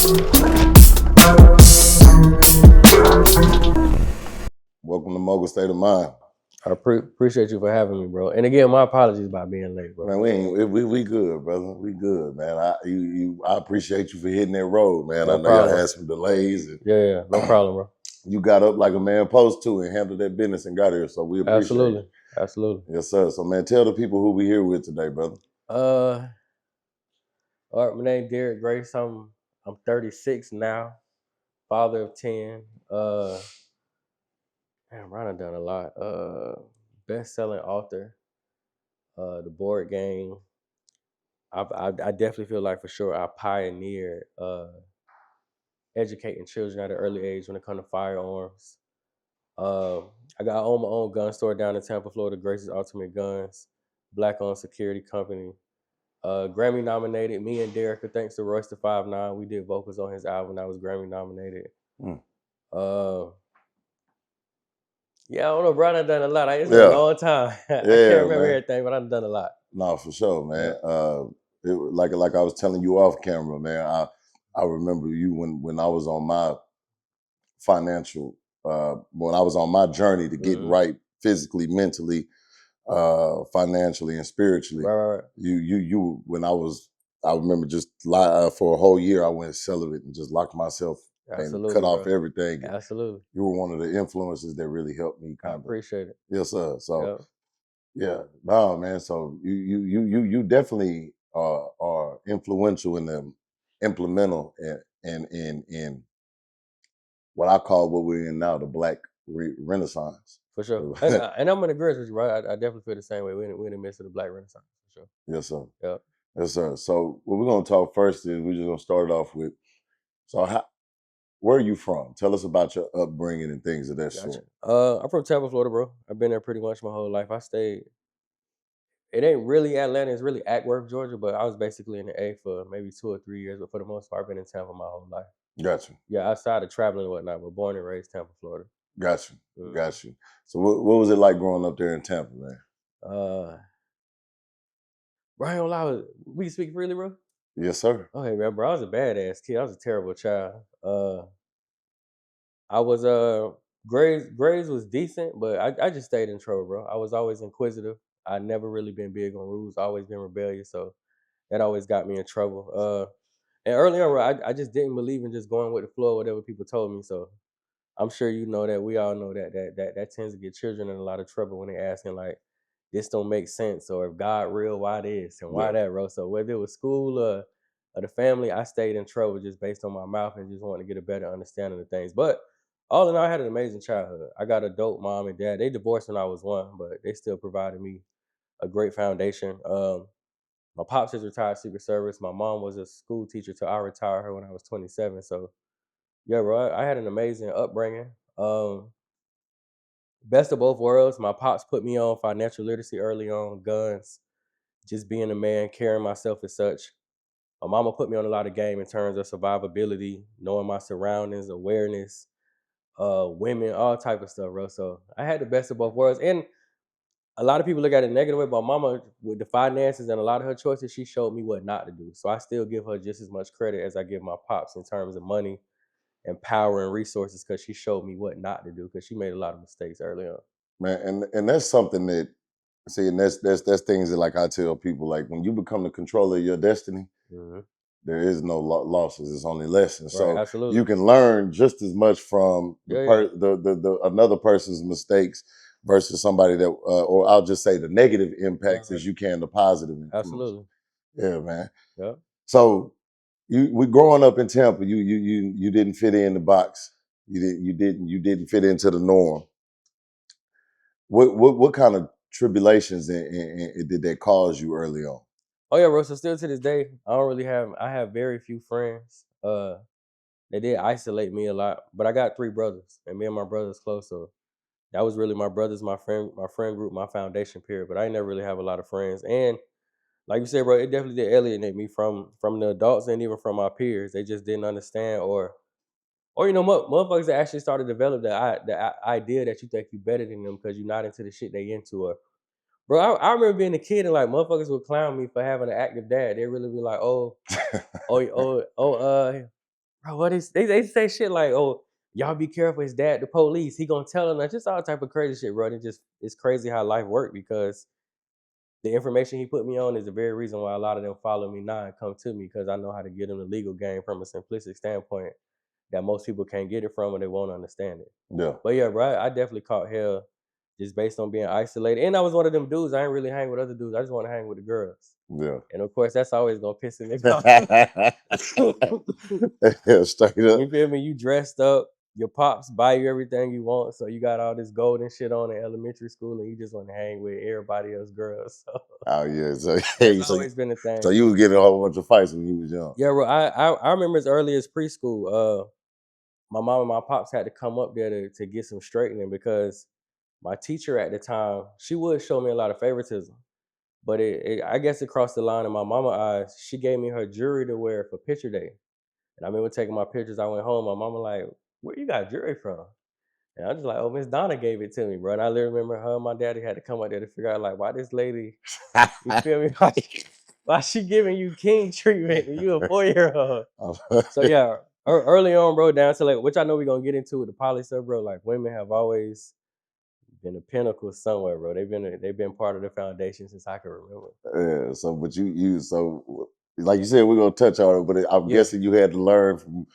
Welcome to Mogul State of Mind. I appreciate you for having me, bro. And again, my apologies about being late, bro. Man, we good, brother. We good, man. I appreciate you for hitting that road, man. No I know y'all problem. had some delays. And Yeah, no problem, bro. you got up like a man supposed to and handled that business and got here, so we appreciate it. Absolutely. Yes, sir. So, man, tell the people who we here with today, brother. All right, my name Derrick Grace. I'm 36 now, father of 10. Damn, I done a lot. Best-selling author. The board game. I definitely feel like for sure I pioneered educating children at an early age when it comes to firearms. I own my own gun store down in Tampa, Florida, Grace's Ultimate Guns, Black-owned security company. Grammy nominated. Me and Derrick, thanks to Royce the 5'9", we did vocals on his album. I was Grammy nominated. Yeah, I don't know, bro. I've done a lot. It's been a long time. I can't remember everything, but I've done a lot. No, for sure, man. Like I was telling you off camera, man. I remember you when I was on my financial, when I was on my journey to get right physically, mentally, financially, and spiritually. Right. You when I remember just for a whole year I went celibate and just locked myself and cut off everything. Absolutely. You were one of the influences that really helped me. I appreciate it. Yes, sir. So yeah, no, man. So you definitely are influential in the implemental in what I call what we're in now, the Black Renaissance. For sure. And I'm in agreement with you, right? I definitely feel the same way. We're in the midst of the Black Renaissance, for sure. Yes, sir. Yeah. Yes, sir. So what we're gonna talk first is we're just gonna start it off with. So where are you from? Tell us about your upbringing and things of that sort. I'm from Tampa, Florida, bro. I've been there pretty much my whole life. I stayed. It ain't really Atlanta. It's really Acworth, Georgia. But I was basically in the A for maybe 2 or 3 years. But for the most part, I've been in Tampa my whole life. Gotcha. Yeah, outside of traveling and whatnot, but born and raised Tampa, Florida. Gotcha. Gotcha. So what was it like growing up there in Tampa, man? Bro, I we speak freely, bro? Yes, sir. Okay, man, bro. I was a badass kid. I was a terrible child. I was grades was decent, but I just stayed in trouble, bro. I was always inquisitive. I never really been big on rules. Always been rebellious, so that always got me in trouble. And early on, bro, I just didn't believe in just going with the flow, whatever people told me. So I'm sure you know that. We all know that tends to get children in a lot of trouble when they're asking like, "This don't make sense," or "If God real, why this and why that, bro?" So whether it was school or the family, I stayed in trouble just based on my mouth and just wanting to get a better understanding of things. But all in all, I had an amazing childhood. I got a dope mom and dad. They divorced when I was 1, but they still provided me a great foundation. My pops is retired Secret Service. My mom was a school teacher till I retired her when I was 27. So yeah, bro, I had an amazing upbringing. Best of both worlds. My pops put me on financial literacy early on, guns, just being a man, carrying myself as such. My mama put me on a lot of game in terms of survivability, knowing my surroundings, awareness, women, all type of stuff, bro. So I had the best of both worlds. And a lot of people look at it negative way, but my mama, with the finances and a lot of her choices, she showed me what not to do. So I still give her just as much credit as I give my pops in terms of money and power and resources, because she showed me what not to do, because she made a lot of mistakes early on. Man, and that's something that, see, and that's things that, like, I tell people, like, when you become the controller of your destiny, there is no losses. It's only lessons. Right, so absolutely. You can learn just as much from the another person's mistakes versus somebody that, or I'll just say the negative impacts as you can the positive influence. Absolutely. Yeah, man. Yeah. So we growing up in Tampa, you didn't fit in the box. You didn't fit into the norm. What kind of tribulations did that cause you early on? Oh yeah, bro. So still to this day, I have very few friends. They did isolate me a lot, but I got 3 brothers, and me and my brothers close. So that was really my brothers, my friend group, my foundation period. But I never really have a lot of friends. And like you said, bro, it definitely did alienate me from the adults and even from my peers. They just didn't understand, or motherfuckers that actually started to develop the idea that you think you better than them because you're not into the shit they into. Or, bro, I remember being a kid and like motherfuckers would clown me for having an active dad. They really be like, bro, what is they say shit like, oh, y'all be careful, his dad the police, he gonna tell him that, just all type of crazy shit, bro. It's crazy how life work, because the information he put me on is the very reason why a lot of them follow me now and come to me, because I know how to get them the legal game from a simplistic standpoint that most people can't get it from, or they won't understand it. Yeah. But yeah, bro, I definitely caught hell just based on being isolated. And I was one of them dudes, I didn't really hang with other dudes. I just want to hang with the girls. Yeah. And of course, that's always gonna piss me off. Straight up. You feel me? You dressed up, your pops buy you everything you want, so you got all this golden shit on in elementary school, and you just want to hang with everybody else girls. So Oh yeah. So it's always been a thing. So you was getting a whole bunch of fights when you was young. Yeah, bro. I remember as early as preschool. My mom and my pops had to come up there to get some straightening, because my teacher at the time, she would show me a lot of favoritism, but I guess it crossed the line in my mama's eyes. She gave me her jewelry to wear for picture day. And I remember taking my pictures. I went home. My mama like, where you got jewelry from? And I was just like, oh, Miss Donna gave it to me, bro. And I literally remember her and my daddy had to come up there to figure out, like, why this lady, you feel me? Why she giving you king treatment and you a 4-year-old? So yeah, early on, bro, down to like, which I know we're gonna get into with the poly stuff, bro. Like, women have always been a pinnacle somewhere, bro. They've been part of the foundation since I can remember. Yeah. So, but so like you said, we're gonna touch on it, but I'm guessing you had to learn from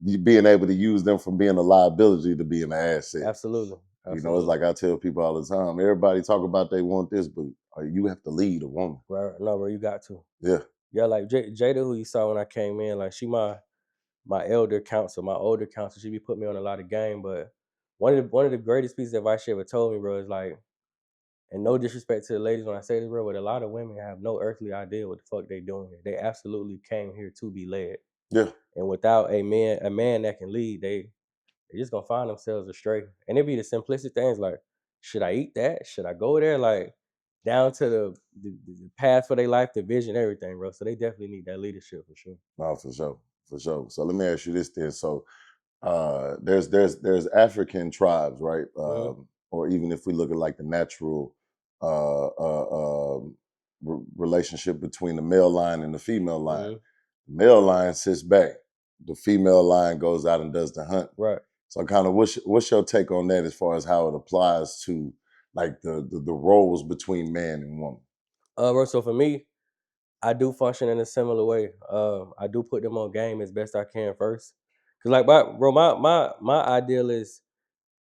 you being able to use them from being a liability to being an asset. Absolutely. You know, it's like I tell people all the time. Everybody talk about they want this, but you have to lead a woman. Right. No, bro, you got to. Yeah. Yeah, like Jada, who you saw when I came in, like she my elder counsel, my older counsel. She be putting me on a lot of game, but one of the greatest pieces of advice she ever told me, bro, is like, and no disrespect to the ladies when I say this, bro, but a lot of women have no earthly idea what the fuck they doing here. They absolutely came here to be led. Yeah. And without a man that can lead, they just gonna find themselves astray. And it be the simplistic things like, should I eat that? Should I go there? Like, down to the path for their life, the vision, everything, bro. So they definitely need that leadership for sure. No, for sure. For sure. So let me ask you this then. So there's African tribes, right? Or even if we look at like the natural relationship between the male line and the female line. The male line sits back. The female line goes out and does the hunt. Right. So kind of what's your take on that as far as how it applies to like the roles between man and woman? Bro, so for me, I do function in a similar way. I do put them on game as best I can first. Cause like, my ideal is,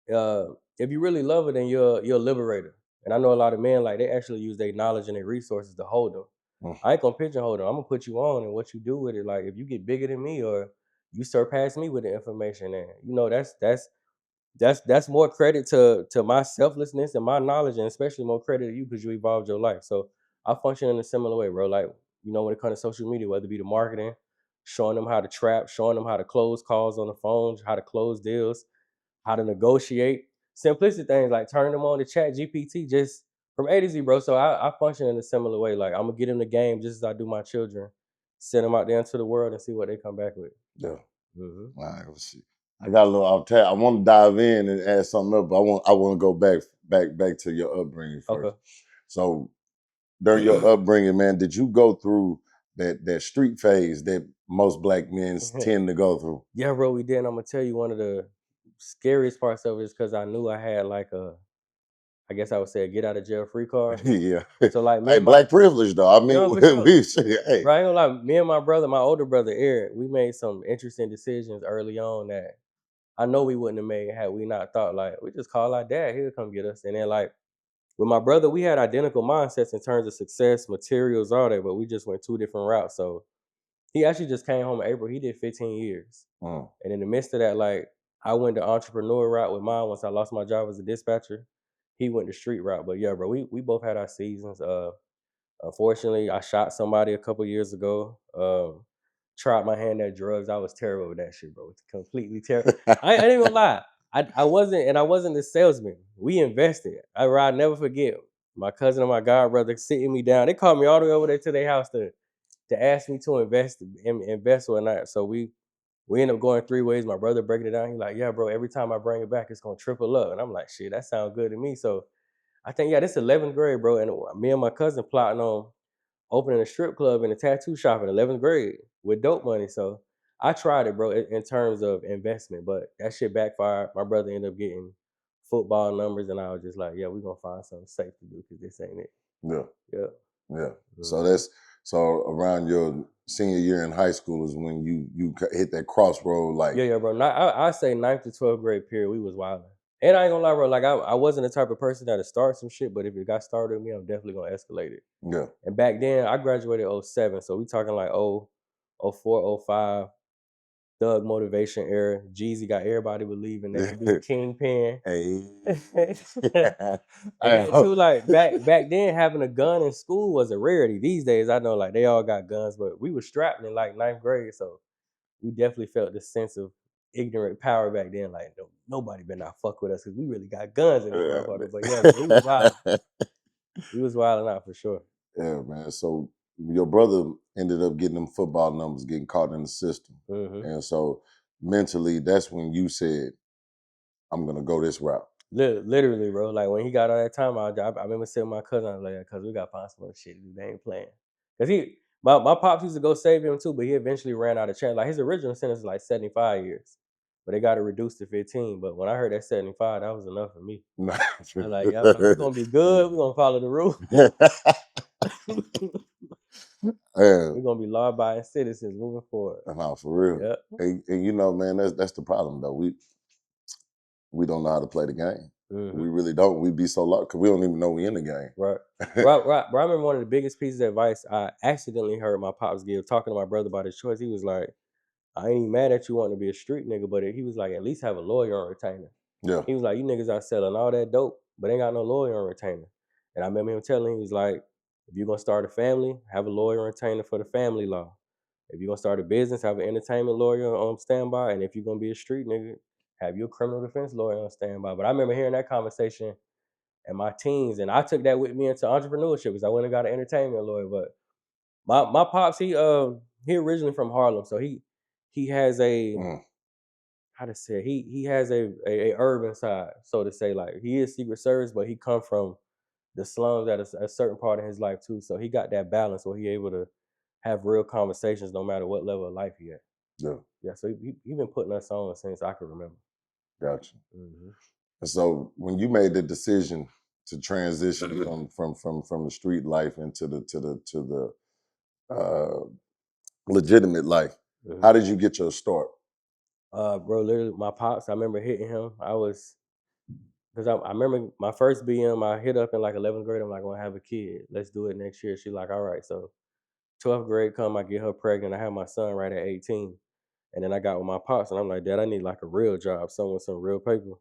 if you really love it, then you're a liberator. And I know a lot of men, like, they actually use their knowledge and their resources to hold them. I ain't gonna pigeonhole them. I'm gonna put you on, and what you do with it. Like, if you get bigger than me or you surpass me with the information, and you know that's more credit to my selflessness and my knowledge, and especially more credit to you because you evolved your life. So I function in a similar way, bro. Like, when it comes to social media, whether it be the marketing, showing them how to trap, showing them how to close calls on the phone, how to close deals, how to negotiate, simplistic things like turning them on to Chat GPT, just from A to Z, bro. So I function in a similar way. Like, I'm gonna get them the game just as I do my children, send them out there into the world and see what they come back with. Yeah. All right, let's see. I got a little off tap. I want to dive in and add something up, but I want to go back to your upbringing first. Okay. So during your upbringing, man, did you go through that street phase that most black men tend to go through? Yeah, bro, we did. And I'm gonna tell you one of the scariest parts of it is because I knew I had like I guess I would say a get out of jail free card. Yeah. So like me Hey, and black privilege though. I mean, No, for sure. we say, hey. Right, I ain't gonna lie, me and my brother, my older brother Eric, we made some interesting decisions early on that I know we wouldn't have made had we not thought, like, we just call our dad, he'll come get us. And then like with my brother, we had identical mindsets in terms of success, materials, all that, but we just went two different routes. So he actually just came home in April. He did 15 years. And in the midst of that, like, I went the entrepreneur route with mine once I lost my job as a dispatcher. He went the street route. But yeah, bro, we both had our seasons. Unfortunately, I shot somebody a couple years ago. Tried my hand at drugs. I was terrible with that shit, bro. It's completely terrible. I ain't gonna lie. I wasn't a salesman. We invested. I never forget my cousin and my god brother sitting me down. They called me all the way over there to their house to ask me to invest or not. So we ended up going three ways. My brother breaking it down. He's like, yeah, bro, every time I bring it back, it's gonna triple up. And I'm like, shit, that sounds good to me. So I think, yeah, this 11th grade, bro. And me and my cousin plotting on opening a strip club and a tattoo shop in 11th grade with dope money. So I tried it, bro, in terms of investment, but that shit backfired. My brother ended up getting football numbers, and I was just like, yeah, we're gonna find something safe to do because this ain't it. Yeah. Yeah. Yeah. So around your senior year in high school is when you hit that crossroad, like Yeah, bro. I say 9th to 12th grade period, we was wilding. And I ain't gonna lie, bro. Like I wasn't the type of person that'll start some shit, but if it got started with me, I'm definitely gonna escalate it. yeah. And back then, I graduated 07, so we talking like 04, 05, Thug Motivation era. Jeezy got everybody believing they could be the kingpin. Hey. And then too, like back then, having a gun in school was a rarity. These days, I know like they all got guns, but we were strapped in like 9th grade, so we definitely felt this sense of ignorant power back then. Like nobody better not fuck with us because we really got guns in this motherfucker. But yeah, we was wild. We was wilding out for sure. Yeah, man. So your brother ended up getting them football numbers, getting caught in the system. Mm-hmm. And so mentally, that's when you said, I'm going to go this route. Literally, bro. Like when he got all that time, I remember saying my cousin, I was like, cause we got to find some other shit to do. They ain't playing. Cause my pops used to go save him too, but he eventually ran out of chance. Like his original sentence was like 75 years, but they got it reduced to 15. But when I heard that 75, that was enough for me. I was like, yeah, we're gonna be good. We're gonna follow the rules. We're gonna be law-abiding citizens moving forward. No, for real. Yeah. And you know, man, that's the problem though. We don't know how to play the game. Mm-hmm. We really don't. We be so lost because we don't even know we in the game. Right. Right. But I remember one of the biggest pieces of advice I accidentally heard my pops give, talking to my brother about his choice. He was like, I ain't even mad at you wanting to be a street nigga, but he was like, at least have a lawyer on retainer. Yeah. He was like, you niggas out selling all that dope, but ain't got no lawyer on retainer. And I remember him telling me, he was like, if you're gonna start a family, have a lawyer on retainer for the family law. If you're gonna start a business, have an entertainment lawyer on standby. And if you're gonna be a street nigga, have your criminal defense lawyer on standby. But I remember hearing that conversation in my teens, and I took that with me into entrepreneurship because I went and got an entertainment lawyer. But my pops, he originally from Harlem, so he has a how to say it? He has a urban side, so to say. Like he is Secret Service, but he come from the slums at a certain part of his life too. So he got that balance where he able to have real conversations no matter what level of life he at. Yeah. Yeah. So he been putting us on since I can remember. Gotcha. Mm-hmm. And so when you made the decision to transition from the street life into the legitimate life, Mm-hmm. how did you get your start? Bro, literally, my pops, I remember hitting him. Because I remember my first BM, I hit up in like 11th grade. I'm like, I want to have a kid. Let's do it next year. She like, all right. So 12th grade come, I get her pregnant. I have my son right at 18. And then I got with my pops, and I'm like, Dad, I need like a real job, someone with some real paper.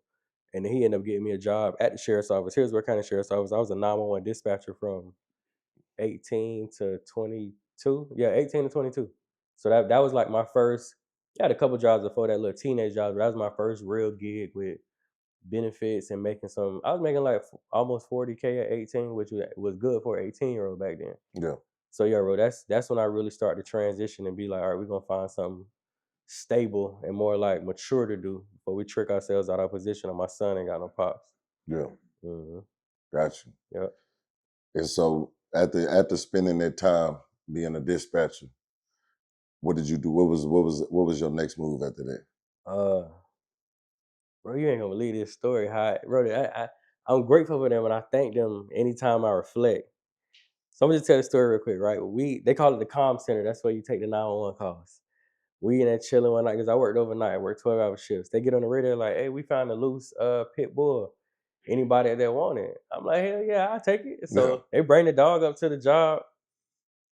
And then he ended up getting me a job at the sheriff's office. Here's what kind of sheriff's office. I was a 911 dispatcher from 18 to 22. Yeah, 18 to 22. So that was like my first. I had a couple jobs before that, little teenage jobs, but that was my first real gig with benefits and making some. I was making like almost 40K at 18, which was good for an 18-year-old back then. Yeah. So yeah, bro, that's when I really started to transition and be like, all right, we're gonna find something stable and more like mature to do before we trick ourselves out of our position. And my son ain't got no pops. Yeah. Mm-hmm. Gotcha. Yeah. And so after spending that time being a dispatcher, what did you do? What was your next move after that? Bro, you ain't gonna believe this story. I'm grateful for them and I thank them anytime I reflect. So I'm gonna just tell the story real quick, right? They call it the comm center. That's where you take the 911 calls. We in there chilling one night because I worked overnight. I worked 12-hour shifts. They get on the radio like, hey, we found a loose pit bull. Anybody that want it? I'm like, hell yeah, I'll take it. So they bring the dog up to the job.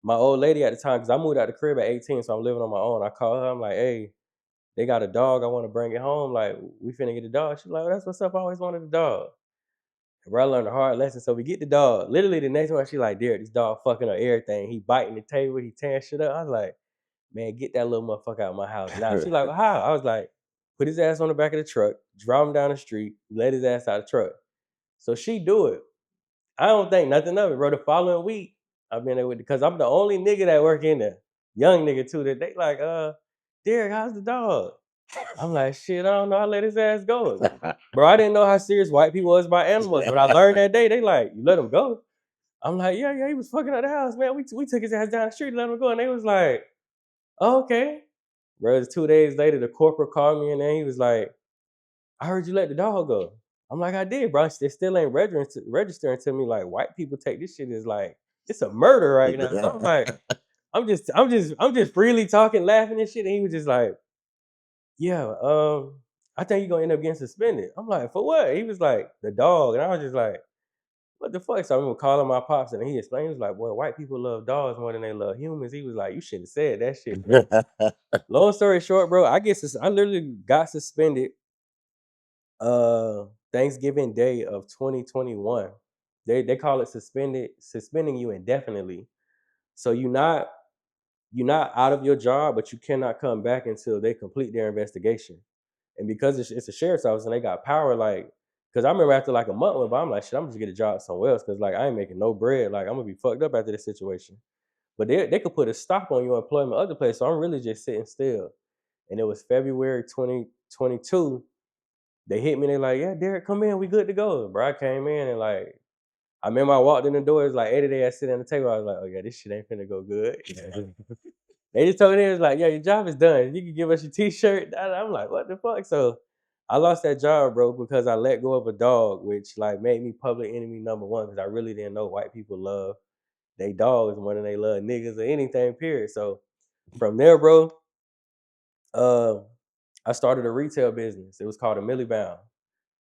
My old lady at the time, because I moved out the crib at 18, so I'm living on my own. I call her, I'm like, hey, they got a dog. I want to bring it home. Like, we finna get a dog. She's like, oh, that's what's up. I always wanted a dog. Bro, I learned a hard lesson. So we get the dog. Literally the next one, she like, Derrick, this dog fucking up everything. He biting the table. He tearing shit up. I was like, man, get that little motherfucker out of my house. Now she's like, well, how? I was like, put his ass on the back of the truck, drive him down the street, let his ass out of the truck. So she do it. I don't think nothing of it, bro. The following week, I've been there with because I'm the only nigga that work in there. Young nigga too, that they like, Derrick, how's the dog? I'm like, shit, I don't know. I let his ass go. Bro, I didn't know how serious white people was about animals, but I learned that day, they like, you let him go? I'm like, yeah, he was fucking up the house, man. We took his ass down the street, let him go. And they was like, oh, okay. Bro, it's 2 days later, the corporal called me and then he was like, I heard you let the dog go. I'm like, I did, bro. It still ain't registering to me. Like, white people take this shit as like, it's a murder right now. So I'm like, I'm just freely talking, laughing and shit. And he was just like, yeah, I think you're gonna end up getting suspended. I'm like, for what? He was like, the dog. And I was just like, what the fuck? So I remember calling my pops and he explained, he was like, boy, white people love dogs more than they love humans. He was like, you should have said that shit, bro. Long story short, bro, I literally got suspended Thanksgiving Day of 2021. They call it suspending you indefinitely. So you're not out of your job, but you cannot come back until they complete their investigation. And because it's a sheriff's office and they got power, like, because I remember after like a month went by, I'm like, shit, I'm just get a job somewhere else because like I ain't making no bread. Like I'm gonna be fucked up after this situation. But they could put a stop on your employment other place. So I'm really just sitting still. And it was February 2022. They hit me. They're like, yeah, Derrick, come in. We good to go. Bro, I came in and like, I remember I walked in the door. It's like 8 day. I sit at the table. I was like, oh yeah, this shit ain't finna go good. They just told me, it was like, yeah, your job is done. You can give us your t-shirt. I'm like, what the fuck? So I lost that job, bro, because I let go of a dog, which like made me public enemy number one because I really didn't know white people love they dogs more than they love niggas or anything, period. So from there, bro, I started a retail business. It was called a Millie Bound.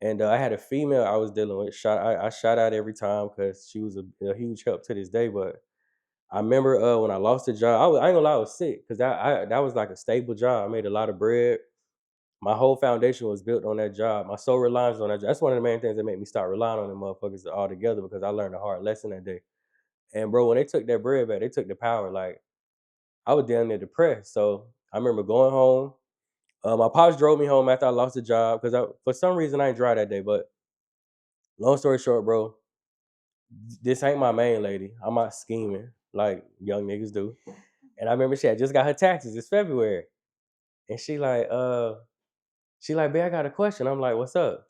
And I had a female I was dealing with. I shot out every time because she was a huge help to this day. But I remember when I lost the job, I ain't gonna lie, I was sick because that was like a stable job. I made a lot of bread. My whole foundation was built on that job. My sole reliance on that job. That's one of the main things that made me start relying on them motherfuckers altogether because I learned a hard lesson that day. And bro, when they took that bread back, they took the power. Like I was damn near depressed. So I remember going home. My pops drove me home after I lost the job because for some reason I ain't dry that day. But long story short, bro, this ain't my main lady. I'm out scheming like young niggas do. And I remember she had just got her taxes. It's February. And she like, babe, I got a question. I'm like, what's up?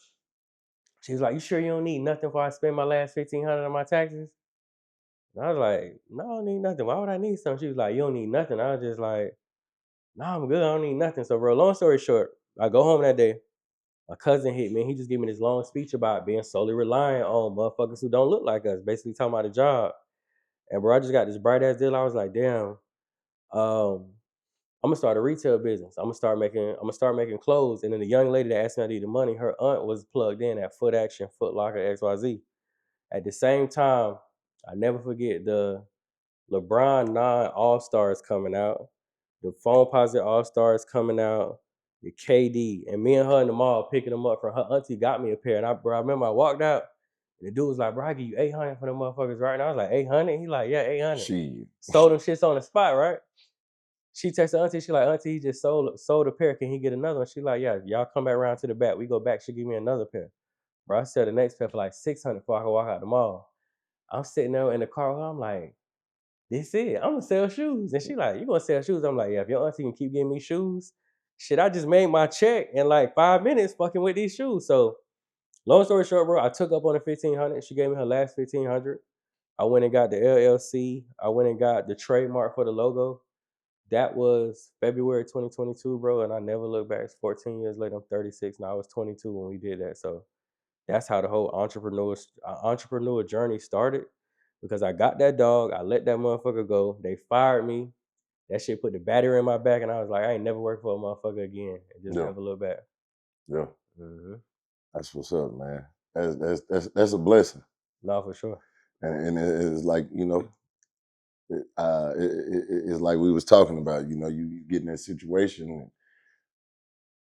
She's like, you sure you don't need nothing before I spend my last $1,500 on my taxes? And I was like, no, I don't need nothing. Why would I need something? She was like, you don't need nothing. I was just like, no, I'm good. I don't need nothing. So, bro, long story short, I go home that day. My cousin hit me. And he just gave me this long speech about being solely reliant on motherfuckers who don't look like us, basically talking about a job. And bro, I just got this bright ass deal. I was like, damn, I'm gonna start a retail business. I'm gonna start making clothes. And then the young lady that asked me I needed money, her aunt was plugged in at Foot Action, Foot Locker, XYZ. At the same time, I never forget the LeBron 9 All-Stars coming out, the Phone Posit All-Stars coming out, the KD, and me and her in the mall picking them up from her auntie got me a pair. And I remember I walked out, and the dude was like, bro, I give you 800 for them motherfuckers right now. I was like, 800? He like, yeah, 800. She sold them shits on the spot, right? She texted auntie, she like, auntie, he just sold a pair. Can he get another one? She like, yeah, y'all come back around to the back. We go back, she give me another pair. Bro, I sell the next pair for like 600 before I can walk out the mall. I'm sitting there in the car, I'm like, this it. I'm gonna sell shoes. And she like, you gonna sell shoes? I'm like, yeah, if your auntie can keep giving me shoes, shit, I just made my check in like 5 minutes fucking with these shoes. So long story short, bro, I took up on the 1,500. She gave me her last 1,500. I went and got the LLC. I went and got the trademark for the logo. That was February 2022, bro, and I never looked back. It's 14 years later. I'm 36 now. I was 22 when we did that. So that's how the whole entrepreneur journey started. Because I got that dog, I let that motherfucker go. They fired me. That shit put the battery in my back, and I was like, I ain't never worked for a motherfucker again. And just never look back. Yeah, that's what's up, man. That's a blessing. No, for sure. And it's like, you know, it's like we was talking about. You know, you get in that situation. And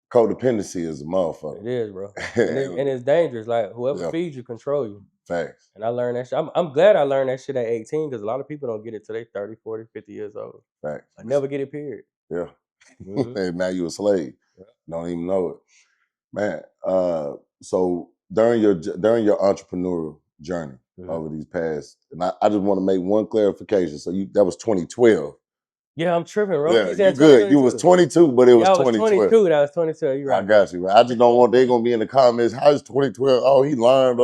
codependency is a motherfucker. It is, bro. And it's dangerous. Like whoever feeds you, control you. Facts. And I learned that shit. I'm glad I learned that shit at 18 because a lot of people don't get it till they 30, 40, 50 years old. Facts. I never get it, period. Yeah. And now you a slave. Yeah. Don't even know it. Man, so during your entrepreneurial journey over these past, and I just want to make one clarification. So that was 2012. Yeah, I'm tripping, bro. Yeah, you good. You was 22, but it was 2012. 22. That was 22. You right. I got you. I just don't want they're gonna be in the comments. How's 2012? Oh, he learned.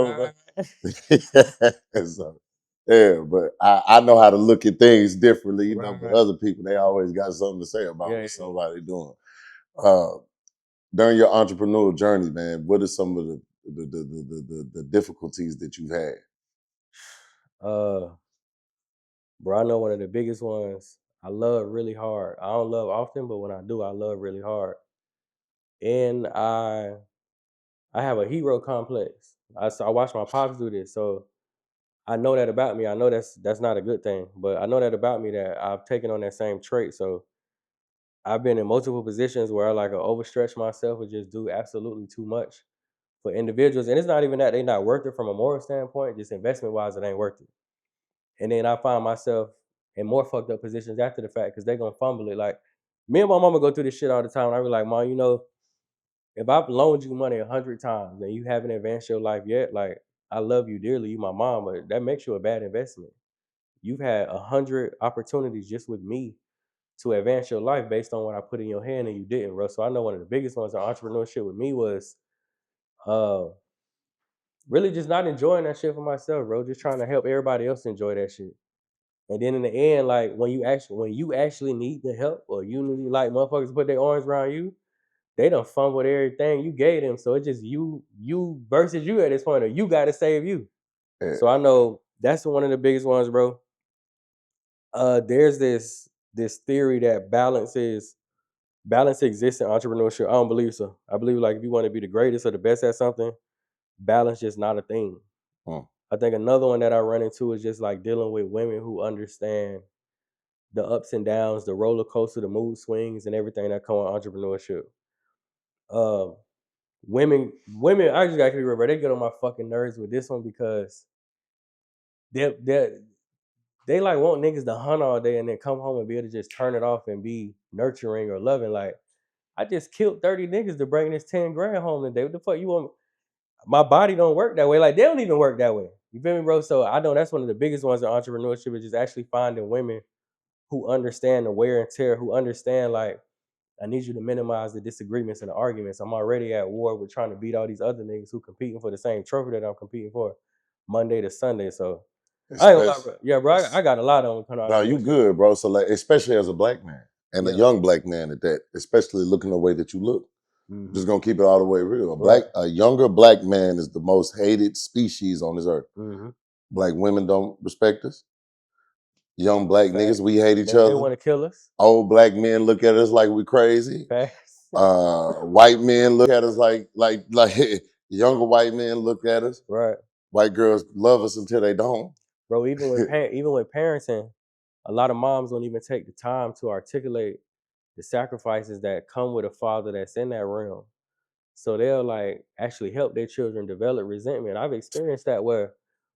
Yeah, but I know how to look at things differently, you know, but Right. other people, they always got something to say about Yeah, what yeah. somebody doing. Uh, during your entrepreneurial journey, man, what are some of the difficulties that you've had? Uh, bro, I know one of the biggest ones. I love really hard. I don't love often, but when I do, I love really hard. And I have a hero complex. I watch my pops do this, so I know that about me. I know that's not a good thing, but I know that about me that I've taken on that same trait. So I've been in multiple positions where I like overstretch myself or just do absolutely too much for individuals. And it's not even that they're not worth it from a moral standpoint, just investment wise, it ain't worth it. And then I find myself in more fucked up positions after the fact because they're gonna fumble it. Like me and my mama go through this shit all the time. And I be like, Mom, if I've loaned you money 100 times and you haven't advanced your life yet, like I love you dearly, you my mom, but that makes you a bad investment. You've had 100 opportunities just with me to advance your life based on what I put in your hand and you didn't, bro. So I know one of the biggest ones in entrepreneurship with me was uh really just not enjoying that shit for myself, bro. Just trying to help everybody else enjoy that shit. And then in the end, like when you actually need the help or you need like motherfuckers to put their arms around you, they done fumbled everything you gave them. So it's just you versus you at this point, or you gotta save you. Yeah. So I know that's one of the biggest ones, bro. There's this theory that balance exists in entrepreneurship. I don't believe so. I believe like if you want to be the greatest or the best at something, balance just not a thing. Mm. I think another one that I run into is just like dealing with women who understand the ups and downs, the roller coaster, the mood swings, and everything that come with entrepreneurship. Um, women, I just gotta be real, bro. They get on my fucking nerves with this one because they they like want niggas to hunt all day and then come home and be able to just turn it off and be nurturing or loving. Like I just killed 30 niggas to bring this 10 grand home today. What the fuck you want? My body don't work that way. Like they don't even work that way. You feel me, bro? So I know that's one of the biggest ones in entrepreneurship is just actually finding women who understand the wear and tear, who understand like I need you to minimize the disagreements and the arguments. I'm already at war with trying to beat all these other niggas who competing for the same trophy that I'm competing for Monday to Sunday. So I ain't gonna lie, Especially, bro. Yeah, bro, I got a lot on coming out no, of you entrepreneurship. good, bro. So like, especially as a black man and a Yeah. young black man at that, especially looking the way that you look. Mm-hmm. Just gonna keep it all the way real. Right. A younger black man is the most hated species on this earth. Mm-hmm. Black women don't respect us. Young black niggas, Facts. we hate each They other. want to kill us. Old black men look at us like we crazy. Facts. White men look at us like younger white men look at us. Right. White girls love us until they don't. Bro, even with parenting, a lot of moms don't even take the time to articulate the sacrifices that come with a father that's in that realm. So they'll like actually help their children develop resentment. I've experienced that where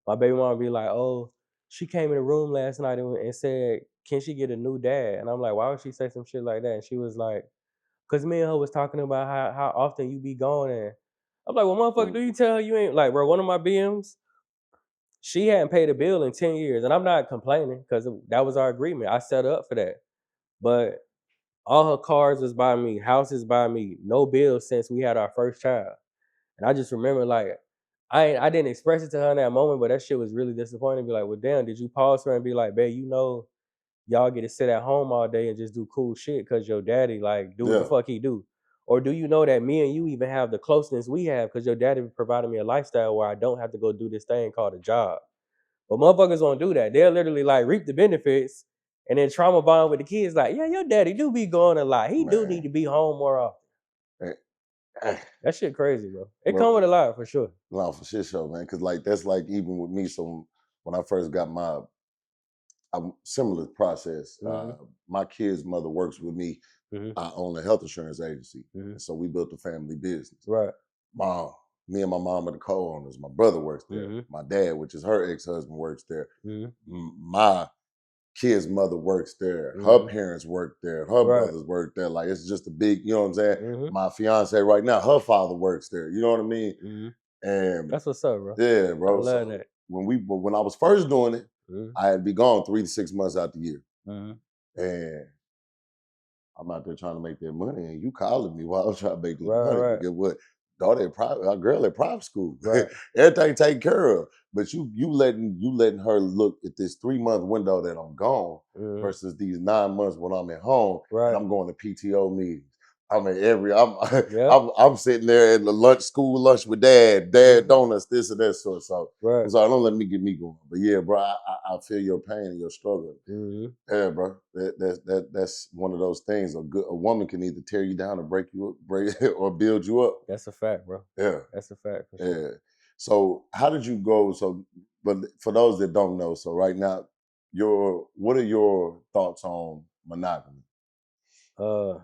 my baby mom be like, "Oh, she came in the room last night and said, can she get a new dad?" And I'm like, "Why would she say some shit like that?" And she was like, "Cause me and her was talking about how often you be gone." And I'm like, "Well, motherfucker, do you tell her you ain't like, bro?" One of my BMs, she hadn't paid a bill in 10 years, and I'm not complaining because that was our agreement. I set her up for that, but all her cars was by me, houses by me, no bills since we had our first child. And I just remember like I didn't express it to her in that moment, but that shit was really disappointing. Be like, well, damn, did you pause her and be like, babe, y'all get to sit at home all day and just do cool shit because your daddy like do what the Yeah, fuck he do? Or do you know that me and you even have the closeness we have because your daddy provided me a lifestyle where I don't have to go do this thing called a job? But motherfuckers don't do that. They'll literally like reap the benefits and then trauma bond with the kids. Like, yeah, your daddy do be going a lot. He do need man. to be home more often. Eh, eh, That shit crazy, bro. It come Bro, with a lot for sure. no, for shit show, man. Cause like that's like even with me. So when I first got my similar process, Mm-hmm. my kid's mother works with me. Mm-hmm. I own a health insurance agency, Mm-hmm. and so we built a family business. Right. Mom, me and my mom are the co-owners. My brother works there. Mm-hmm. My dad, which is her ex-husband, works there. Mm-hmm. My kid's mother works there. Her Mm-hmm. parents work there. Her Right. brothers work there. Like it's just a big, you know what I'm saying? Mm-hmm. My fiance right now, her father works there. You know what I mean? Mm-hmm. And That's what's up, bro. yeah, I bro. love So that. when I was first doing it, Mm-hmm. I had to be gone 3 to 6 months out the year. Mm-hmm. And I'm out there trying to make that money, and you calling me while I'm trying to make this Right, money. right. But get what? daughter at our girl at private school. Right. Everything taken care of. But you letting her look at this 3-month window that I'm gone Mhm. versus these 9 months when I'm at home and Right. I'm going to PTO meetings. I'm at Yeah. I'm sitting there at the school lunch with dad Mhm. donuts, this and that sort. So Right. don't let me get me going. But yeah, bro, I feel your pain and your struggle. Mhm. Yeah, bro. That's one of those things. A woman can either tear you down or break you up, or build you up. That's a fact, bro. Yeah, That's a fact for sure. yeah. So how did you go? So, but for those that don't know, so right now, what are your thoughts on monogamy? Uh,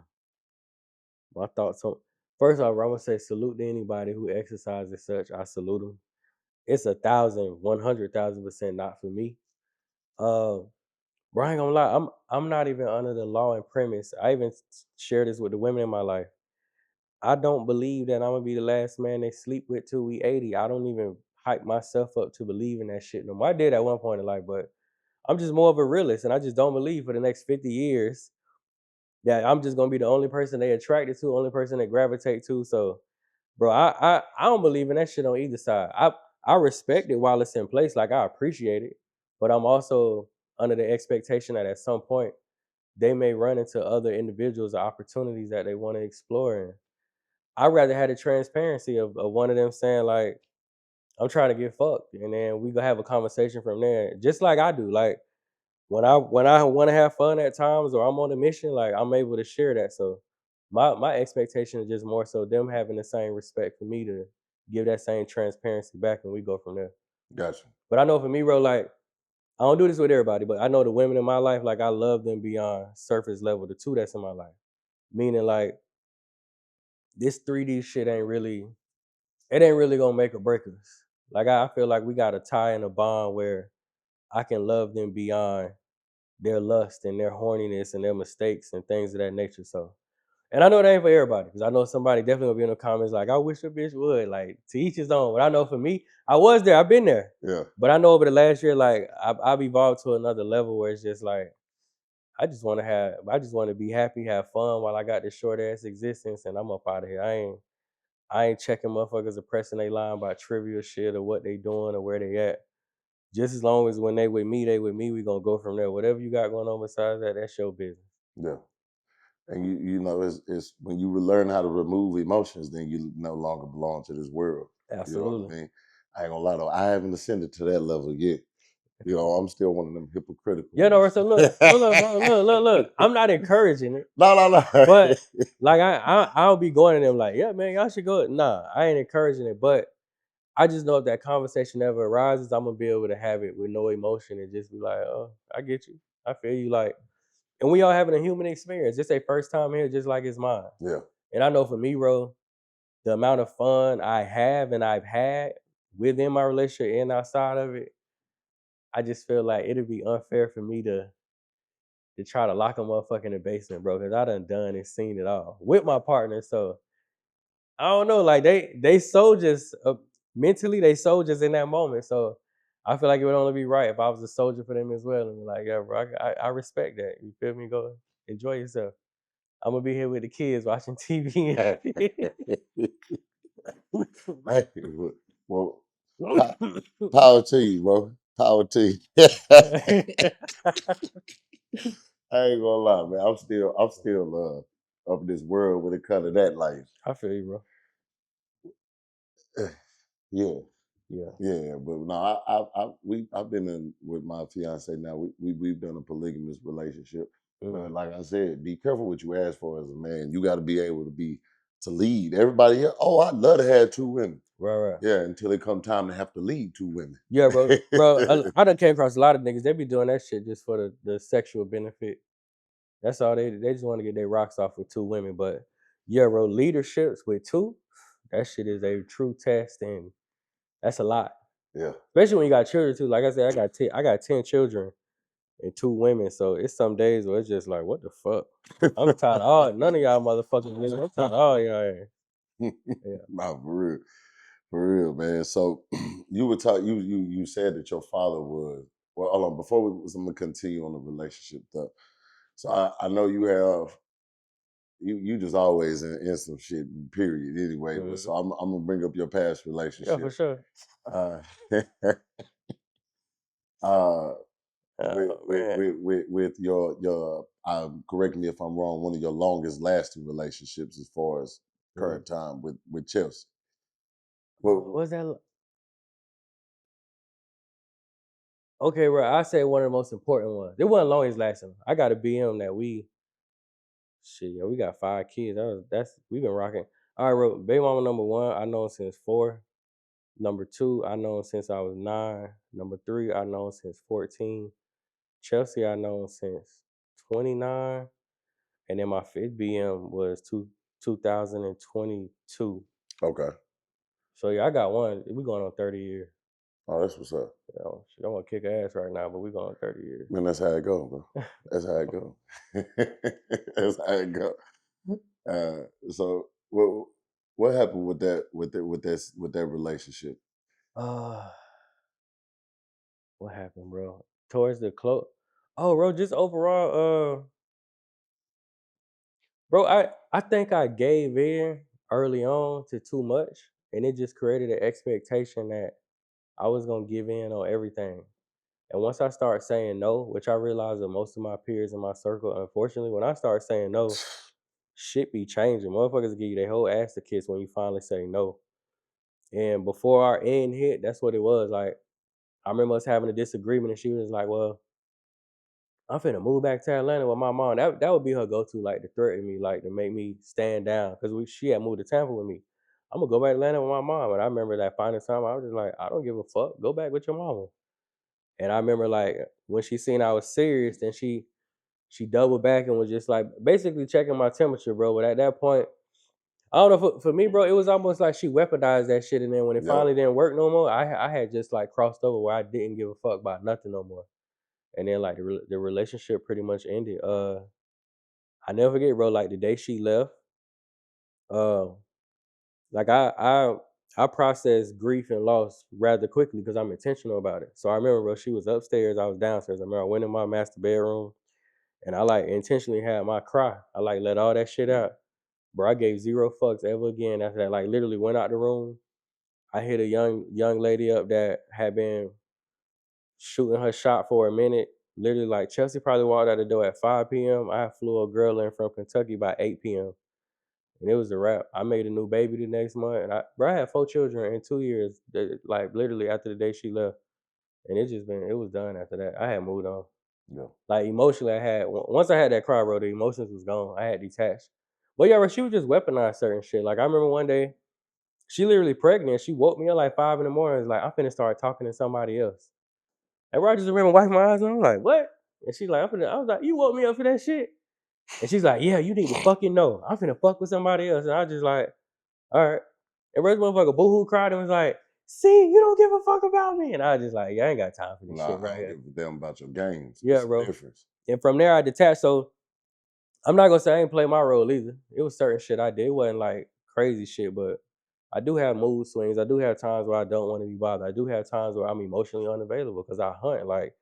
my thoughts on first off, I'm gonna say salute to anybody who exercises such. I salute them. It's 100,000% not for me. Uh, bro, I ain't gonna lie. I'm not even under the law and premise. I even share this with the women in my life. I don't believe that I'm gonna be the last man they sleep with till we 80. I don't even hype myself up to believe in that shit no more. I did at one point in life, but I'm just more of a realist, and I just don't believe for the next 50 years that I'm just gonna be the only person they attracted to, only person they gravitate to. So, bro, I don't believe in that shit on either side. I respect it while it's in place, like I appreciate it, but I'm also under the expectation that at some point they may run into other individuals or opportunities that they want to explore. And I'd rather have the transparency of one of them saying like, I'm trying to get fucked, and then we gonna have a conversation from there, just like I do. Like when I want to have fun at times or I'm on a mission, like I'm able to share that. So my expectation is just more so them having the same respect for me to give that same transparency back, and we go from there. Gotcha. But I know for me, bro, like I don't do this with everybody, but I know the women in my life, like I love them beyond surface level. The two that's in my life, meaning like this 3D shit it ain't really gonna make or break us. Like I feel like we got a tie and a bond where I can love them beyond their lust and their horniness and their mistakes and things of that nature. So, and I know that ain't for everybody because I know somebody definitely will be in the comments like, I wish a bitch would. Like, to each his own. But I know for me, I was there, I've been there. Yeah. But I know over the last year, like, I've evolved to another level where it's just like, I just want to be happy, have fun while I got this short ass existence, and I'm up out of here. I ain't checking motherfuckers or pressing they line by trivial shit or what they doing or where they at. Just as long as when they with me, we gonna go from there. Whatever you got going on besides that, that's your business. Yeah. And you know it's when you learn how to remove emotions, then you no longer belong to this world. You know what Absolutely. I mean? I ain't gonna lie though, I haven't ascended to that level yet. You know, I'm still one of them hypocritical Yeah, no, ones. so look, bro, look. I'm not encouraging it, No. but like I'll be going to them like, yeah, man, y'all should go. Nah, I ain't encouraging it, but I just know if that conversation ever arises, I'm gonna be able to have it with no emotion and just be like, oh, I get you, I feel you, like, and we all having a human experience. It's their first time here, just like it's mine. Yeah. And I know for me, bro, the amount of fun I have and I've had within my relationship and outside of it, I just feel like it'd be unfair for me to try to lock a motherfucker in the basement, bro, because I done and seen it all with my partner. So I don't know, like they soldiers mentally, they soldiers in that moment. So I feel like it would only be right if I was a soldier for them as well, and be like, yeah, bro, I respect that. You feel me? Go enjoy yourself. I'm gonna be here with the kids watching TV. Hey, well, po- power to you, bro. Power to you. I ain't gonna lie, man. I'm still up in this world when it comes to that life. I feel you, bro. Yeah. Yeah. Yeah, but no, I've been in with my fiance now. We've done a polygamous relationship, but Mm. like I said, be careful what you ask for as a man. You got to be able to lead everybody here. Oh, I'd love to have 2 women. Right, right. Yeah, until it come time to have to lead 2 women. Yeah, bro. I done came across a lot of niggas. They be doing that shit just for the sexual benefit. That's all they just want to get their rocks off with 2 women. But yeah, bro, leaderships with two, that shit is a true test, and that's a lot. Yeah, Especially when you got children too. Like I said, I got 10 children and 2 women. So it's some days where it's just like, what the fuck? I'm tired of all none of y'all motherfuckers. I'm tired of all y'all. Yeah. nah, for real, man. So you were talking. You said that your father was. Well, hold on. Before I'm gonna continue on the relationship stuff. So I know you have you just always in some shit. Period. Anyway, but so I'm gonna bring up your past Yeah, relationship. for sure. Uh, Oh man. with your correct me if I'm wrong, one of your longest lasting relationships as far as current time with Chelsea. Well, What's that? Okay, bro. I say one of the most important ones. It wasn't longest lasting. I got a BM that we got 5 kids. We've been rocking. All right, bro. Baby mama number 1, I know since 4. Number 2, I know since I was 9. Number 3, I know since 14. Chelsea, I know since 29. And then my 5th BM was 2022. okay. So yeah, I got one. We going on 30 years. Oh, that's what's up. You know, she don't want to kick her ass right now, but we going on 30 years. Man, that's how it go, bro. That's how it go. That's how it go. So what happened with that relationship? What happened, bro? Towards the close. Oh, bro, just overall, bro, I think I gave in early on to too much, and it just created an expectation that I was gonna give in on everything. And once I start saying no, which I realize that most of my peers in my circle, unfortunately, when I start saying no, shit be changing. Motherfuckers give you their whole ass to kiss when you finally say no. And before our end hit, that's what it was. Like, I remember us having a disagreement, and she was like, "Well, I'm finna move back to Atlanta with my mom." That would be her go-to, like to threaten me, like to make me stand down. Cause she had moved to Tampa with me. I'm gonna go back to Atlanta with my mom. And I remember that final time I was just like, I don't give a fuck. Go back with your mama. And I remember like when she seen I was serious, then she doubled back and was just like basically checking my temperature, bro. But at that point, I don't know, for me, bro, it was almost like she weaponized that shit. And then when it Yep. finally didn't work no more, I had just like crossed over where I didn't give a fuck about nothing no more. And then like the relationship pretty much ended. I never forget, bro. Like the day she left, uh, like I process grief and loss rather quickly because I'm intentional about it. So I remember, bro, she was upstairs, I was downstairs. I remember I went in my master bedroom and I like intentionally had my cry. I like let all that shit out. Bro, I gave zero fucks ever again after that. Like literally went out the room. I hit a young lady up that had been shooting her shot for a minute. Literally, like Chelsea probably walked out the door at 5 p.m. I flew a girl in from Kentucky by 8 p.m. And it was a wrap. I made a new baby the next month, and I had 4 children in 2 years. Like literally after the day she left, and it was done after that. I had moved on. Yeah. Like emotionally, once I had that cry, bro, the emotions was gone. I had detached. But yeah, bro, she would just weaponize certain shit. Like I remember one day, she literally pregnant. She woke me up like 5 in the morning. It's like I'm finna start talking to somebody else. And bro, I just remember wiping my eyes and I'm like, what? And she's like, I was like, you woke me up for that shit? And she's like, yeah, you need to fucking know. I'm finna fuck with somebody else. And I just like, all right. And Rich motherfucker boohoo cried and was like, see, you don't give a fuck about me. And I was just like, yeah, I ain't got time for this Nah, shit right I don't here. give a damn about your games. Yeah, It's a bro. difference. And from there I detached. So I'm not gonna say I ain't play my role either. It was certain shit I did. It wasn't like crazy shit, but I do have mood swings. I do have times where I don't want to be bothered. I do have times where I'm emotionally unavailable because I hunt. Like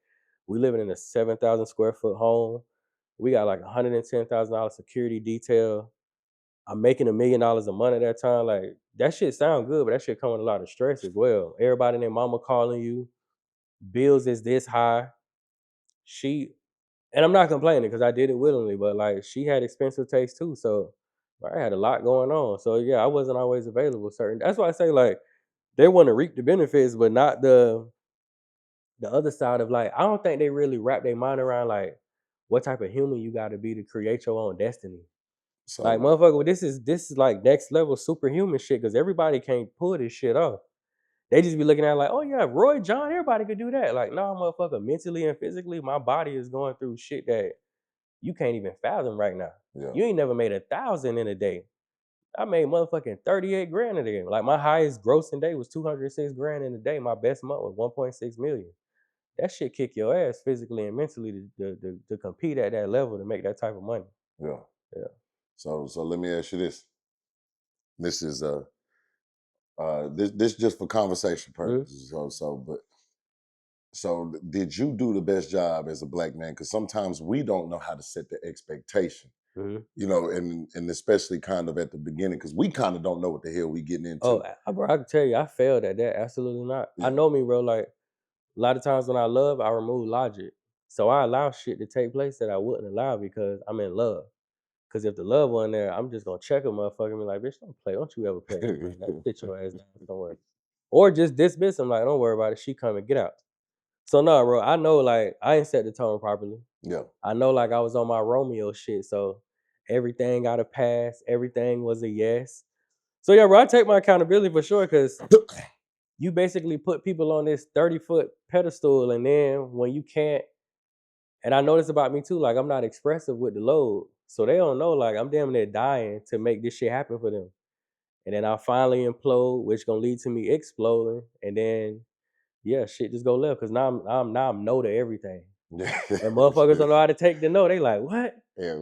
we living in a 7,000 square foot home. We got like $110,000 security detail. I'm making $1 million a month at that time. Like that shit sound good, but that shit come with a lot of stress as well. Everybody and their mama calling you. Bills is this high. And I'm not complaining because I did it willingly, but like she had expensive taste too. So I had a lot going on. So yeah, I wasn't always available. That's why I say like they want to reap the benefits, but not the other side of like I don't think they really wrap their mind around like what type of human you got to be to create your own destiny. Like So motherfucker, this is like next level superhuman shit because everybody can't pull this shit off. They just be looking at it like, oh yeah, Roy, John, everybody could do that. Like, nah, motherfucker, mentally and physically, my body is going through shit that you can't even fathom right now. yeah, You ain't never made 1,000 in a day. I made motherfucking 38 grand a day. Like my highest grossing day was 206 grand in a day. My best month was 1.6 million. That shit kick your ass physically and mentally to compete at that level to make that type of money. yeah. Yeah. So let me ask you this. This is this just for conversation purposes. So did you do the best job as a black man? Because sometimes we don't know how to set the expectation You know, and especially kind of at the beginning, because we kind of don't know what the hell we getting into. Oh, bro, I can tell you, I failed at that. Absolutely not. I Yeah. know me, bro. Like a lot of times when I love, I remove logic. So I allow shit to take place that I wouldn't allow because I'm in love. Because if the love wasn't there, I'm just gonna check a motherfucker and be like, bitch, don't play. Don't you ever play with me like that. Sit your ass down somewhere. Or just dismiss him like, don't worry about it. She coming, get out. So no, bro, I know like I ain't set the tone properly. Yeah. I know like I was on my Romeo shit. So everything got a pass. Everything was a yes. So yeah, bro, I take my accountability for sure because you basically put people on this 30-foot pedestal, and then when you can't, and I know this about me too, like I'm not expressive with the load. So they don't know, like I'm damn near dying to make this shit happen for them. And then I finally implode, which gonna lead to me exploding, and then yeah, shit just go left. Cause now I'm no to everything. And motherfuckers don't know how to take the no. They like, what? Yeah.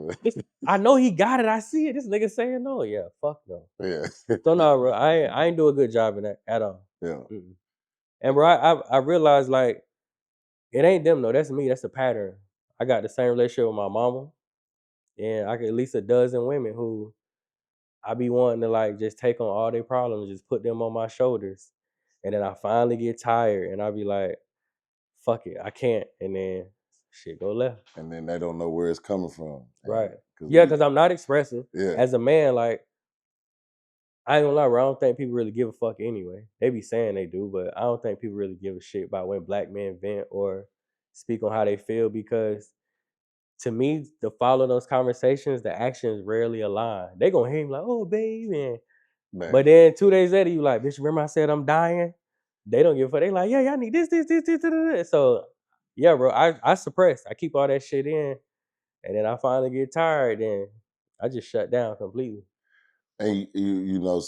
I know he got it. I see it. This nigga saying no. Yeah, fuck no. Yeah. So no, bro, I ain't do a good job in that at all. Yeah. Mm-mm. And bro, I realized like it ain't them though. That's me. That's a pattern. I got the same relationship with my mama, and I got at least a dozen women who I be wanting to like just take on all their problems, just put them on my shoulders, and then I finally get tired, and I be like, fuck it, I can't, and then shit go left. And then they don't know where it's coming from. Right. Cause Yeah, because I'm not expressive. Yeah. As a man, like I ain't gonna lie, bro, I don't think people really give a fuck anyway. They be saying they do, but I don't think people really give a shit about when black men vent or speak on how they feel because to me, to follow those conversations, the actions rarely align. They gonna hear him like, oh baby. Man. But then 2 days later, you like, bitch, remember I said I'm dying? They don't give a fuck. They like, yeah, I need this. So yeah, bro, I suppress. I keep all that shit in. And then I finally get tired, then I just shut down completely. And you know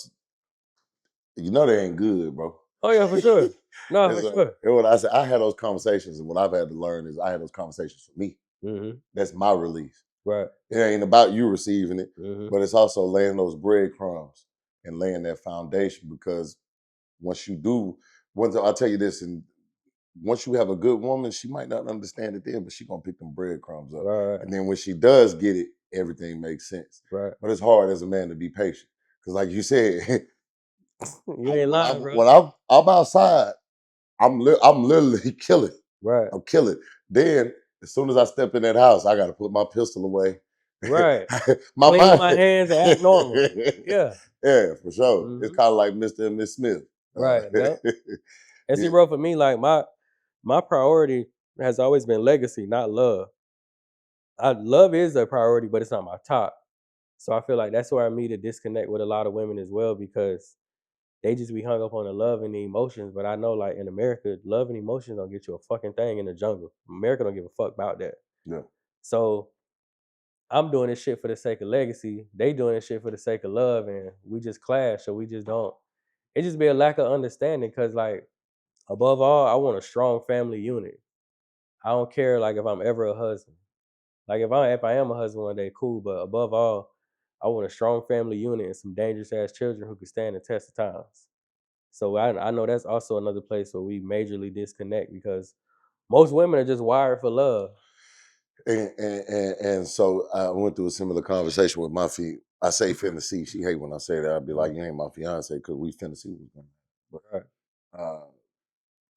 they ain't good, bro. Oh yeah, for sure. No, for sure. And what I said, I had those conversations, and what I've had to learn is I had those conversations for me. Mm-hmm. That's my release. Right. It ain't about you receiving it, Mm-hmm. but it's also laying those breadcrumbs and laying that foundation. Because once you do, I'll tell you this, and once you have a good woman, she might not understand it then, but she gonna pick them breadcrumbs up. Right. And then when she does get it, everything makes sense. Right. But it's hard as a man to be patient. Because like you said, You ain't lying, bro. when I'm outside, I'm literally killing. Right. I'm killing. Then as soon as I step in that house, I gotta put my pistol away. Right. my Clean mind. my hands and act normal. Yeah. Yeah, for sure. Mm-hmm. It's kind of like Mr. and Miss Smith. Right. Yep. And see, bro, for me, like my priority has always been legacy, not love. Love is a priority, but it's not my top. So I feel like that's where I meet a disconnect with a lot of women as well because they just be hung up on the love and the emotions. But I know, like in America, love and emotions don't get you a fucking thing in the jungle. America don't give a fuck about that. Yeah. So I'm doing this shit for the sake of legacy. They doing this shit for the sake of love, and we just clash. So we just don't. It just be a lack of understanding. Cause like above all, I want a strong family unit. I don't care like if I'm ever a husband. Like if I am a husband one day, cool. But above all, I want a strong family unit and some dangerous ass children who can stand the test of times. So I know that's also another place where we majorly disconnect because most women are just wired for love. And so I went through a similar conversation with my I say finna see. She hate when I say that. I'd be like, you ain't my fiance because we finna see what's going on. Right. But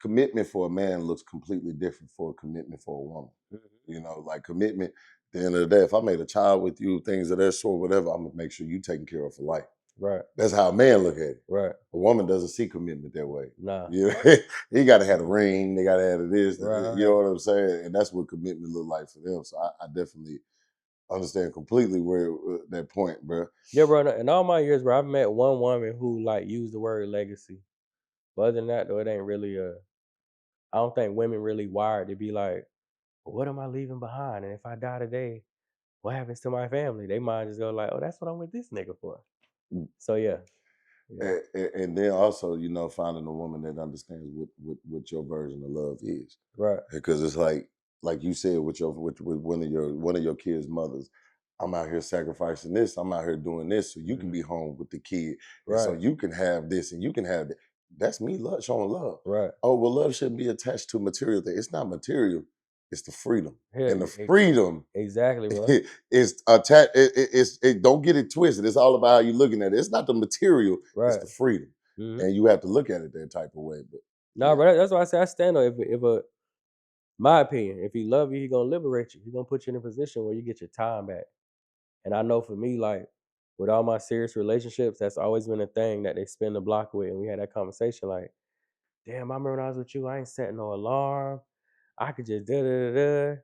commitment for a man looks completely different for a commitment for a woman. Mm-hmm. You know, like commitment. At the end of the day, if I made a child with you, things of that sort, whatever, I'm gonna make sure you taken care of for life. Right. That's how a man look at it. Right. A woman doesn't see commitment that way. Nah. You know, he got to have a ring. They got to have this. Right. You know what I'm saying? And that's what commitment look like for them. So I definitely understand completely where that point, bro. Yeah, bro. In all my years, bro, I've met one woman who like used the word legacy. But other than that, though, it ain't really I don't think women really wired to be like, well, what am I leaving behind? And if I die today, what happens to my family? They might just go like, oh, that's what I'm with this nigga for. So yeah. And then also, finding a woman that understands what your version of love is, Right. Because it's like you said with one of your kids' mothers, I'm out here sacrificing this, I'm out here doing this, so you can be home with the kid, and so Right. you can have this and you can have that. That's me showing love. Right. Oh well, love shouldn't be attached to material things. It's not material. it's the freedom. Yeah, And the freedom exactly, bro. is attached. Don't get it twisted. It's all about how you looking at it. It's not the material, it's Right. the freedom. Mm-hmm. And you have to look at it that type of way. But Nah, bro, that's why I say I stand on my opinion, if he love you, he gonna liberate you. He gonna put you in a position where you get your time back. And I know for me, like with all my serious relationships, that's always been a thing that they spin the block with. And we had that conversation, like, damn, I remember when I was with you, I ain't setting no alarm. I could just da da da da.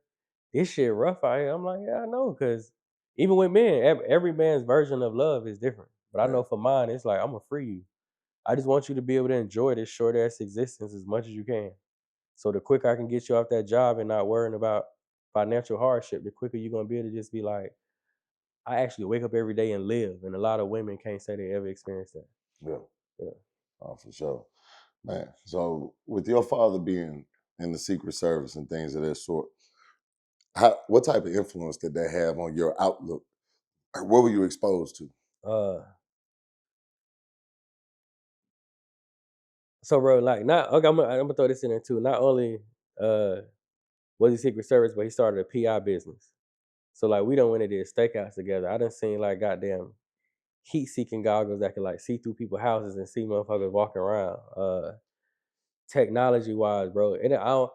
This shit rough out here. I'm like, yeah, I know, because even with men, every man's version of love is different. But I know for mine, it's like I'm gonna free you. I just want you to be able to enjoy this short ass existence as much as you can. So the quicker I can get you off that job and not worrying about financial hardship, the quicker you're gonna be able to just be like, I actually wake up every day and live. And a lot of women can't say they ever experienced that. yeah. Yeah. Oh, for sure. Man. So with your father being in the Secret Service and things of that sort, what type of influence did that have on your outlook? What were you exposed to? Uh so bro, like not okay, I'm gonna throw this in there too. Not only was he Secret Service, but he started a PI business. So like we done went and did stakeouts together. I done seen like goddamn heat seeking goggles that can like see through people's houses and see motherfuckers walking around. Technology wise, bro. And I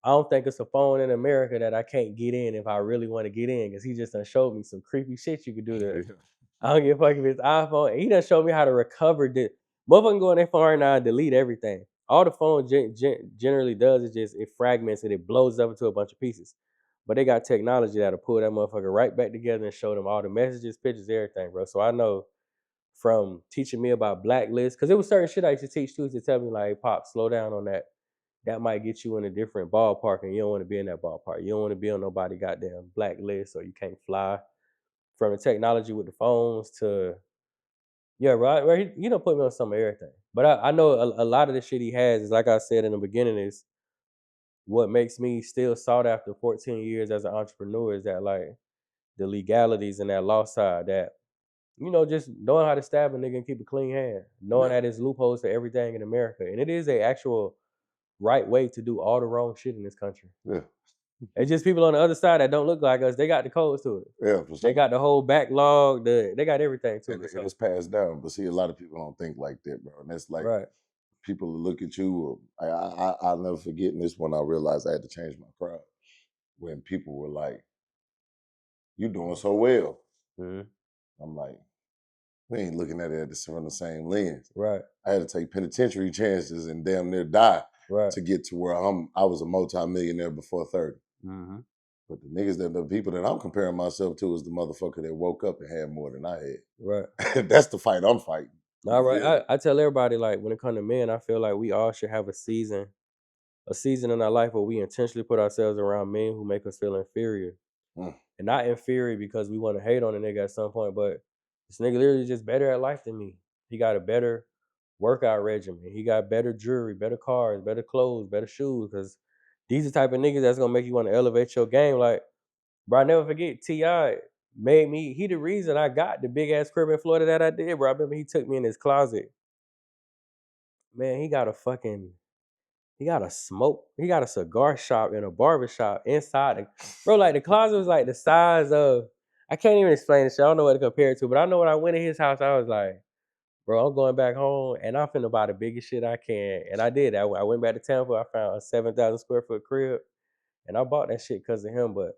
don't think it's a phone in America that I can't get in if I really want to get in, because he just done showed me some creepy shit you could do to. I don't give a fuck if it's iPhone. And he done showed me how to recover the motherfucker go on their phone right now and delete everything. All the phone generally does is just it fragments it, it blows up into a bunch of pieces. But they got technology that'll pull that motherfucker right back together and show them all the messages, pictures, everything, bro. So I know from teaching me about blacklists, because there was certain shit I used to teach too to tell me like, Pop, slow down on that. That might get you in a different ballpark, and you don't want to be in that ballpark. You don't want to be on nobody goddamn blacklist, or you can't fly. From the technology with the phones to yeah, right. Right. He don't put me on some of everything. But I know a lot of the shit he has is like I said in the beginning is what makes me still sought after 14 years as an entrepreneur is that like the legalities and that law side that just knowing how to stab a nigga and keep a clean hand, knowing that there's loopholes for everything in America, and it is a actual right way to do all the wrong shit in this country. Yeah. It's just people on the other side that don't look like us. They got the codes to it. Yeah, for sure. They got the whole backlog. They got everything to And it. it's passed down. But see, a lot of people don't think like that, bro. And that's like Right. people look at you. I'll never forget. And this one, I realized I had to change my crowd when people were like, "You doing so well." Mm-hmm. I'm like, we ain't looking at it from the same lens. Right. I had to take penitentiary chances and damn near die Right. to get to where I was a multimillionaire before 30. Mm-hmm. But the people that I'm comparing myself to is the motherfucker that woke up and had more than I had. Right. That's the fight I'm fighting. All right. I tell everybody, like, when it comes to men, I feel like we all should have a season in our life where we intentionally put ourselves around men who make us feel inferior. Mm. And not inferior because we want to hate on a nigga at some point, but this nigga literally just better at life than me. He got a better workout regimen. He got better jewelry, better cars, better clothes, better shoes. Because these are the type of niggas that's gonna make you want to elevate your game. Like, bro, I never forget T.I. made me. He the reason I got the big ass crib in Florida that I did, bro. I remember he took me in his closet. Man, he got a cigar shop and a barber shop inside bro, like the closet was like the size of, I can't even explain this shit. I don't know what to compare it to, but I know when I went in his house, I was like, bro, I'm going back home and I'm finna buy the biggest shit I can. And I did. I went back to Tampa, I found a 7,000 square foot crib and I bought that shit because of him. But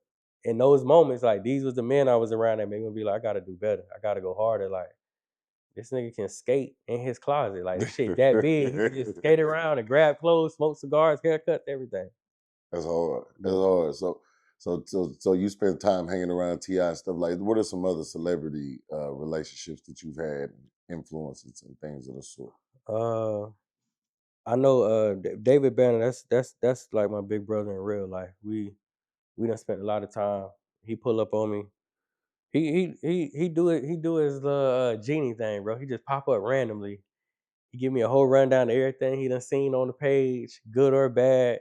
in those moments, like these was the men I was around that made me be like, I gotta do better. I gotta go harder. Like, this nigga can skate in his closet. Like, this shit that big. He can just skate around and grab clothes, smoke cigars, haircuts, everything. That's hard. That's hard. So you spend time hanging around T.I. and stuff like. What are some other celebrity relationships that you've had, influences and things of the sort? I know David Banner, that's like my big brother in real life. We done spent a lot of time. He pull up on me. He do his genie thing, bro. He just pop up randomly. He give me a whole rundown of everything he done seen on the page, good or bad.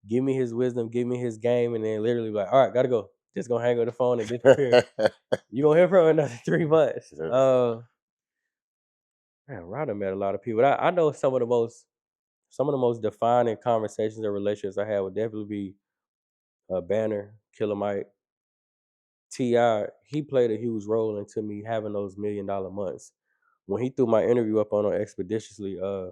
Give me his wisdom, give me his game, and then literally like, all right, gotta go. Just gonna hang up the phone and disappear. You gonna hear from him another 3 months. Man, Ryder met a lot of people. I know some of the most defining conversations or relationships I had would definitely be Banner, Killer Mike, T.I., he played a huge role into me having those $1 million months. When he threw my interview up on Expeditiously, I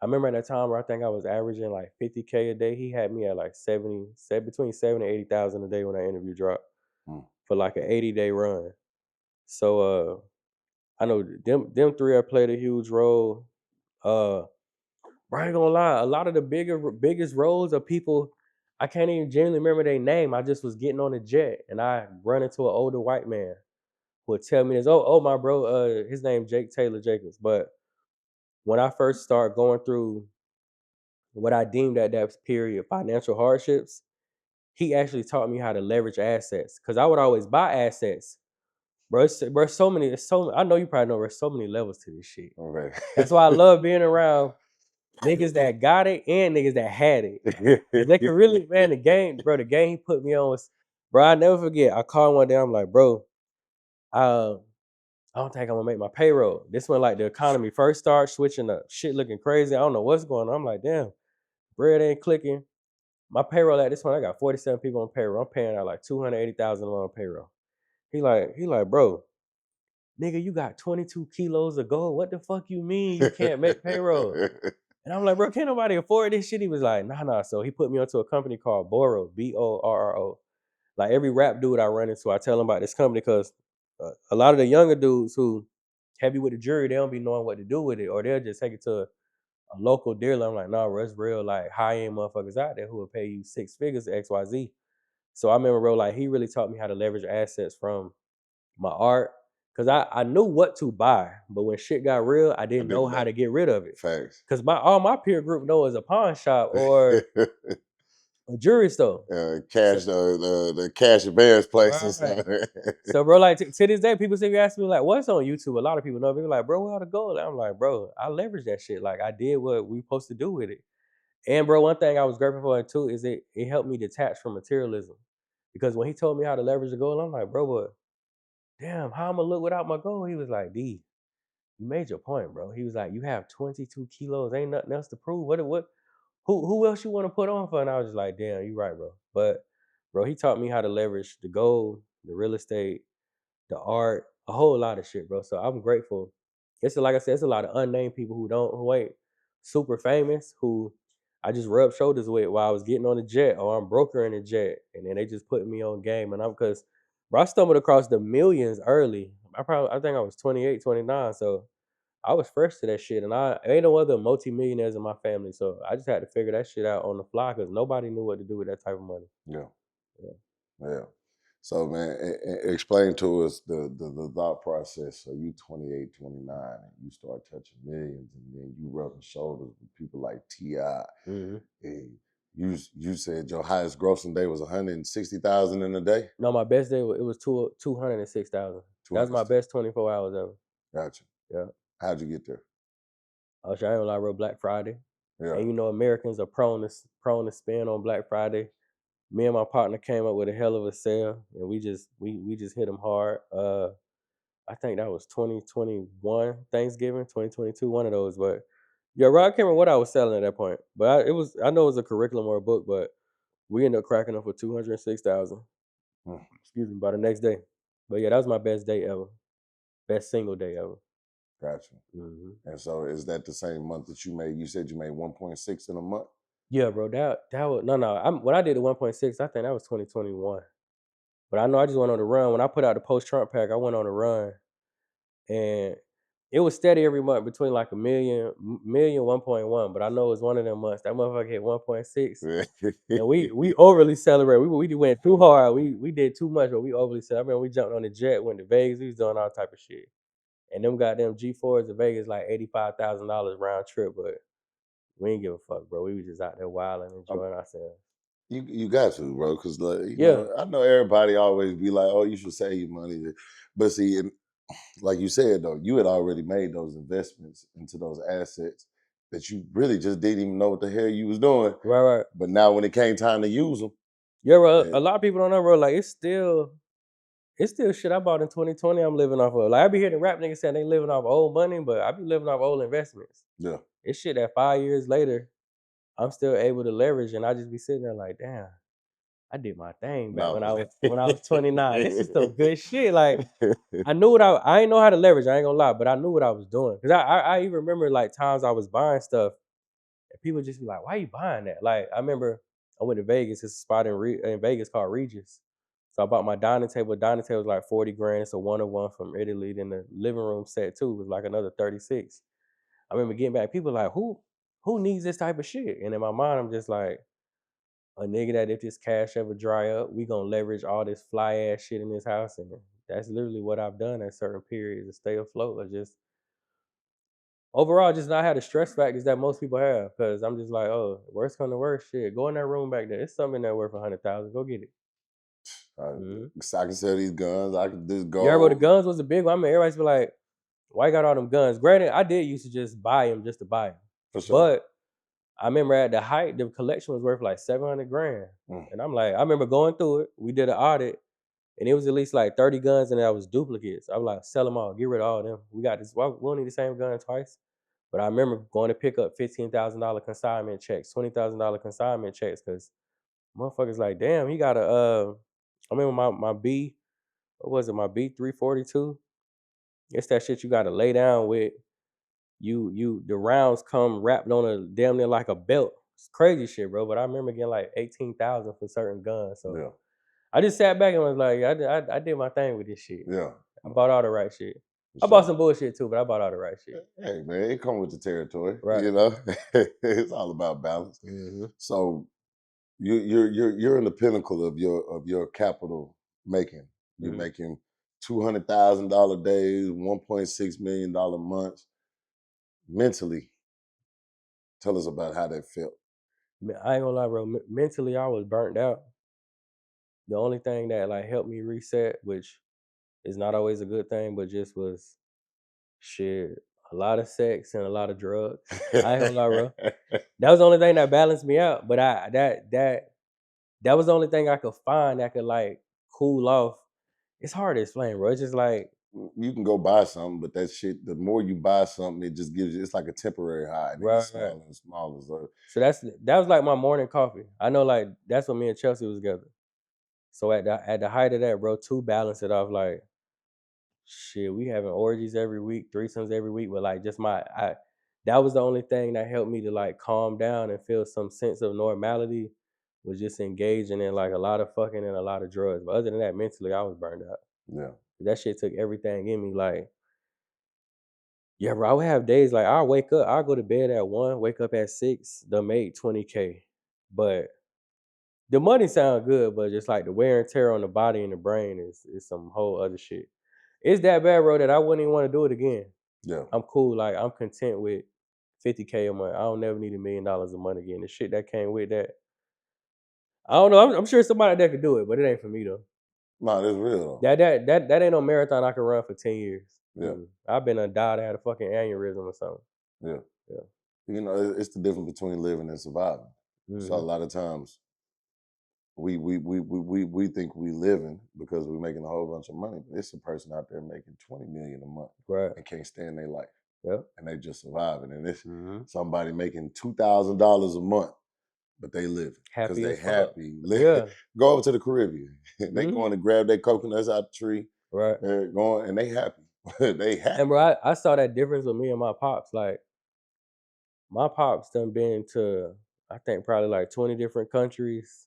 remember at that time where I think I was averaging like 50K a day. He had me at like between 70 and 80,000 a day when that interview dropped for like an 80-day run. So I know them three have played a huge role. I ain't gonna lie, a lot of the biggest roles are people I can't even genuinely remember their name. I just was getting on a jet and I run into an older white man who would tell me this. Oh my bro, his name Jake Taylor Jacobs. But when I first started going through what I deemed at that period financial hardships, he actually taught me how to leverage assets. Cause I would always buy assets. Bro, so many, I know you probably know there's so many levels to this shit. Okay. That's why I love being around niggas that got it and niggas that had it. They can really, man, the game he put me on was, bro, I never forget. I called one day, I'm like, bro, I don't think I'm gonna make my payroll. This when like the economy first started switching up, shit looking crazy. I don't know what's going on. I'm like, damn, bread ain't clicking. My payroll at this point, I got 47 people on payroll. I'm paying out like 280,000 on payroll. He like, bro, nigga, you got 22 kilos of gold. What the fuck you mean you can't make payroll? And I'm like, bro, can't nobody afford this shit? He was like, nah. So he put me onto a company called Borro, Borro. Like every rap dude I run into, I tell them about this company because a lot of the younger dudes who heavy with the jury, they don't be knowing what to do with it, or they'll just take it to a local dealer. I'm like, nah, bro, it's real like high end motherfuckers out there who will pay you 6 figures XYZ. So I remember, bro, like he really taught me how to leverage assets from my art. Cause I knew what to buy, but when shit got real, I didn't know how to get rid of it. Facts. Cause all my peer group know is a pawn shop or a jewelry store. The cash advance places. Right. So, bro, like to this day, people still ask me like, "What's on YouTube?" A lot of people know. People like, "Bro, where all the gold?" I'm like, "Bro, I leveraged that shit. Like, I did what we supposed to do with it." And bro, one thing I was grateful for too is it helped me detach from materialism. Because when he told me how to leverage the gold, I'm like, "Bro, but damn, how I'm gonna look without my gold?" He was like, "D, you made your point, bro." He was like, "You have 22 kilos. Ain't nothing else to prove. What? Who else you want to put on for?" And I was just like, "Damn, you right, bro." But bro, he taught me how to leverage the gold, the real estate, the art, a whole lot of shit, bro. So I'm grateful. Like I said, it's a lot of unnamed people who ain't super famous, who I just rubbed shoulders with while I was getting on the jet, or I'm brokering a jet, and then they just put me on game. And because bro, I stumbled across the millions early. I think I was 28, 29. So I was fresh to that shit, and I ain't no other multi-millionaires in my family. So I just had to figure that shit out on the fly because nobody knew what to do with that type of money. Yeah. Yeah. Yeah. So man, explain to us the thought process. So you 28, 29, and you start touching millions, and then you rubbing shoulders with people like T.I. Mm-hmm. And you said your highest grossing day was 160,000 in a day. No, my best day it was 206,000. That was my best 24 hours ever. Gotcha. Yeah. How'd you get there? I was trying to lie, Black Friday. Yeah. And you know, Americans are prone to spend on Black Friday. Me and my partner came up with a hell of a sale, and we just hit them hard. I think that was 2021 Thanksgiving, 2022, one of those. But yeah, Rod, I can't remember what I was selling at that point. But I know it was a curriculum or a book, but we ended up cracking them for 206,000. Excuse me, by the next day. But yeah, that was my best day ever. Best single day ever. Gotcha. Mm-hmm. And so is that the same month that you made? You said you made 1.6 in a month? Yeah, bro. That was no. When I did the 1.6, I think that was 2021. But I know I just went on the run. When I put out the post Trump pack, I went on a run, and it was steady every month between like a million, 1.1. But I know it was one of them months that motherfucker hit 1.6, and we overly celebrated. We went too hard. We did too much, but we overly celebrated. I mean, we jumped on the jet, went to Vegas. We was doing all type of shit. And them goddamn G4s to Vegas like $85,000 round trip, but we ain't give a fuck, bro. We was just out there wilding, enjoying ourselves. You got to, bro, because Yeah. I know everybody always be like, "Oh, you should save your money," but see, like you said though, you had already made those investments into those assets that you really just didn't even know what the hell you was doing. Right. But now when it came time to use them, Yeah, bro. A lot of people don't know, bro. Like it's still shit I bought in 2020. I'm living off of. Like I be hearing rap niggas saying they living off old money, but I be living off old investments. yeah, It's shit that 5 years later, I'm still able to leverage, and I just be sitting there like, damn, I did my thing back No. when I was 29. This is some good shit. Like I knew what I ain't know how to leverage. I ain't gonna lie, but I knew what I was doing. Cause I even remember like times I was buying stuff and people just be like, "Why you buying that?" Like I remember I went to Vegas. It's a spot in Vegas called Regis. So I bought my dining table. Dining table was like 40 grand. It's a one of one from Italy. Then the living room set too was like another 36. I remember getting back. People like, who needs this type of shit? And in my mind, I'm just like, a nigga that if this cash ever dry up, we gonna leverage all this fly ass shit in this house. And that's literally what I've done at certain periods to stay afloat. Or just overall, just not have the stress factors that most people have. Cause I'm just like, oh, worst come to worst, shit. Go in that room back there. It's something that worth 100,000. Go get it. So I can sell these guns. I can just go. Yeah, bro, the guns was a big one. I mean, everybody's be like, why you got all them guns? Granted, I did used to just buy them just to buy them. For sure. But I remember at the height, the collection was worth like 700 grand. And I'm like, I remember going through it. We did an audit and it was at least like 30 guns and that was duplicates. I was like, sell them all, get rid of all of them. We got this, we don't need the same gun twice. But I remember going to pick up $15,000 consignment checks, $20,000 consignment checks, because motherfuckers like, damn, he got I remember my B, what was it, my B342? It's that shit you got to lay down with. The rounds come wrapped on a damn near like a belt. It's crazy shit, bro. But I remember getting like 18,000 for certain guns. So yeah. I just sat back and was like, I did my thing with this shit. Yeah. I bought all the right shit. For I bought sure. some bullshit too, but I bought all the right shit. Hey man, it come with the territory. Right. You know, it's all about balance. So you're in the pinnacle of your capital making. You're making $200,000 days, $1.6 million months. Mentally, tell us about how that felt. I ain't gonna lie, bro. Mentally, I was burnt out. The only thing that like helped me reset, which is not always a good thing, but just was shit, a lot of sex and a lot of drugs. I ain't gonna lie, bro. That was the only thing that balanced me out. But that was the only thing I could find that could like cool off. It's hard to explain, bro. It's just like you can go buy something, but that shit, the more you buy something, it just gives you, it's like a temporary high. And it gets smaller and smaller. So that was like my morning coffee. I know like that's when me and Chelsea was together. So at the height of that, bro, to balance it off, like shit, we having orgies every week, threesomes every week, but like just that was the only thing that helped me to like calm down and feel some sense of normality, was just engaging in like a lot of fucking and a lot of drugs. But other than that, mentally I was burned out. Yeah. That shit took everything in me. Like, yeah, bro, I would have days like I'll wake up, I'll go to bed at 1, wake up at 6, done made 20K. But the money sound good, but just like the wear and tear on the body and the brain is some whole other shit. It's that bad, bro, that I wouldn't even want to do it again. Yeah. I'm cool. Like, I'm content with 50K a month. I don't never need $1 million a month again. The shit that came with that, I don't know. I'm sure somebody that could do it, but it ain't for me though. No, that's real. That ain't no marathon I can run for 10 years. Yeah. I've been died. I had a fucking aneurysm or something. Yeah. Yeah. You know, it's the difference between living and surviving. So a lot of times we think we living because we're making a whole bunch of money. But it's a person out there making 20 million a month and can't stand their life. Yep. And they just surviving. And it's somebody making $2,000 a month, but they live because they happy. Yeah. Go over to the Caribbean. They going to grab their coconuts out the tree. Right. They're going and they happy. They happy. And bro, I saw that difference with me and my pops. Like, my pops done been to, I think, probably like 20 different countries.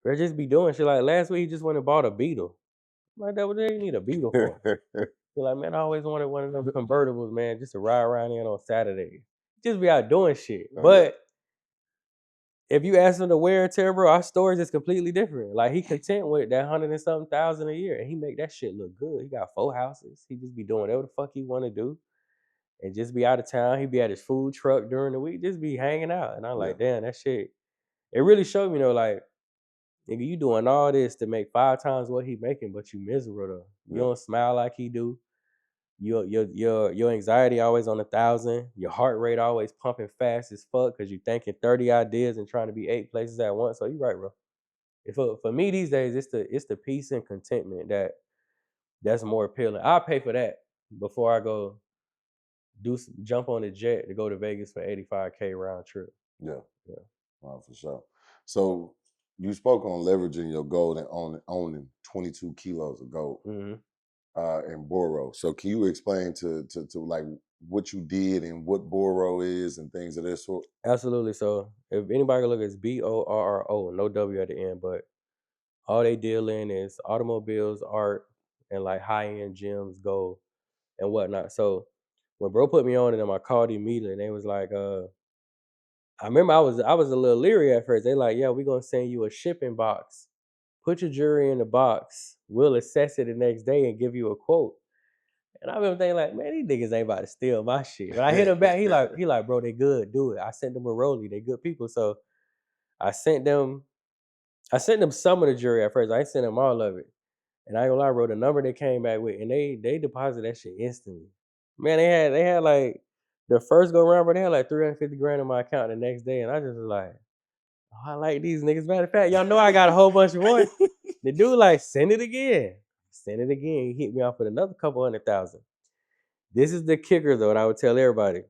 They just be doing shit. Like last week, he just went and bought a Beetle. I'm like, that what they need a Beetle for? Be like, man, I always wanted one of them convertibles, man, just to ride around in on Saturday. Just be out doing shit. But if you ask him to wear and tear, bro, our stories is completely different. Like, he content with that 100 and something thousand a year, and he make that shit look good. He got 4 houses. He just be doing whatever the fuck he want to do, and just be out of town. He be at his food truck during the week, just be hanging out. And I'm like, damn, that shit. It really showed me, though, like, nigga, you doing all this to make 5 times what he making, but you miserable though. You don't smile like he do. Your anxiety always on 1,000. Your heart rate always pumping fast as fuck because you thinking 30 ideas and trying to be 8 places at once. So you right, bro. For me these days, it's the peace and contentment that's more appealing. I'll pay for that before I go jump on a jet to go to Vegas for 85K round trip. Yeah. Wow, for sure. So you spoke on leveraging your gold and owning 22 kilos of gold in Boro. So can you explain to like what you did and what Boro is and things of that sort? Absolutely. So if anybody can look, it's BORRO, no W at the end, but all they deal in is automobiles, art, and like high-end gems, gold, and whatnot. So when bro put me on it, I called immediately, and they was like, I remember I was a little leery at first. They like, yeah, we're gonna send you a shipping box. Put your jewelry in the box. We'll assess it the next day and give you a quote. And I remember thinking like, man, these niggas ain't about to steal my shit. But I hit him back. He like, bro, they good. Do it. I sent them a rollie. They good people. So I sent them some of the jewelry at first. I ain't sent them all of it. And I ain't gonna lie, bro, the number they came back with, and they deposited that shit instantly. Man, they had like the first go round, bro, they had like 350 grand in my account the next day, and I just was like, oh, I like these niggas. Matter of fact, y'all know I got a whole bunch of more. The dude like, send it again. Send it again. He hit me off with another couple 100,000. This is the kicker though, and I would tell everybody.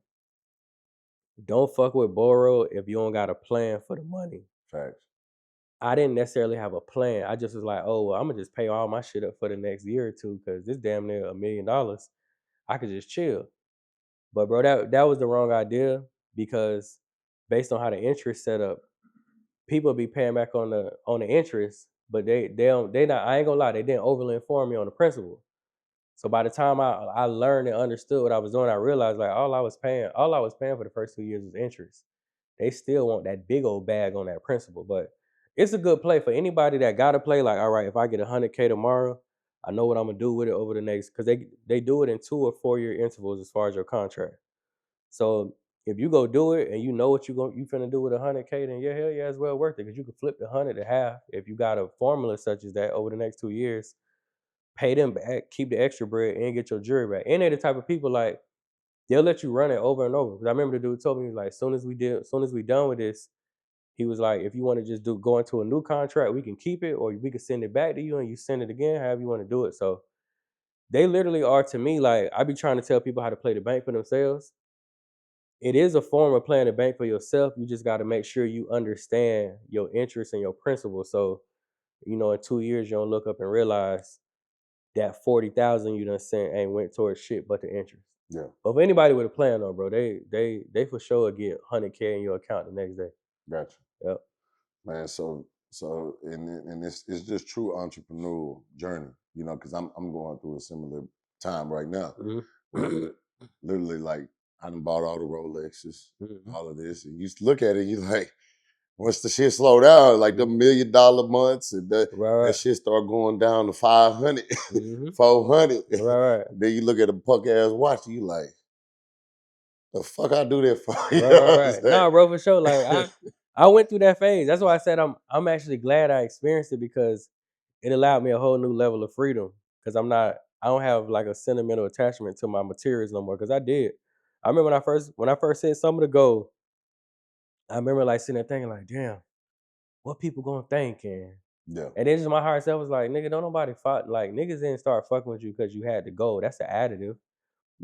Don't fuck with Boro if you don't got a plan for the money. Facts. I didn't necessarily have a plan. I just was like, oh, well, I'm gonna just pay all my shit up for the next year or two because this damn near $1 million. I could just chill. But bro, that was the wrong idea because based on how the interest set up, people be paying back on the interest, but they not. I ain't gonna lie, they didn't overly inform me on the principle. So by the time I learned and understood what I was doing, I realized like all I was paying for the first 2 years was interest. They still want that big old bag on that principal. But it's a good play for anybody that got to play. Like, all right, if I get 100K tomorrow, I know what I'm gonna do with it over the next, because they do it in 2 or 4 year intervals as far as your contract. So if you go do it and you know what you finna do with 100K, then yeah, hell yeah, it's well worth it because you can flip the 100 to half if you got a formula such as that over the next 2 years. Pay them back, keep the extra bread, and get your jewelry back. And they're the type of people like they'll let you run it over and over. Because I remember the dude told me, he was like, as soon as we done with this, he was like, if you want to just go into a new contract, we can keep it, or we can send it back to you and you send it again, however you want to do it. So they literally are, to me, like, I be trying to tell people how to play the bank for themselves. It is a form of playing the bank for yourself. You just got to make sure you understand your interests and your principles. So, in 2 years, you don't look up and realize that 40,000 you done sent ain't went towards shit but the interest. Yeah. But if anybody with a plan though, bro, they for sure get 100K in your account the next day. Gotcha. Yep. Man, so and it's just true entrepreneurial journey, because I'm going through a similar time right now. Mm-hmm. Literally, like, I done bought all the Rolexes, Mm-hmm. all of this, and you look at it, you like, once the shit slow down, like the $1 million months, and that shit start going down to 500, 400. Right. Then you look at a punk ass watch, and you like, the fuck I do that for? Right. Nah, bro, for sure. Like I went through that phase. That's why I said I'm actually glad I experienced it because it allowed me a whole new level of freedom. Because I don't have like a sentimental attachment to my materials no more. Because I did. I remember when I first sent some of the gold, I remember like sitting there thinking like, damn, what people gonna think? And then just my heart self was like, nigga, don't nobody fuck. Like niggas didn't start fucking with you because you had the gold. That's the additive.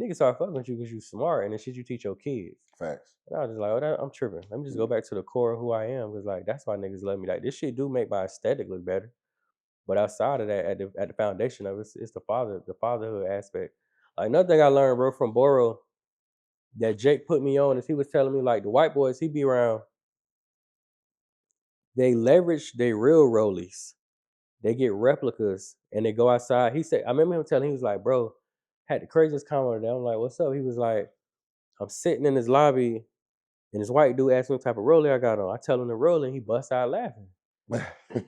Niggas start fucking with you because you smart and the shit you teach your kids. Facts. And I was just like, oh, I'm tripping. Let me just go back to the core of who I am because like that's why niggas love me. Like this shit do make my aesthetic look better, but outside of that, at the foundation of it, it's the fatherhood aspect. Like another thing I learned, bro, from Boro that Jake put me on is he was telling me like the white boys he be around, they leverage their real rollies. They get replicas and they go outside. He said, I remember him telling, he was like, bro, had the craziest comment there. I'm like, what's up? He was like, I'm sitting in this lobby and this white dude asked me what type of roller I got on. I tell him to roll and he busts out laughing.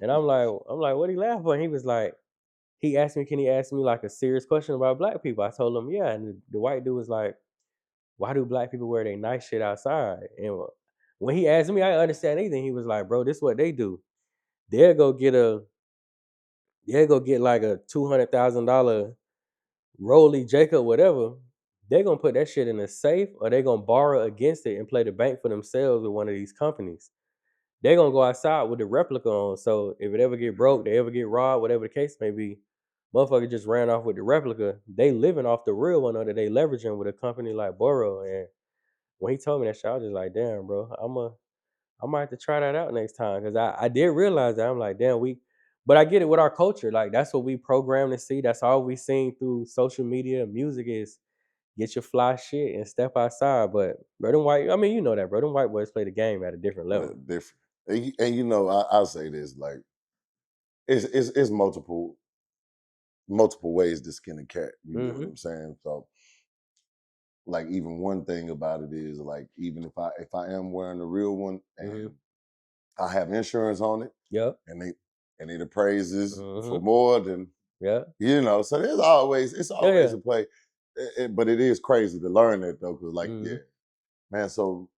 And I'm like, what he laugh for? And he was like, can he ask me like a serious question about black people? I told him, yeah. And the white dude was like, why do black people wear their nice shit outside? And when he asked me, I understand anything. He was like, bro, this is what they do. They'll go get like a $200,000 Rolly Jacob, whatever. They're gonna put that shit in a safe or they're gonna borrow against it and play the bank for themselves with one of these companies. They're gonna go outside with the replica on. So if it ever get broke, they ever get robbed, whatever the case may be, motherfucker just ran off with the replica. They living off the real one or that they leveraging with a company like Boro. And when he told me that shit, I was just like, damn, bro, I might have to try that out next time because I did realize that I'm like, damn, but I get it with our culture. Like that's what we programmed to see. That's all we seen through social media and music is get your fly shit and step outside. But bro, them white, I mean, you know that, bro. Them white boys play the game at a different level. Different. And you know, I'll say this, like it's multiple ways to skin a cat. You get what Mm-hmm. I'm saying? So like even one thing about it is like even if I am wearing a real one Mm-hmm. and I have insurance on it Yep. and it appraises for Mm-hmm. more than Yeah. so it's Yeah. always Yeah. a play. But it is crazy to learn that though, because like Mm-hmm. yeah, man. So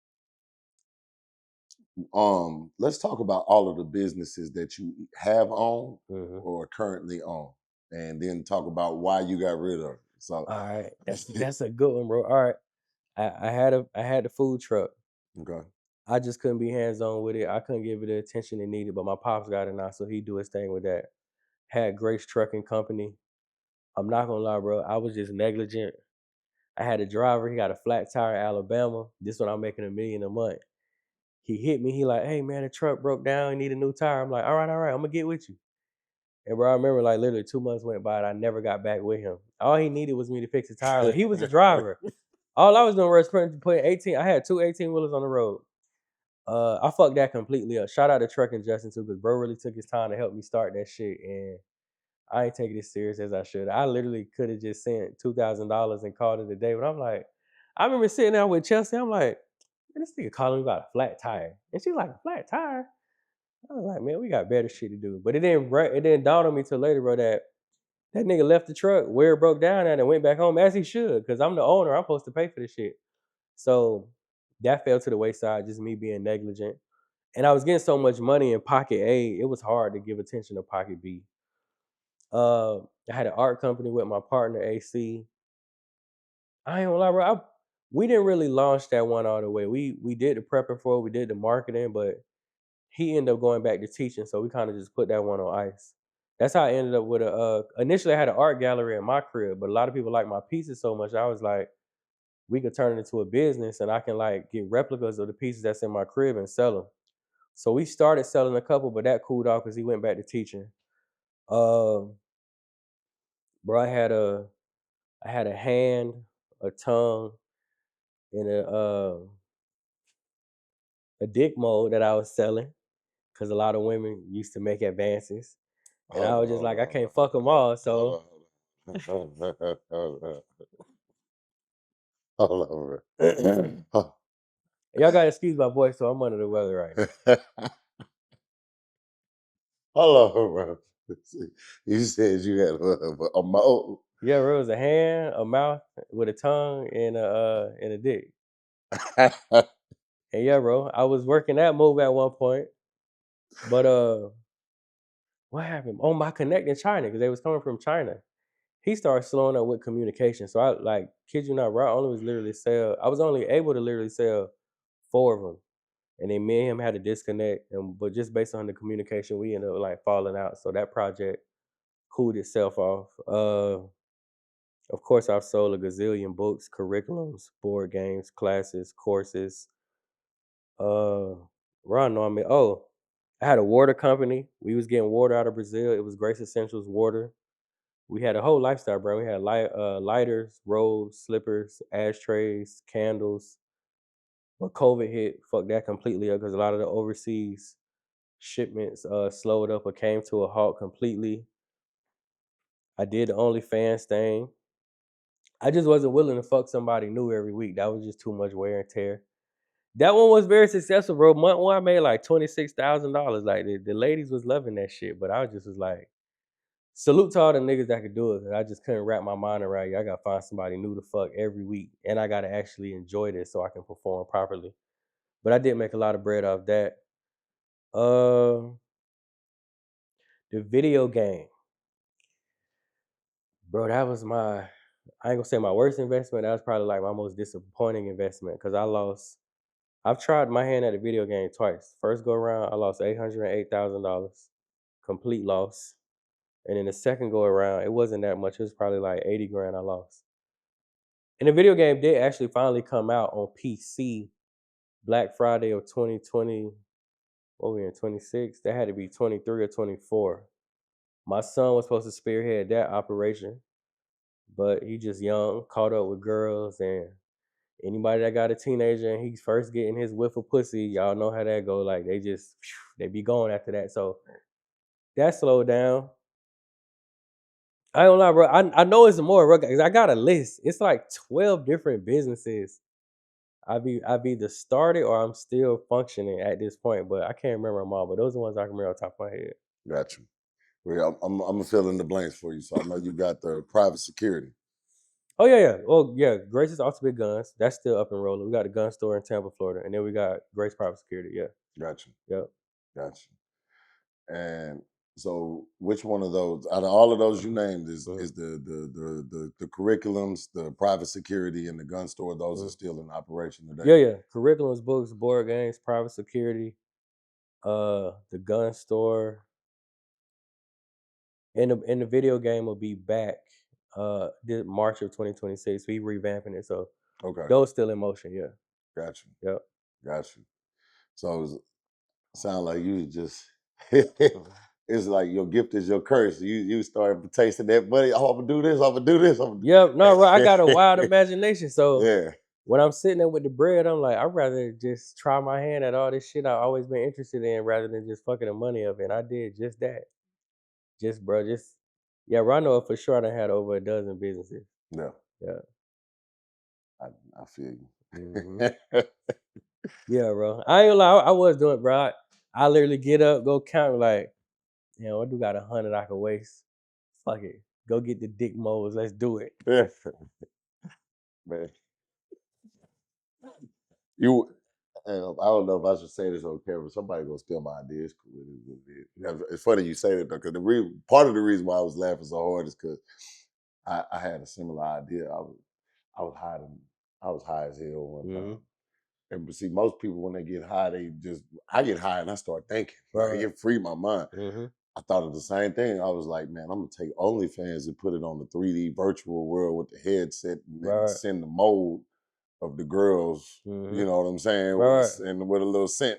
let's talk about all of the businesses that you have owned Mm-hmm. or currently own, and then talk about why you got rid of it. So All right. That's a good one, bro. All right. I had the food truck. okay. I just couldn't be hands on with it. I couldn't give it the attention it needed, but my pops got it now, so he do his thing with that. Had Grace Trucking Company. I'm not gonna lie, bro. I was just negligent. I had a driver. He got a flat tire in Alabama. This one I'm making $1 million a month. He hit me. He like, hey man, the truck broke down. I need a new tire. I'm like, all right. I'm gonna get with you. And bro, I remember like literally 2 months went by and I never got back with him. All he needed was me to fix the tire. Like, he was the driver. All I was doing was putting 18. I had two 18 wheelers on the road. I fucked that completely up. Shout out to Trucking Justin too, because bro really took his time to help me start that shit, and I ain't taking it as serious as I should. I literally could have just sent $2,000 and called it a day. But I'm like, I remember sitting there with Chelsea. I'm like, man, this nigga calling me about a flat tire, and she's like, a flat tire. I was like, man, we got better shit to do. But it didn't dawn on me till later, bro, that nigga left the truck where it broke down at and went back home as he should, because I'm the owner. I'm supposed to pay for this shit. So that fell to the wayside, just me being negligent. And I was getting so much money in pocket A, it was hard to give attention to pocket B. I had an art company with my partner AC. I ain't gonna lie, bro. We didn't really launch that one all the way. We did the prepping for it, we did the marketing, but he ended up going back to teaching, so we kind of just put that one on ice. That's how I ended up with initially I had an art gallery in my crib, but a lot of people like my pieces so much. I was like, we could turn it into a business and I can like get replicas of the pieces that's in my crib and sell them. So we started selling a couple, but that cooled off because he went back to teaching. Um, bro, I had a hand, a tongue, and a dick mold that I was selling because a lot of women used to make advances, and I Hold on, was just hold like, I on, can't hold fuck them on, all. hold So on, hold on, hold on, hold on, bro. y'all gotta excuse my voice, so I'm under the weather right now. Hold on, bro. You said you had a mole. Yeah, bro, it was a hand, a mouth with a tongue, and a dick. And yeah, bro, I was working that move at one point, but what happened? Oh, my connect in China because they was coming from China. He started slowing up with communication. So I like kid you not, bro. I was only able to literally sell 4 of them, and then me and him had a disconnect. And but just based on the communication, we ended up like falling out. So that project cooled itself off. Of course, I've sold a gazillion books, curriculums, board games, classes, courses. Uh, Ron, know I mean, oh, I had a water company. We was getting water out of Brazil. It was Grace Essentials Water. We had a whole lifestyle, bro. We had lighters, robes, slippers, ashtrays, candles. But COVID hit, fucked that completely up because a lot of the overseas shipments slowed up or came to a halt completely. I did the OnlyFans thing. I just wasn't willing to fuck somebody new every week. That was just too much wear and tear. That one was very successful, bro. Month one, I made like $26,000. Like the ladies was loving that shit, but I just was like, salute to all the niggas that could do it. I just couldn't wrap my mind around it. I gotta find somebody new to fuck every week, and I gotta actually enjoy this so I can perform properly. But I did make a lot of bread off that. Uh, the video game, bro. That was my. I ain't gonna say my worst investment. That was probably like my most disappointing investment because I lost. I've tried my hand at a video game twice. First go around, I lost $808,000, complete loss. And then the second go around, it wasn't that much. It was probably like 80 grand I lost. And the video game did actually finally come out on PC Black Friday of 2020. what we in 26? That had to be 23 or 24. My son was supposed to spearhead that operation, but he just young, caught up with girls, and anybody that got a teenager and he's first getting his whiff of pussy, y'all know how that go. Like they be going after that. So that slowed down. I don't lie, bro. I know it's more, bro. 'Cause I got a list. It's like 12 different businesses. I've either started or I'm still functioning at this point, but I can't remember them all. But those are the ones I can remember off the top of my head. Got you. Well, I'm gonna fill in the blanks for you. So I know you got the private security. Oh yeah. Oh yeah. Grace's Ultimate Guns. That's still up and rolling. We got a gun store in Tampa, Florida, and then we got Grace Private Security. Yeah. Got you. Yep. Got you. And so, which one of those, out of all of those you named, is the curriculums, the private security, and the gun store? Those are still in operation today. Yeah. Curriculums, books, board games, private security, the gun store, and the video game will be back this March of 2026. We revamping it, so Okay. those still in motion. Yeah. Got you. Yep. Got you. So it sound like you just it's like your gift is your curse. You start tasting that money. Oh, I'm gonna do this. I'm gonna do this. Yep. No, bro, I got a wild imagination. So yeah. when I'm sitting there with the bread, I'm like, I'd rather just try my hand at all this shit I've always been interested in rather than just fucking the money of it. And I did just that. Yeah, bro, I know for sure I done had over a dozen businesses. Yeah. Yeah. I feel you. Mm-hmm. Yeah, bro. I ain't gonna lie, I was doing it, bro. I literally get up, go count, like, I do got 100 I can waste. Fuck it. Go get the dick molds. Let's do it. Man. I don't know if I should say this on camera. Somebody gonna steal my ideas. It's funny you say that though, because part of the reason why I was laughing so hard is because I had a similar idea. I was high. I was high as hell one time. And see, most people when they get high, I get high and I start thinking. Right. It free my mind. I thought of the same thing. I was like, man, I'm gonna take OnlyFans and put it on the 3D virtual world with the headset and send the mold of the girls, you know what I'm saying, and with a little scent.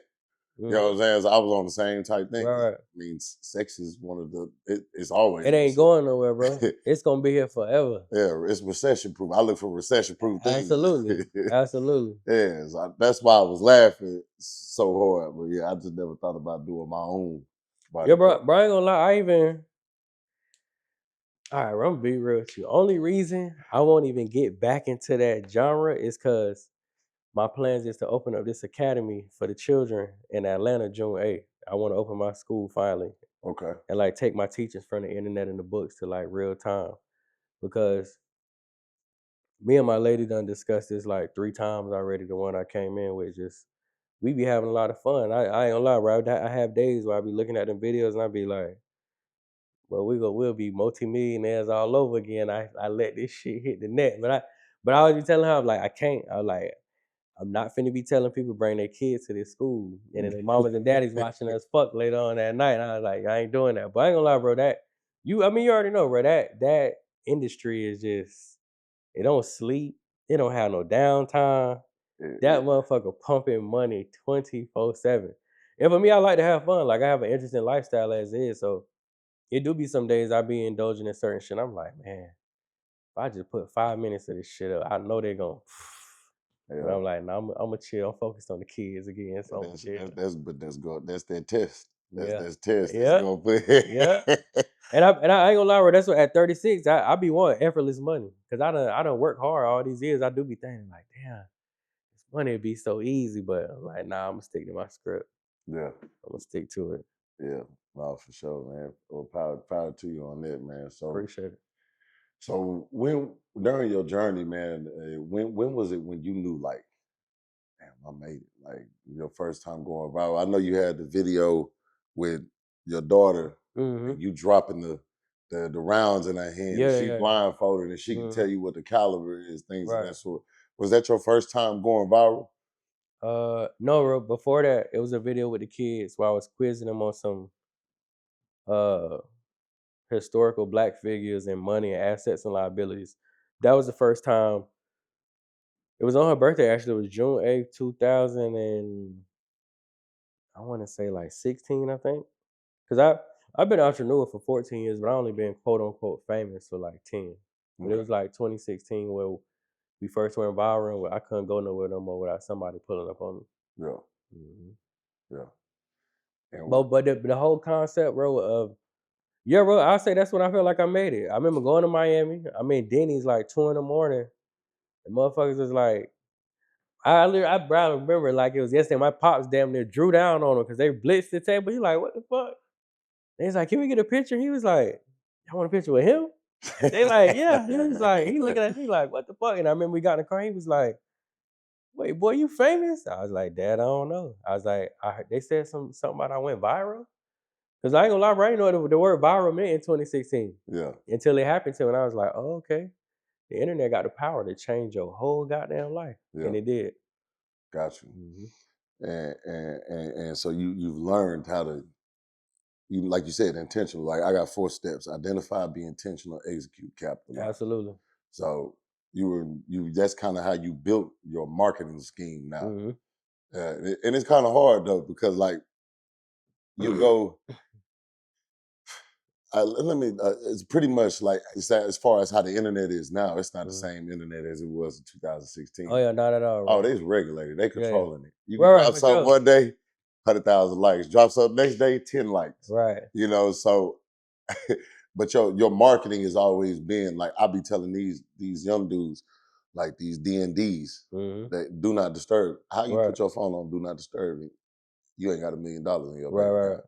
You know what I'm saying? So I was on the same type thing. I mean, sex is one of it's always. It ain't going nowhere, bro. It's gonna be here forever. Yeah, it's recession proof. I look for recession proof things. Absolutely. Absolutely. Yeah, so that's why I was laughing so hard. But yeah, I just never thought about doing my own. Yeah, bro, I ain't gonna lie. All right, bro, I'm gonna be real with you. Only reason I won't even get back into that genre is because my plans is to open up this academy for the children in Atlanta June 8th. I want to open my school finally. Okay. And like take my teachings from the internet and the books to like real time. Because me and my lady done discussed this like 3 times already. The one I came in with, just we be having a lot of fun. I ain't gonna lie, bro. I have days where I be looking at them videos and I be like, well, we'll be multimillionaires all over again. I let this shit hit the net. But I always be telling her, I'm like, I can't. I'm not finna be telling people bring their kids to this school. And then their mamas and daddies watching us fuck later on that night. And I was like, I ain't doing that. But I ain't gonna lie, bro, you already know, bro, that industry is just, it don't sleep. It don't have no downtime. That motherfucker pumping money 24/7. And for me, I like to have fun. Like I have an interesting lifestyle as is. So it do be some days I be indulging in certain shit. I'm like, man, if I just put 5 minutes of this shit up, I know they're gonna. Yeah. But I'm like, no, I'm gonna chill. I'm focused on the kids again. So that's good. That's their test. That's test. Yeah. Yeah. And I ain't gonna lie, bro, that's what at 36, I be wanting effortless money. Cause I done work hard all these years. I do be thinking like, damn, this money would be so easy. But I'm like, nah, I'm gonna stick to my script. Yeah. I'm gonna stick to it. Yeah. No, for sure, man. Well, power to you on that, man. So appreciate it. So when during your journey, man, when was it when you knew like, damn, I made it? Like your first time going viral. I know you had the video with your daughter, and you dropping the rounds in her hand. Yeah, and she blindfolded, and she can tell you what the caliber is, things of that sort. Was that your first time going viral? No, bro. Before that, it was a video with the kids where I was quizzing them on some historical Black figures and money and assets and liabilities. That was the first time. It was on her birthday, actually. It was June 8th, 2000 and I want to say like 16, I think. Because I've been an entrepreneur for 14 years, but I only been quote unquote famous for like 10. But it Okay. was like 2016 where we first went viral, where I couldn't go nowhere no more without somebody pulling up on me. Yeah. hmm Yeah. And But the whole concept, bro, of yeah, bro, I'll say that's when I felt like I made it. I remember going to Miami. I mean, Denny's like 2 in the morning. The motherfuckers was like, I remember like it was yesterday. My pops damn near drew down on him because they blitzed the table. He like, what the fuck? And he's like, can we get a picture? He was like, I want a picture with him. They like, yeah. He was like, he looking at me like, what the fuck? And I remember we got in the car. He was like, wait, boy, you famous? I was like, Dad, I don't know. I was like, I heard, they said something about I went viral. Cause I ain't gonna lie, bro, I didn't know what the word viral meant in 2016 yeah. until it happened to me. And I was like, oh, okay. The internet got the power to change your whole goddamn life. Yeah. And it did. Got you. Mm-hmm. And so you've learned how to, you like you said, intentional. Like I got 4 steps: identify, be intentional, execute, capitalize. Absolutely. So you that's kind of how you built your marketing scheme now. Mm-hmm. And it's kind of hard though, because like you go, let me. It's pretty much like as far as how the internet is now. It's not the Mm-hmm. same internet as it was in Oh 2016. yeah, not at all, Oh, bro. they's regulated. They Yeah, yeah. controlling it. You can Right, drop for something sure. one day, 100,000 likes. Drop something next day, 10 likes. Right. You know, so but your marketing has always been like I be telling these young dudes, like these D&Ds, Mm-hmm. that do not disturb. How you Right. put your phone on do not disturb? You ain't got $1 million in your Right, bank right, account.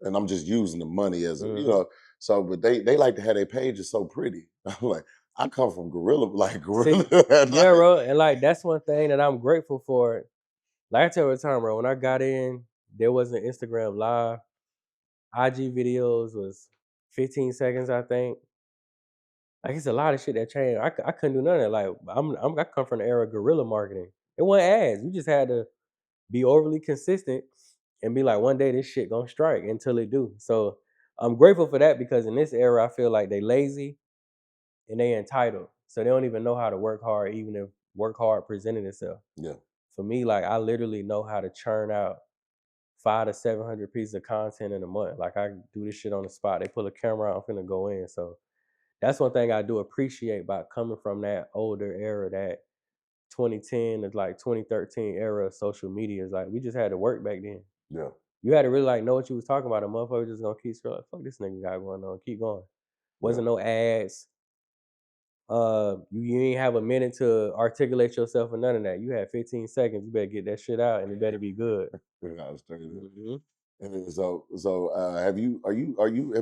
And I'm just using the money as a, mm-hmm. so but they like to have their pages so pretty. I'm like, I come from Gorilla, like Gorilla. See, yeah, bro. And like that's one thing that I'm grateful for. Like I tell you all the time, bro, when I got in, there wasn't Instagram live. IG videos was 15 seconds, I think. Like it's a lot of shit that changed. I couldn't do none of that. Like I come from the era of guerrilla marketing. It wasn't ads. You just had to be overly consistent and be like, one day this shit gonna strike until it do. So I'm grateful for that because in this era, I feel like they lazy and they entitled. So they don't even know how to work hard, even if work hard presented itself. Yeah, For me, like I literally know how to churn out 500 to 700 pieces of content in a month. Like I do this shit on the spot. They pull a camera out, I'm finna go in. So that's one thing I do appreciate about coming from that older era, that 2010 to like 2013 era of social media. Is like we just had to work back then. yeah, You had to really like know what you was talking about. A motherfucker just gonna keep scrolling. Fuck this nigga got going on. Keep going. yeah. Wasn't no ads. You ain't have a minute to articulate yourself or none of that. You had 15 seconds. You better get that shit out, and it better be good. I was thinking that. Mm-hmm. And then have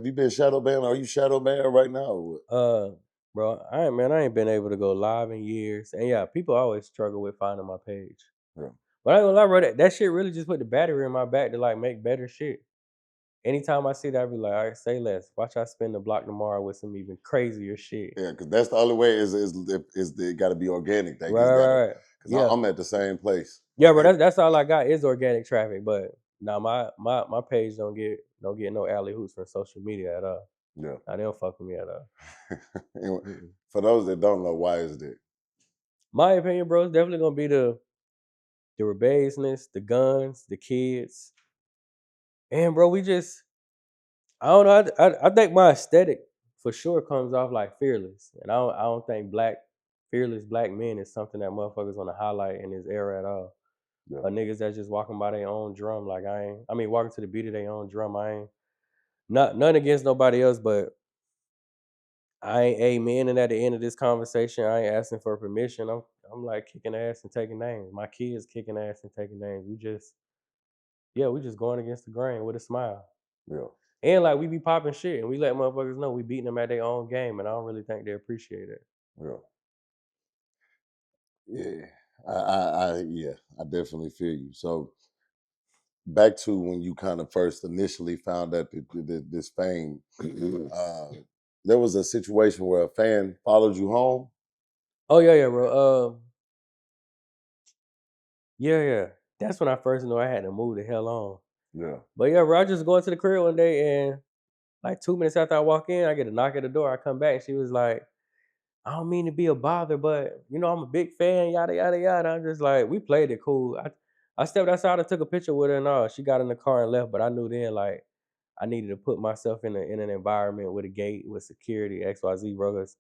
you been shadow banned? Are you shadow banned right now? Or what? Bro, I ain't been able to go live in years, and yeah, people always struggle with finding my page. Yeah. But I ain't gonna lie, bro, that shit really just put the battery in my back to like make better shit. Anytime I see that, I be like, all right, say less. Watch I spin the block tomorrow with some even crazier shit. Yeah, because that's the only way is it got to be organic. They Right, just got to, right, right. because Yeah, I'm at the same place. yeah, bro. That's all I got is organic traffic. But now my page don't get no alley hoops from social media at all. Yeah. Nah, they don't fuck with me at all. Anyway, Mm-mm. for those that don't know, why is that? My opinion, bro, is definitely gonna be the rebelliousness, the guns, the kids, and bro, we just I don't know. I think my aesthetic for sure comes off like fearless, and I don't think fearless black men is something that motherfuckers want to highlight in this era at all. Yeah. Niggas that's just walking by their own drum, like I mean, walking to the beat of their own drum. I ain't none against nobody else, but I ain't amen. And at the end of this conversation, I ain't asking for permission. I'm like kicking ass and taking names. My kids kicking ass and taking names. We just going against the grain with a smile. Yeah. And like we be popping shit and we let motherfuckers know we beating them at their own game, and I don't really think they appreciate it. Yeah. Yeah. Yeah, I definitely feel you. So back to when you kind of first initially found out this fame, uh, there was a situation where a fan followed you home. Oh yeah, bro. Yeah. That's when I first knew I had to move the hell on. Yeah. But yeah, bro, I just go into the crib one day and like 2 minutes after I walk in, I get a knock at the door. I come back and she was like, I don't mean to be a bother, but I'm a big fan, yada yada yada. I'm just like, we played it cool. I stepped outside and took a picture with her and all. She got in the car and left, but I knew then like I needed to put myself in an environment with a gate, with security, XYZ, bro. 'Cause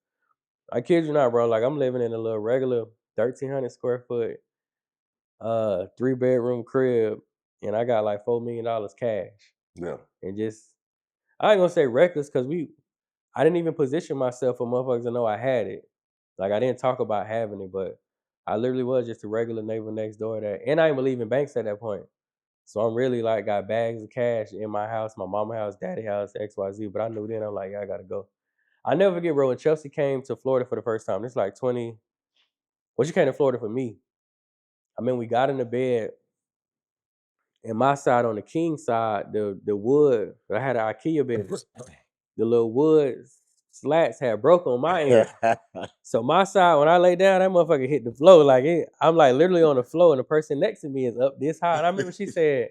I kid you not, bro. Like I'm living in a little regular 1,300 square foot 3-bedroom crib, and I got like $4 million cash. Yeah. And just I ain't gonna say reckless because I didn't even position myself for motherfuckers to know I had it. Like I didn't talk about having it, but I literally was just a regular neighbor next door that, and I ain't believe in banks at that point. So I'm really like got bags of cash in my house, my mama house, daddy house, XYZ. But I knew then I'm like, yeah, I gotta go. I never forget, bro, when Chelsea came to Florida for the first time. It's like 20. Well, she came to Florida for me. I mean, we got in the bed, and my side on the king side, the wood, I had an IKEA bed. The little wood slats had broke on my end. So my side, when I lay down, that motherfucker hit the floor. Like I'm like literally on the floor, and the person next to me is up this high. And I remember she said,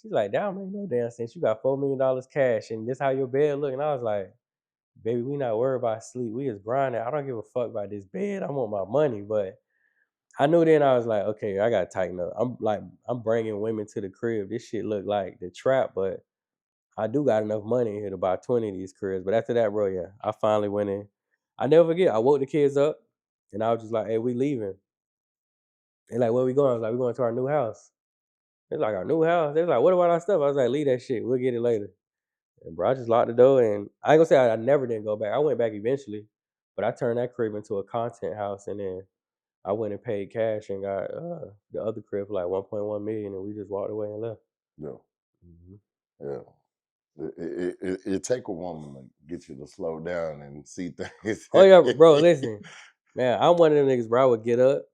she's like, "Damn, ain't no damn sense. You got $4 million cash, and this how your bed look." And I was like, "Baby, we not worried about sleep. We just grinding. I don't give a fuck about this bed. I want my money." But I knew then I was like, okay, I gotta tighten up. I'm bringing women to the crib. This shit look like the trap, but I do got enough money in here to buy 20 of these cribs. But after that, bro, yeah, I finally went in. I never forget. I woke the kids up, and I was just like, "Hey, we leaving." They like, "Where we going?" I was like, "We going to our new house." It's like our new house. They was like, "What about our stuff?" I was like, "Leave that shit. We'll get it later." And bro, I just locked the door, and I ain't gonna say I never didn't go back. I went back eventually, but I turned that crib into a content house, and then I went and paid cash and got the other crib for like 1.1 million, and we just walked away and left. Yeah. Mhm. Yeah. It take a woman to get you to slow down and see things. Oh yeah, bro. Listen, man, I'm one of them niggas, bro. I would get up.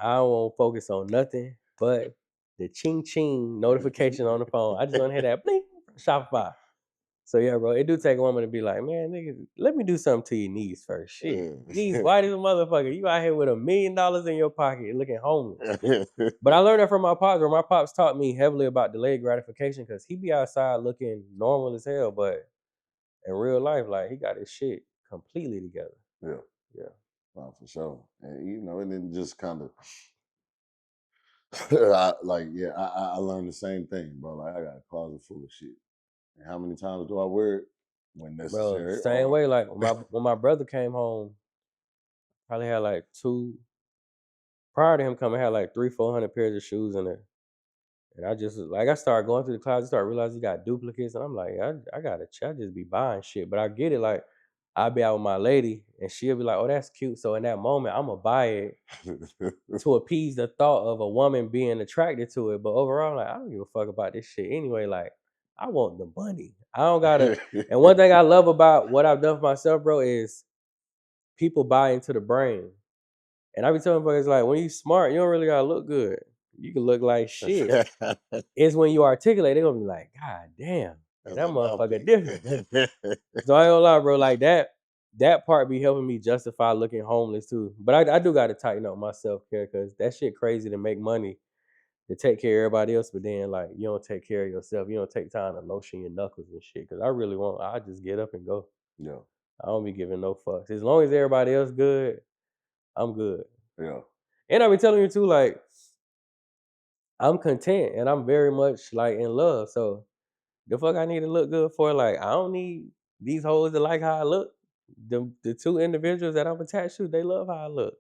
I don't want to focus on nothing but the ching ching notification on the phone. I just want to hear that bling Shopify. So yeah, bro, it do take a woman to be like, man, nigga, let me do something to your knees first. Shit, knees white as a motherfucker. You out here with $1 million in your pocket, looking homeless. But I learned that from my pops. Where my pops taught me heavily about delayed gratification because he be outside looking normal as hell, but in real life, like he got his shit completely together. Yeah. Yeah. For sure. And and then just kind of I learned the same thing, bro. Like I got a closet full of shit. And how many times do I wear it? When Bro, necessary. same way. Like when my brother came home, probably had like two. Prior to him coming, had like 300-400 pairs of shoes in there. And I just like I started going through the closet, started realizing he got duplicates, and I'm like, I gotta I just be buying shit. But I get it, like I'll be out with my lady, and she'll be like, "Oh, that's cute." So in that moment, I'm gonna buy it to appease the thought of a woman being attracted to it. But overall, like I don't give a fuck about this shit anyway. Like I want the money. I don't gotta. And one thing I love about what I've done for myself, bro, is people buy into the brain. And I be telling folks like, when you smart, you don't really gotta look good. You can look like shit. It's when you articulate, they're gonna be like, God damn, That's that a motherfucker mouthpiece. different. So I ain't gonna lie, bro. Like that part be helping me justify looking homeless too. But I do gotta tighten up my self-care because that shit crazy to make money to take care of everybody else, but then like you don't take care of yourself. You don't take time to lotion your knuckles and shit. Cause I really want I just get up and go. Yeah. I don't be giving no fucks. As long as everybody else good, I'm good. Yeah. And I be telling you too, like, I'm content and I'm very much like in love. So the fuck I need to look good for? Like, I don't need these hoes to like how I look. The two individuals that I'm attached to, they love how I look.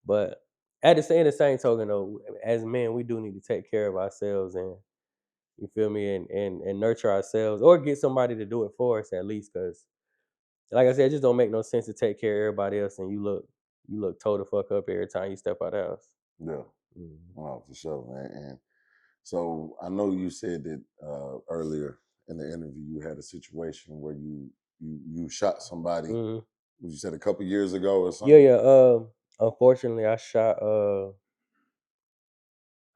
But at the same token though, as men, we do need to take care of ourselves and you feel me, and nurture ourselves or get somebody to do it for us at least. Cause like I said, it just don't make no sense to take care of everybody else and you look toe the fuck up every time you step out of the house. Yeah. Mhm. Oh, for sure, man. And so I know you said that earlier in the interview you had a situation where you shot somebody. Mhm. You said a couple years ago or Yeah, something. yeah. Unfortunately, I shot.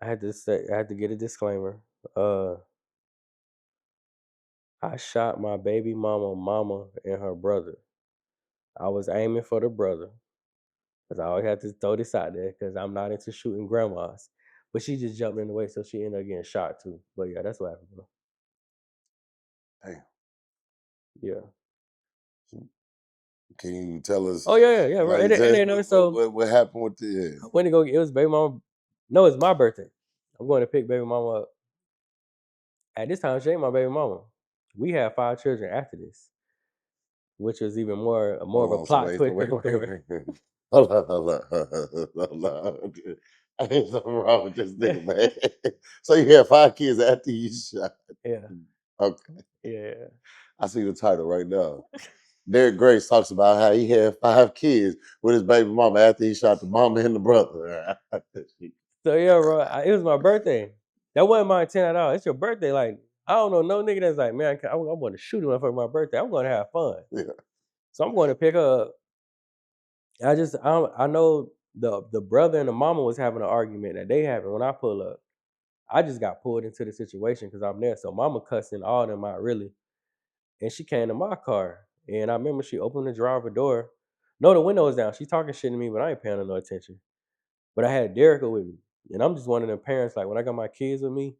I had to say, I had to get a disclaimer. Uh, I shot my baby mama, and her brother. I was aiming for the brother, cause I always had to throw this out there, cause I'm not into shooting grandmas. But she just jumped in the way, so she ended up getting shot too. But yeah, that's what happened, bro. Hey, Yeah. can you tell us Oh yeah, bro. like It just ain't no so. what happened with the I went to go. It was baby mama. No, it's my birthday. I'm going to pick baby mama up. At this time, she ain't my baby mama. We had 5 children after this, which was even more of a Hold on, so plot wait, so twist wait, than wait, wait, wait. Hold on, hold on, hold on. I think something wrong with this nigga, man. So you had 5 kids after you shot. Yeah, Okay, yeah. I see the title right now. Derrick Grace talks about how he had 5 kids with his baby mama after he shot the mama and the brother. So yeah, bro, it was my birthday. That wasn't my intent at all. It's your birthday. Like, I don't know no nigga that's like, man, I want to shoot him for my birthday. I'm going to have fun. Yeah. So I'm going to pick her up. I know the brother and the mama was having an argument that they having when I pull up. I just got pulled into the situation because I'm there. So mama cussing all them out really. And she came to my car. And I remember she opened the driver door. No, the window was down. She talking shit to me, but I ain't paying her no attention. But I had Derrick with me. And I'm just one of them parents, like when I got my kids with me,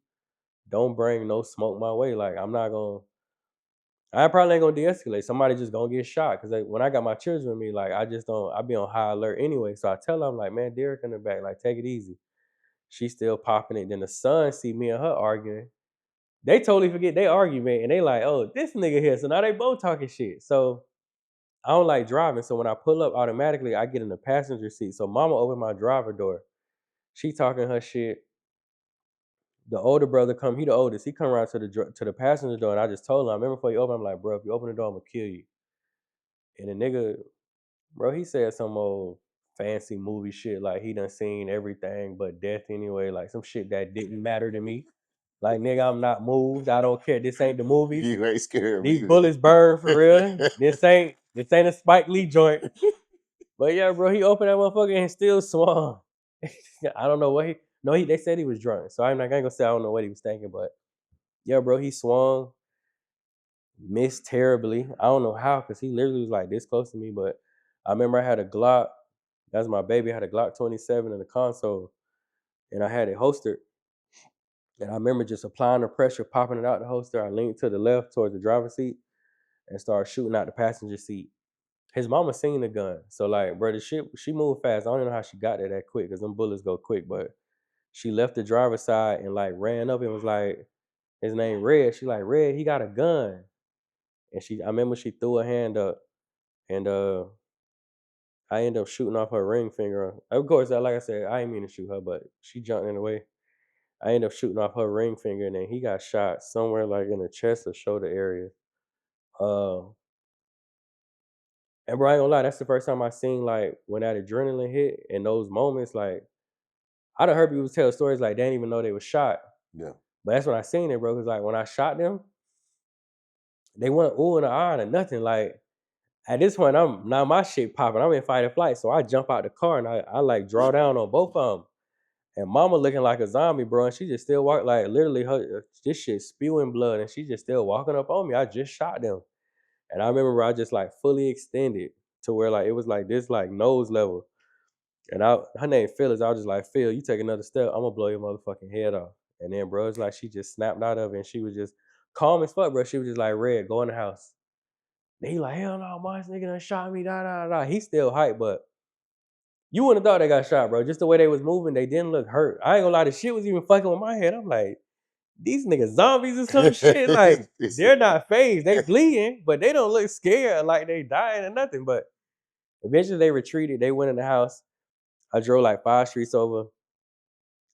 don't bring no smoke my way. Like I probably ain't gonna de-escalate. Somebody just gonna get shot. Cause when I got my children with me, like I just don't, I be on high alert anyway. So I tell them like, man, Derrick in the back, like take it easy. She still popping it. Then the son see me and her arguing. They totally forget they argument and they like, oh, this nigga here. So now they both talking shit. So I don't like driving. So when I pull up automatically, I get in the passenger seat. So mama opened my driver door. She talking her shit. The older brother come, he the oldest. He come around to the passenger door, and I just told him, I remember before you open, I'm like, bro, if you open the door, I'm gonna kill you. And the nigga, bro, he said some old fancy movie shit, like he done seen everything but death anyway, like some shit that didn't matter to me. Like nigga, I'm not moved. I don't care. This ain't the movies. You ain't scared These me. bullets burn for real. This ain't a Spike Lee joint. But yeah, bro, he opened that motherfucker and still swung. I don't know what he. No, they said he was drunk, so I'm not gonna say I don't know what he was thinking, but yeah, bro, he swung, missed terribly. I don't know how, cause he literally was like this close to me. But I remember I had a Glock. That's my baby. I had a Glock 27 in the console, and I had it holstered. And I remember just applying the pressure, popping it out the holster. I leaned to the left towards the driver's seat and started shooting out the passenger seat. His mama seen the gun, so like, bro, the shit she moved fast. I don't know how she got there that quick, cause them bullets go quick. But she left the driver's side and like ran up and was like, his name Red. She like, Red, he got a gun. And I remember she threw her hand up, and I ended up shooting off her ring finger. Of course, like I said, I didn't mean to shoot her, but she jumped in the way. I ended up shooting off her ring finger, and then he got shot somewhere like in the chest or shoulder area. Uh, and bro, I ain't gonna lie, that's the first time I seen like when that adrenaline hit and those moments. Like I done heard people tell stories like they didn't even know they was shot, Yeah. but that's when I seen it, bro. Cause like when I shot them, they weren't ooh and ah or nothing. Like at this point, I'm now my shit popping. I'm in fight or flight, so I jump out the car and I like draw down on both of them. And mama looking like a zombie, bro, and she just still walk like literally her this shit spewing blood, and she just still walking up on me. I just shot them, and I remember I just like fully extended to where like it was like this like nose level, and her name Phyllis. I was just like, Phil, you take another step, I'm gonna blow your motherfucking head off. And then bro, it's like she just snapped out of it, and she was just calm as fuck, bro. She was just like, Red, go in the house. And he like, hell no, my nigga done shot me, da da da. He's still hype, but you wouldn't have thought they got shot, bro. Just the way they was moving, they didn't look hurt. I ain't gonna lie, the shit was even fucking with my head. I'm like, these niggas zombies or some shit. Like, they're not phased. They bleeding, but they don't look scared like they dying or nothing. But eventually they retreated. They went in the house. I drove like 5 streets over.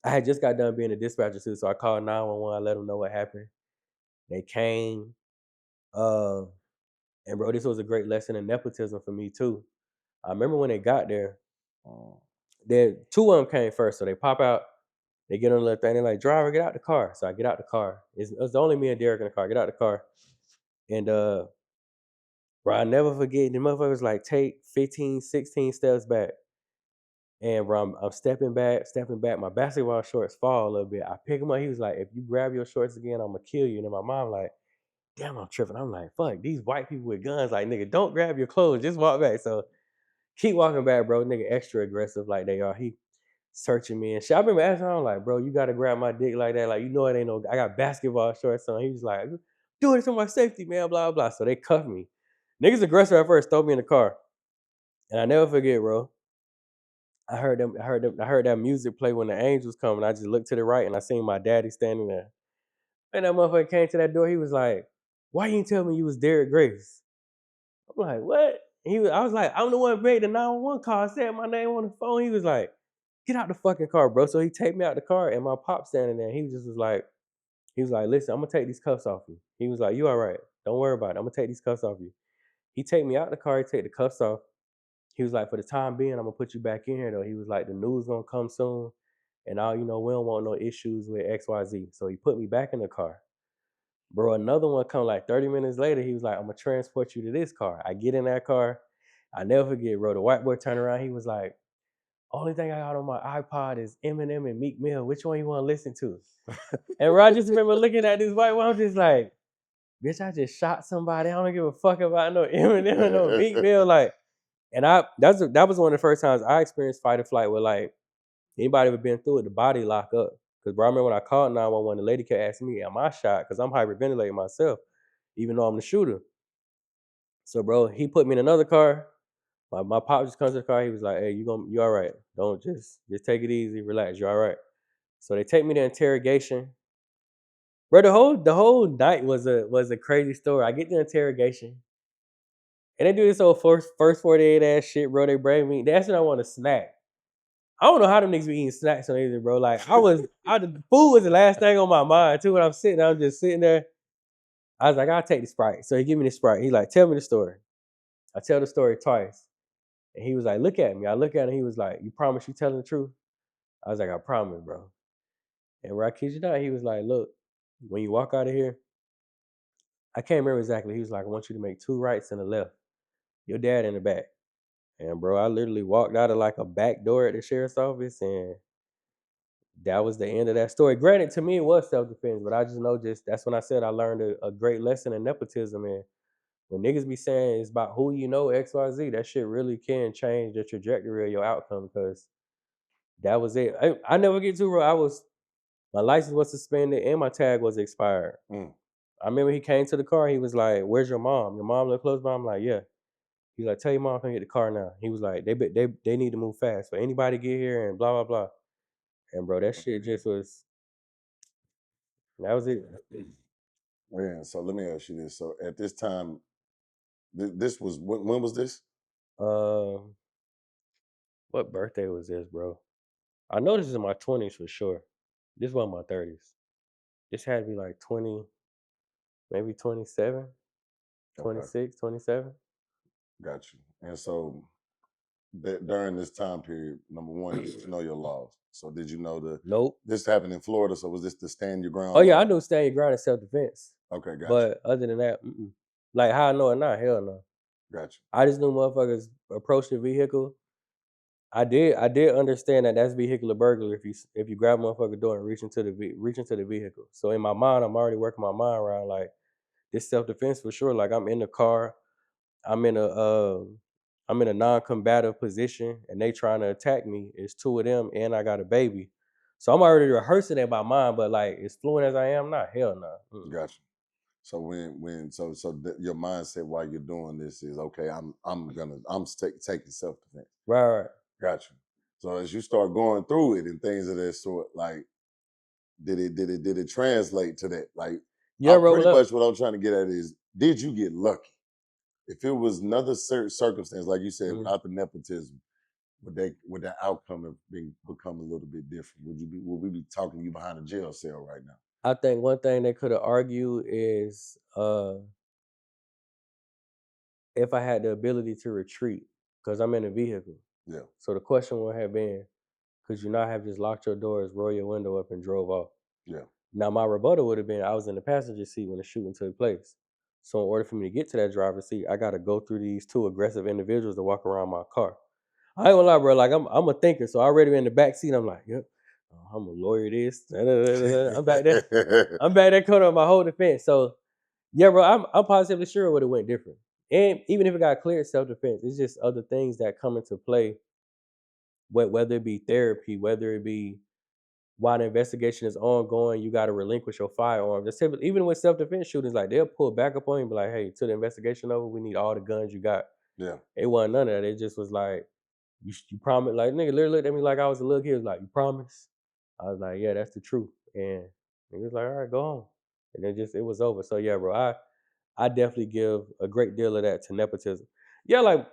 I had just got done being a dispatcher too, so I called 911. I let them know what happened. They came. Uh, and bro, this was a great lesson in nepotism for me too. I remember when they got there, then 2 of them came first. So they pop out, they get on the little thing, they're like, driver, get out the car. So I get out the car. It's only me and Derrick in the car. Get out the car. And bro, I never forget, the motherfuckers like take 15, 16 steps back. And bro, I'm stepping back. My basketball shorts fall a little bit. I pick him up. He was like, if you grab your shorts again, I'm gonna kill you. And then my mom like, damn, I'm tripping. I'm like, fuck, these white people with guns, like, nigga, don't grab your clothes. Just walk back. So keep walking back, bro. Nigga extra aggressive like they are. He searching me and shit. I remember asking him, like, bro, you gotta grab my dick like that. Like, you know it ain't no, I got basketball shorts on. He was like, do it for my safety, man, blah, blah. So they cuffed me. Niggas aggressive at first, throw me in the car. And I never forget, bro. I heard that music play when the angels come, and I just looked to the right and I seen my daddy standing there. And that motherfucker came to that door. He was like, "Why you didn't tell me you was Derrick Grace?" I'm like, "What?" I was like, "I'm the one who made the 911 call. I said my name on the phone." He was like, "Get out the fucking car, bro." So he take me out the car, and my pop standing there. He was like, "Listen, I'm gonna take these cuffs off you." He was like, "You all right? Don't worry about it. I'm gonna take these cuffs off you." He take me out the car. He take the cuffs off. He was like, "For the time being, I'm gonna put you back in here though." He was like, "The news gonna come soon, and we don't want no issues with XYZ." So he put me back in the car. Bro, another one come like 30 minutes later. He was like, "I'm gonna transport you to this car." I get in that car. I never forget, bro. The white boy turned around. He was like, "Only thing I got on my iPod is Eminem and Meek Mill. Which one you want to listen to?" And bro, I just remember looking at this white boy. I'm just like, "Bitch, I just shot somebody. I don't give a fuck about no Eminem and no Meek Mill." Like, and that was one of the first times I experienced fight or flight with like anybody ever been through it, the body lock up. Because bro, I remember when I called 911, the lady kept asking me, "Am I shot?" Because I'm hyperventilating myself, even though I'm the shooter. So bro, he put me in another car. My pop just comes to the car. He was like, "Hey, you all right? Don't just take it easy, relax. You all right?" So they take me to interrogation. Bro, the whole night was a crazy story. I get the interrogation, and they do this whole first 48 ass shit, bro. They bring me. That's when I want a snack. I don't know how them niggas be eating snacks on anything, bro. Like the food was the last thing on my mind too. When I'm just sitting there. I was like, "I'll take the Sprite." So he give me the Sprite. He like, "Tell me the story." I tell the story twice, and he was like, "Look at me." I look at him. He was like, "You promise you telling the truth?" I was like, "I promise, bro." And where I kid you not, he was like, "Look, when you walk out of here," I can't remember exactly. He was like, "I want you to make two rights and a left. Your dad in the back." And bro, I literally walked out of like a back door at the sheriff's office, and that was the end of that story. Granted, to me it was self defense, but I just know that's when I said I learned a great lesson in nepotism. And when niggas be saying it's about who you know, XYZ, that shit really can change the trajectory of your outcome. Because that was it. I never get too real. My license was suspended and my tag was expired. I remember he came to the car. He was like, "Where's your mom? Your mom live close by?" I'm like, "Yeah." He's like, "Tell your mom come get the car now." He was like, they need to move fast for anybody get here and blah blah blah. And bro, that shit just was. That was it. Yeah. So let me ask you this. So at this time, this was when was this? Um, what birthday was this, bro? I know this is in my 20s for sure. This wasn't my 30s. This had to be like 20, maybe 27, Okay, 26, 27. got you. And so during this time period, number one, did you know your laws? So did you know Nope. this happened in Florida? So was this the stand your Oh ground yeah, I law? knew stand your ground in self defense. Okay, got you, But other than that, like how I know it now, hell no. got you. I just knew motherfuckers approach the vehicle. I did understand that that's vehicular burglary if you grab a motherfucker door and reach into the vehicle. So in my mind, I'm already working my mind around like this self defense for sure. Like I'm in the car, I'm in a I'm in a non-combative position, and they trying to attack me. It's two of them, and I got a baby. So I'm already rehearsing in my mind, but like as fluent as I am, not hell no. Got you. So your mindset while you're doing this is okay. Taking self defense. Right. Got you. So as you start going through it and things of that sort, like did it translate to that? Like Yeah, bro. pretty Look, much what I'm trying to get at is, did you get lucky? If it was another circumstance, like you said, without the nepotism, would that outcome have become a little bit different? Would we be talking to you behind a jail cell right now? I think one thing they could have argued is if I had the ability to retreat, because I'm in a vehicle. Yeah, So the question would have been, could you not have just locked your doors, roll your window up, and drove off? yeah, Now my rebuttal would have been, I was in the passenger seat when the shooting took place. So in order for me to get to that driver's seat, I got to go through these two aggressive individuals to walk around my car. I ain't gonna lie, bro. Like I'm a thinker, so I already in the back seat. I'm like, yep, I'm a lawyer. This, I'm back there. I'm back there cutting up my whole defense. So yeah, bro, I'm positively sure it would have went different. And even if it got cleared self defense, it's just other things that come into play. Whether it be therapy, whether it be while the investigation is ongoing, you got to relinquish your firearm. Even with self defense shootings, like they'll pull back up on you, and be like, "Hey, to the investigation over, we need all the guns you got." yeah. It wasn't none of that. It just was like You promise?" Like nigga literally looked at me like I was a little kid. He was like, "You promise?" I was like, "Yeah, that's the truth." And he was like, "All right, go home." And then it was over. So yeah, bro, I definitely give a great deal of that to nepotism. Yeah, like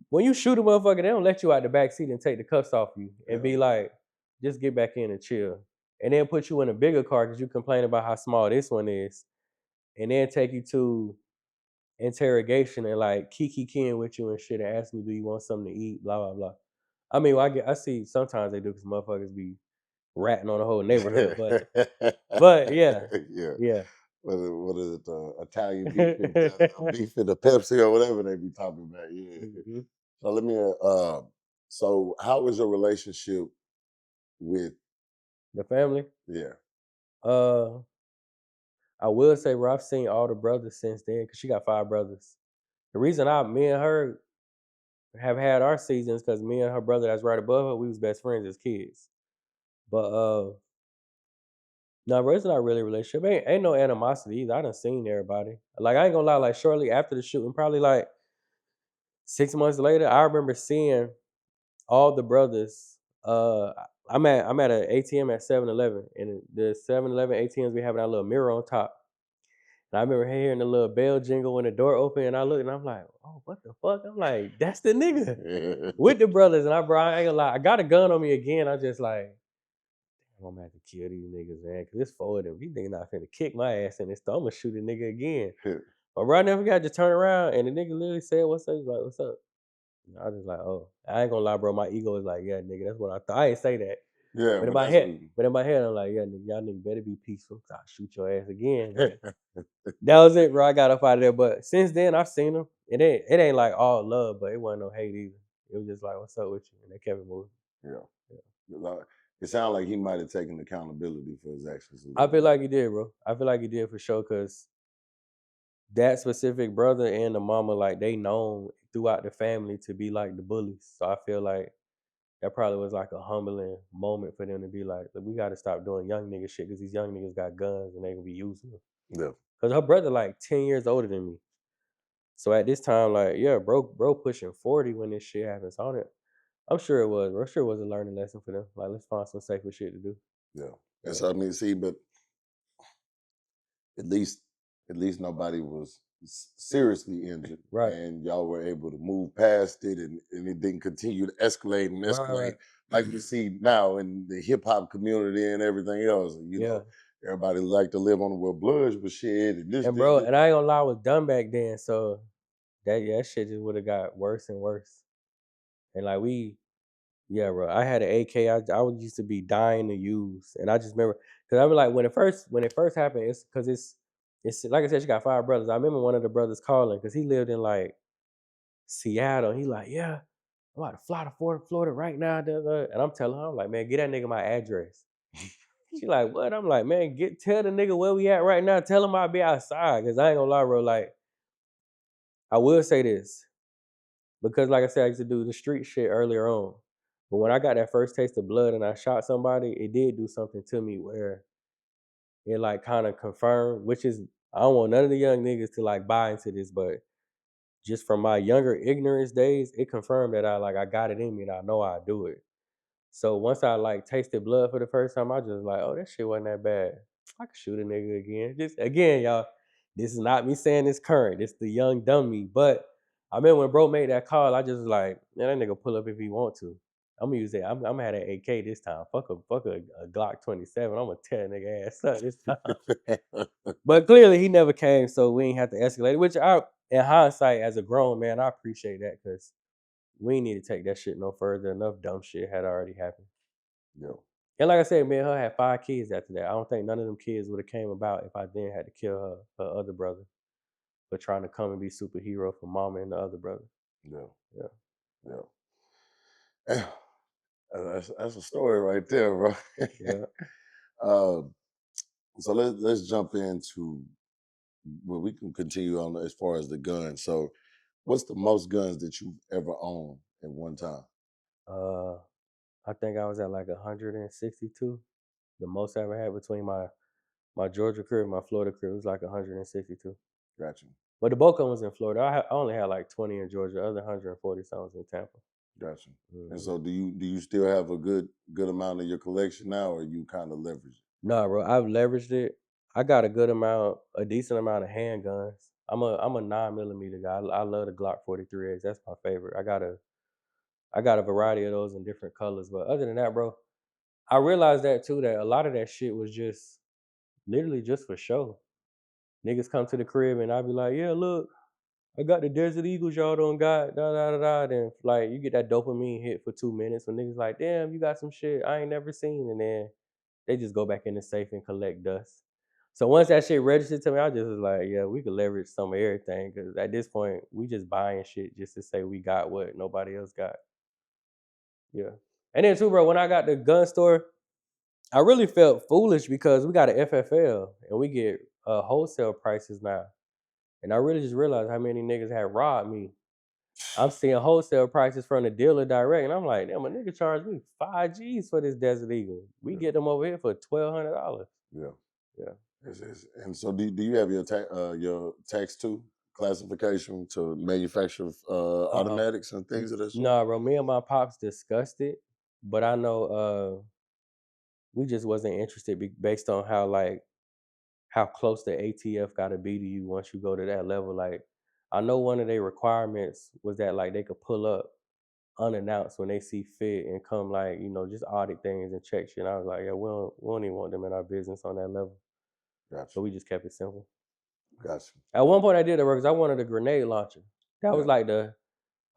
when you shoot a motherfucker, they don't let you out the back seat and take the cuffs off you and be like, just get back in and chill. And then put you in a bigger car because you complain about how small this one is. And then take you to interrogation and like kiki keying with you and shit and asking you, do you want something to eat? Blah, blah, blah. I mean, I see sometimes they do because motherfuckers be ratting on the whole neighborhood. But yeah, Yeah. yeah. What is it? Italian beef and beef and the Pepsi or whatever they be talking about. Yeah. Mhm. So let me. So how is your relationship with? The family. Yeah. Uh, I will say, bro, I've seen all the brothers since then because she got 5 brothers. The reason me and her have had our seasons because me and her brother that's right above her, we was best friends as kids. But no, bro, it's not really a relationship. Ain't no animosity either. I done seen everybody. Like I ain't gonna lie, like shortly after the shooting, probably like 6 months later, I remember seeing all the brothers. I'm at an ATM at 7-Eleven, and the 7-Eleven ATMs we have that little mirror on top. And I remember hearing the little bell jingle when the door opened, and I looked and I'm like, oh, what the fuck? I'm like, that's the nigga with the brothers. And I ain't gonna lie, I got a gun on me again. I just like, I'm gonna have to kill these niggas, man, because it's 4 of them. These niggas not finna kick my ass in this. I'm gonna shoot a nigga again. But bro, I never got to turn around, and the nigga literally said, "What's up?" He's like, "What's up?" And I was like, "Oh, I ain't gonna lie, bro. My ego is like, yeah, nigga, that's what I thought." I ain't say that, Yeah, but in but my that's head, what. I'm like, yeah, nigga, y'all niggas better be peaceful, 'cause I'll shoot your ass again. That was it, bro. I got up out of there. But since then, I've seen them. It ain't like all love, but it wasn't no hate either. It was just like, "What's up with you?" And they kept it moving. Yeah. Yeah. It sounds like he might have taken accountability for his actions a I little feel bit. like he did, bro. I feel like he did for sure, cause that specific brother and the mama, like they known throughout the family to be like the bullies. So I feel like that probably was like a humbling moment for them to be like, "Look, we got to stop doing young nigga shit because these young niggas got guns and they can be using them." Yeah. Cause her brother like 10 years older than me. So at this time, like, yeah, bro, pushing 40 when this shit happens on it. I'm sure it was. Bro. I'm sure it was a learning lesson for them. Like, let's find some safer shit to do. Yeah. And Yeah. so I mean, see, but at least nobody was seriously injured, Right. and y'all were able to move past it, and it didn't continue to escalate and Right. escalate Right. like we see now in the hip hop community and everything else. Yeah. Everybody like to live on the well bloods with shit and And bro, and I ain't gonna lie, I was done back then. So that shit just would have got worse and worse. And like yeah, bro. I had an AK. I would used to be dying to use, and I just remember because I was like when it first happened, it's because it's like I said, she got 5 brothers. I remember one of the brothers calling because he lived in like Seattle. He like, yeah, I'm about to fly to Florida right now. Da, da. And I'm telling her, I'm like, man, get that nigga my address. She like, what? I'm like, man, tell the nigga where we at right now. Tell him I'll be outside. Cause I ain't gonna lie, bro. Like, I will say this. Because like I said, I used to do the street shit earlier on. But when I got that first taste of blood and I shot somebody, it did do something to me where it like kind of confirmed, which is I don't want none of the young niggas to like buy into this, but just from my younger ignorance days, it confirmed that I got it in me and I know I do it. So once I like tasted blood for the first time, I just like, oh, that shit wasn't that bad. I could shoot a nigga again. Just again, y'all. This is not me saying it's current. It's the young dummy. But I remember when bro made that call, I just was like, man, that nigga pull up if he want to. I'm gonna use it. I'm gonna have that AK this time. Fuck a Glock 27. I'm gonna tear a nigga ass up this time. But clearly he never came, so we ain't have to escalate it. Which in hindsight, as a grown man, I appreciate that because we ain't need to take that shit no further. Enough dumb shit had already happened. Yeah. And like I said, me and her had 5 kids after that. I don't think none of them kids would have came about if I then had to kill her other brother for trying to come and be superhero for mama and the other brother. Yeah. Yeah. Yeah. That's a story right there, bro. Yeah. um, so let's jump into well, we can continue on as far as the guns. So, what's the most guns that you've ever owned at one time? Uh I think I was at like 162. The most I ever had between my Georgia crib and my Florida crib was like 162. Gotcha. But the bulk of them was in Florida. I only had like 20 in Georgia. The other 140 something was in Tampa. Gotcha. And Mhm. so, do you still have a good amount of your collection now, or you kind of leverage it? Nah, bro, I've leveraged it. I got a good amount, a decent amount of handguns. I'm a 9 millimeter guy. I love the Glock 43X. That's my favorite. I got a variety of those in different colors. But other than that, bro, I realized that too, that a lot of that shit was just literally just for show. Niggas come to the crib and I be like, yeah, look, I got the Desert Eagles y'all don't got, da da da da. Then like you get that dopamine hit for 2 minutes when niggas like, damn, you got some shit I ain't never seen, and then they just go back in the safe and collect dust. So once that shit registered to me, I just was like, yeah, we could leverage some of everything because at this point we just buying shit just to say we got what nobody else got. Yeah. And then too, bro, when I got the gun store, I really felt foolish because we got an FFL and we get wholesale prices now. And I really just realized how many niggas had robbed me. I'm seeing wholesale prices from the dealer direct, and I'm like, damn, a nigga charged me 5 G's for this Desert Eagle. We Yeah, get them over here for $1,200. yeah. Yeah. And so, do you have your tax two classification to manufacture Uh, automatics and things of that sort? nah, bro. Me and my pops discussed it, but I know we just wasn't interested based on how close the ATF got to be to you once you go to that level. Like, I know one of their requirements was that like they could pull up unannounced when they see fit and come like just audit things and check shit. I was like, yeah, we don't even want them in our business on that level, Gotcha, so we just kept it simple. gotcha. At one point, I did it because I wanted a grenade launcher. That was Yeah, like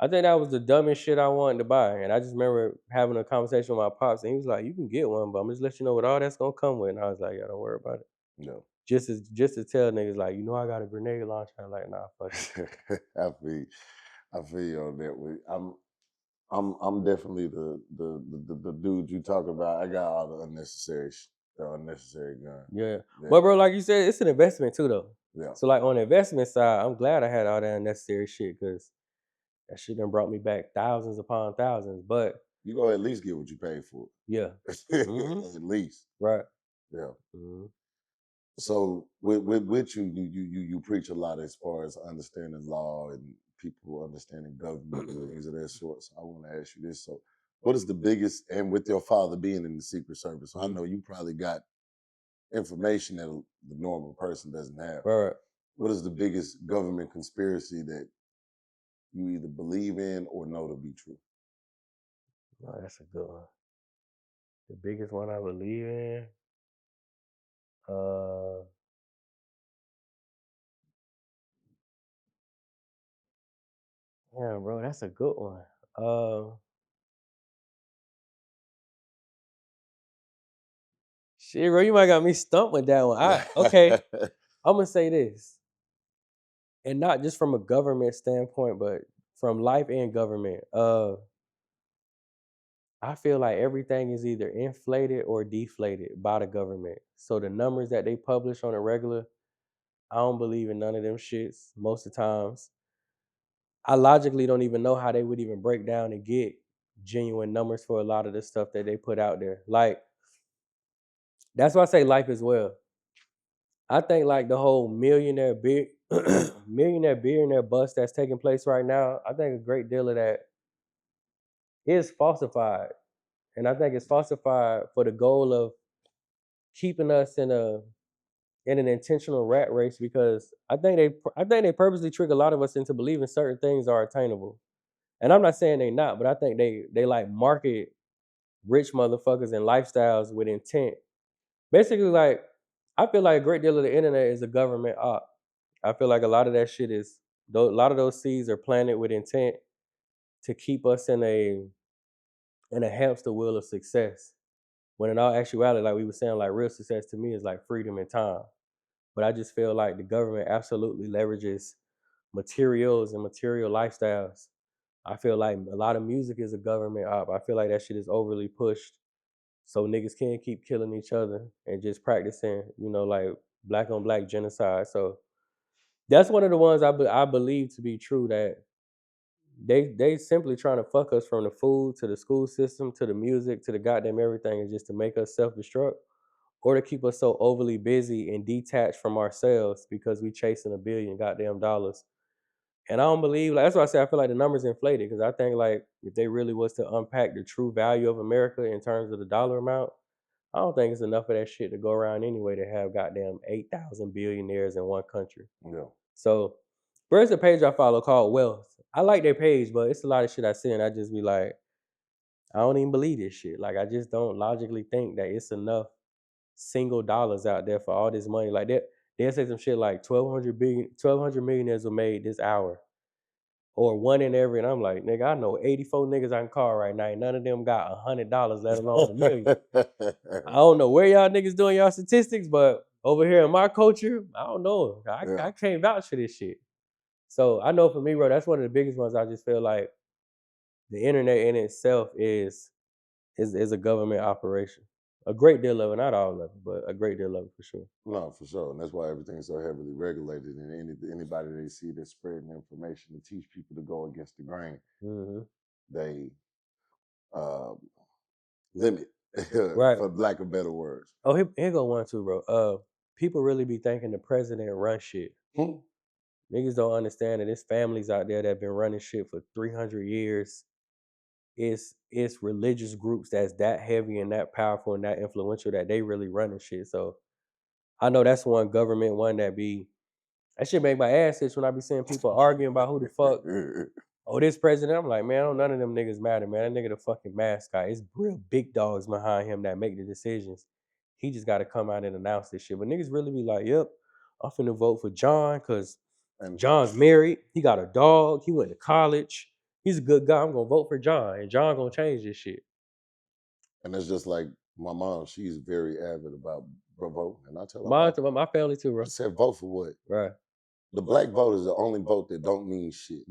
I think that was the dumbest shit I wanted to buy. And I just remember having a conversation with my pops, and he was like, "You can get one, but I'm just let you know what all that's gonna come with." And I was like, "Yeah, don't worry about it." no. Just to tell niggas like, I got a grenade launcher. I'm like, nah, fuck it. I feel, I feel you on that. I'm definitely the dude you talk about. I got all the unnecessary gun. Yeah, Yeah, but bro, like you said, it's an investment too, though. yeah. So like on the investment side, I'm glad I had all that unnecessary shit because that shit done brought me back thousands upon thousands. But You go at least get what you pay for. yeah, mm-hmm. At least, Right. yeah. Mm-hmm. So with you preach a lot as far as understanding law and people understanding government and things of that sort. So I want to ask you this: so, what is the biggest? And with your father being in the Secret Service, I Mm-hmm. know you probably got information that the normal person doesn't have. Right. What is the biggest government conspiracy that you either believe in or know to be true? Oh, that's a good one. The biggest one I believe in. Uh, yeah, bro, that's a good one. Uh, Shit, bro, you might got me stumped with that one. Okay, I'm gonna say this, and not just from a government standpoint, but from life and government. I feel like everything is either inflated or deflated by the government. So the numbers that they publish on a regular, I don't believe in none of them shits most of the times. I logically don't even know how they would even break down and get genuine numbers for a lot of the stuff that they put out there. Like, that's why I say life as well. I think like the whole millionaire billionaire bust that's taking place right now, I think a great deal of that is falsified. And I think it's falsified for the goal of keeping us in an intentional rat race because I think they purposely trick a lot of us into believing certain things are attainable. And I'm not saying they not, but I think they like market rich motherfuckers and lifestyles with intent. Basically, like I feel like a great deal of the internet is a government op. I feel like a lot of that shit is a lot of those seeds are planted with intent to keep us in a hamster wheel of success. When in all actuality, like we were saying, like real success to me is like freedom and time. But I just feel like the government absolutely leverages materials and material lifestyles. I feel like a lot of music is a government op. I feel like that shit is overly pushed. So niggas can't keep killing each other and just practicing, like black on black genocide. So that's one of the ones I believe to be true that they simply trying to fuck us from the food to the school system to the music to the goddamn everything is just to make us self-destruct or to keep us so overly busy and detached from ourselves because we chasing a billion goddamn dollars And I don't believe, like, that's why I say I feel like the numbers inflated, because I think, like, if they really was to unpack the true value of America in terms of the dollar amount, I don't think it's enough of that shit to go around anyway to have goddamn 8,000 billionaires in one country. Yeah. So, there's a page I follow called Wealth. I like their page, but it's a lot of shit I see, and I just be like, I don't even believe this shit. Like, I just don't logically think that it's enough single dollars out there for all this money. Like, they'll say some shit like 1,200 millionaires were made this hour, or one in every. And I'm like, nigga, I know 84 niggas I can call right now. And none of them got $100, let alone $1 million. I don't know where y'all niggas doing y'all statistics, but over here in my culture, I don't know. I can't vouch for this shit. So I know for me, bro, that's one of the biggest ones. I just feel like the internet in itself is a government operation. A great deal of it, not all of it, but a great deal of it for sure. No, for sure. And that's why everything's so heavily regulated. And anybody they see that's spreading information to teach people to go against the grain, they limit, Right. for lack of better words. Oh, here go one too, bro. People really be thinking the president run shit. Niggas don't understand that there's families out there that have been running shit for 300 years. It's religious groups that's that heavy and that powerful and that influential that they really running shit. So I know that's one government one that shit make my ass itch when I be seeing people arguing about who the fuck. Oh, this president. I'm like, man, none of them niggas matter, man. That nigga the fucking mascot. It's real big dogs behind him that make the decisions. He just got to come out and announce this shit. But niggas really be like, yep, I'm finna vote for John because John's married. He got a dog. He went to college. He's a good guy. I'm gonna vote for John, and John gonna change this shit. And it's just like my mom. She's very avid about voting, and I tell her, my family too, bro. I said, vote for what? Right. The black vote is the only vote that don't mean shit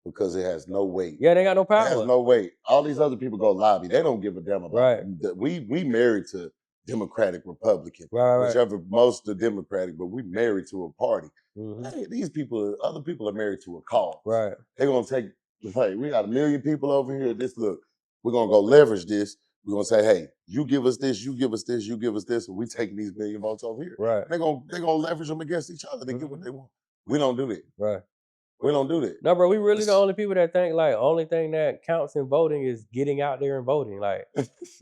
because it has no weight. Yeah, they got no power. It has no weight. All these other people go lobby. They don't give a damn about it. We married to Democratic, Republican, whichever most are Democratic, but we married to a party. Hey, these people, other people are married to a cause. Right. They're gonna take, hey, we got 1 million people over here. We're gonna go leverage this. We're gonna say, hey, you give us this, you give us this, you give us this, and we taking these 1 million votes over here. Right. They're gonna leverage them against each other. They get what they want. We don't do that. Right. We don't do that. No, bro, we really the only people that think like only thing that counts in voting is getting out there and voting. Like,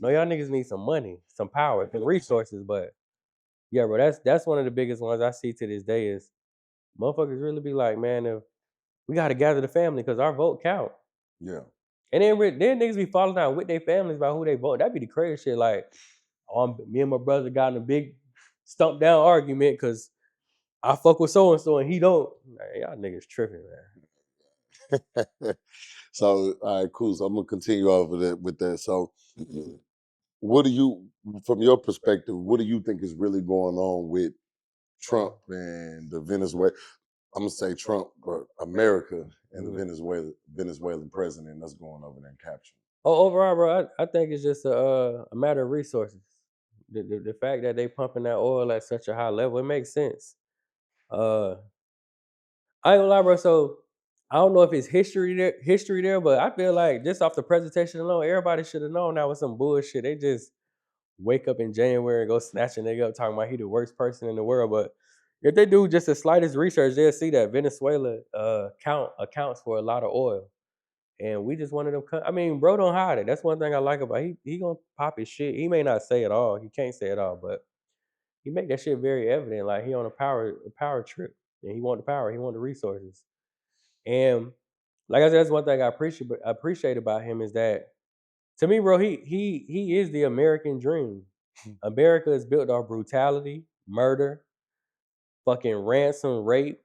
no, y'all niggas need some money, some power, some resources. But yeah, bro, that's one of the biggest ones I see to this day is motherfuckers really be like, man, if we got to gather the family because our vote count. Yeah. And then niggas be falling out with their families about who they vote. That'd be the crazy shit. Like, me and my brother got in a big stump down argument because I fuck with so and so and he don't. Man, y'all niggas tripping, man. So, all right, cool. So I'm gonna continue over with that. So, what do you, from your perspective, what do you think is really going on with Trump and the Venezuela? I'm gonna say Trump, but America and the Venezuelan president that's going over there and capturing. Oh, overall, bro, I think it's just a matter of resources. The fact that they pumping that oil at such a high level, it makes sense. I ain't gonna lie, bro. So I don't know if it's history there, but I feel like just off the presentation alone, everybody should have known that was some bullshit. They just wake up in January and go snatch a nigga up talking about he the worst person in the world. But if they do just the slightest research, they'll see that Venezuela accounts for a lot of oil. And we just one of them. I mean, bro, don't hide it. That's one thing I like about he gonna pop his shit. He may not say it all. He can't say it all, but he make that shit very evident. Like he on a power trip, and he want the power. He want the resources. And like I said, that's one thing I appreciate about him is that to me, bro, he is the American dream. America is built off brutality, murder, fucking ransom, rape,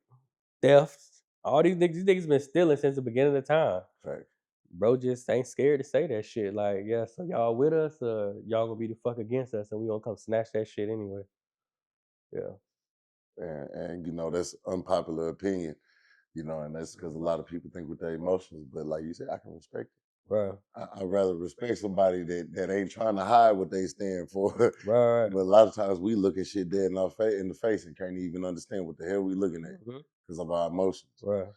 thefts. All these niggas been stealing since the beginning of time. Right. Bro just ain't scared to say that shit. Like, yeah, so y'all with us, y'all gonna be the fuck against us, and we gonna come snatch that shit anyway. Yeah. And you know, that's unpopular opinion, you know, and that's because a lot of people think with their emotions, but like you said, I can respect it. Right. I'd rather respect somebody that ain't trying to hide what they stand for. Right. But a lot of times we look at shit dead in the face and can't even understand what the hell we looking at because of our emotions. Right.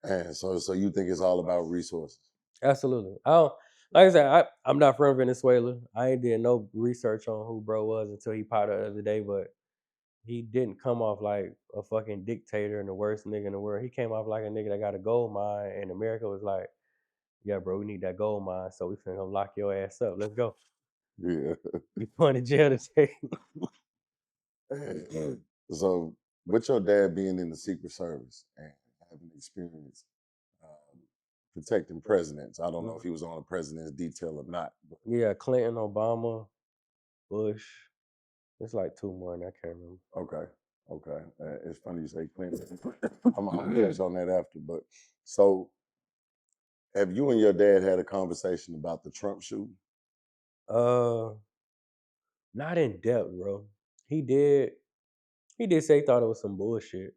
And so you think it's all about resources? Absolutely. Like I said, I'm not from Venezuela. I ain't did no research on who bro was until he popped up the other day, but he didn't come off like a fucking dictator and the worst nigga in the world. He came off like a nigga that got a gold mine, and America was like, yeah, bro, we need that gold mine, so we finna lock your ass up. Let's go. Yeah. You going to jail today. So, with your dad being in the Secret Service and having experience protecting presidents, I don't know if he was on a president's detail or not. But Yeah, Clinton, Obama, Bush. It's like two more, and I can't remember. okay. It's funny you say Clinton. I'm gonna touch on that after. But so, have you and your dad had a conversation about the Trump shooting? Not in depth, bro. He did say he thought it was some bullshit,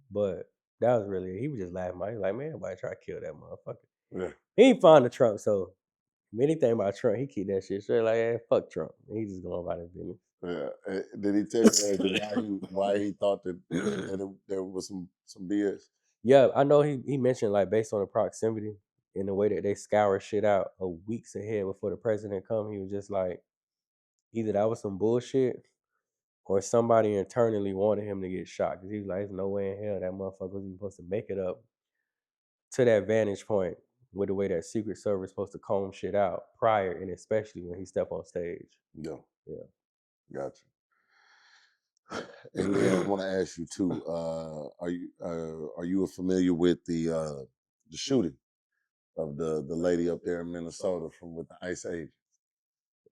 but that was really, he was just laughing about it. He was like, man, everybody try to kill that motherfucker. Yeah. He ain't fond of Trump, so anything about Trump, he keep that shit straight. Like, yeah, fuck Trump. He just going about his business. Yeah. Did he tell you why he thought that there was some BS? Yeah, I know he mentioned, like, based on the proximity and the way that they scour shit out a weeks ahead before the president come, he was just like, either that was some bullshit or somebody internally wanted him to get shot. Because he was like, there's no way in hell that motherfucker was even supposed to make it up to that vantage point with the way that Secret Service supposed to comb shit out prior, and especially when he step on stage. Yeah. Yeah. Gotcha. And then I want to ask you too. Are you familiar with the shooting of the lady up there in Minnesota from with the ICE agent?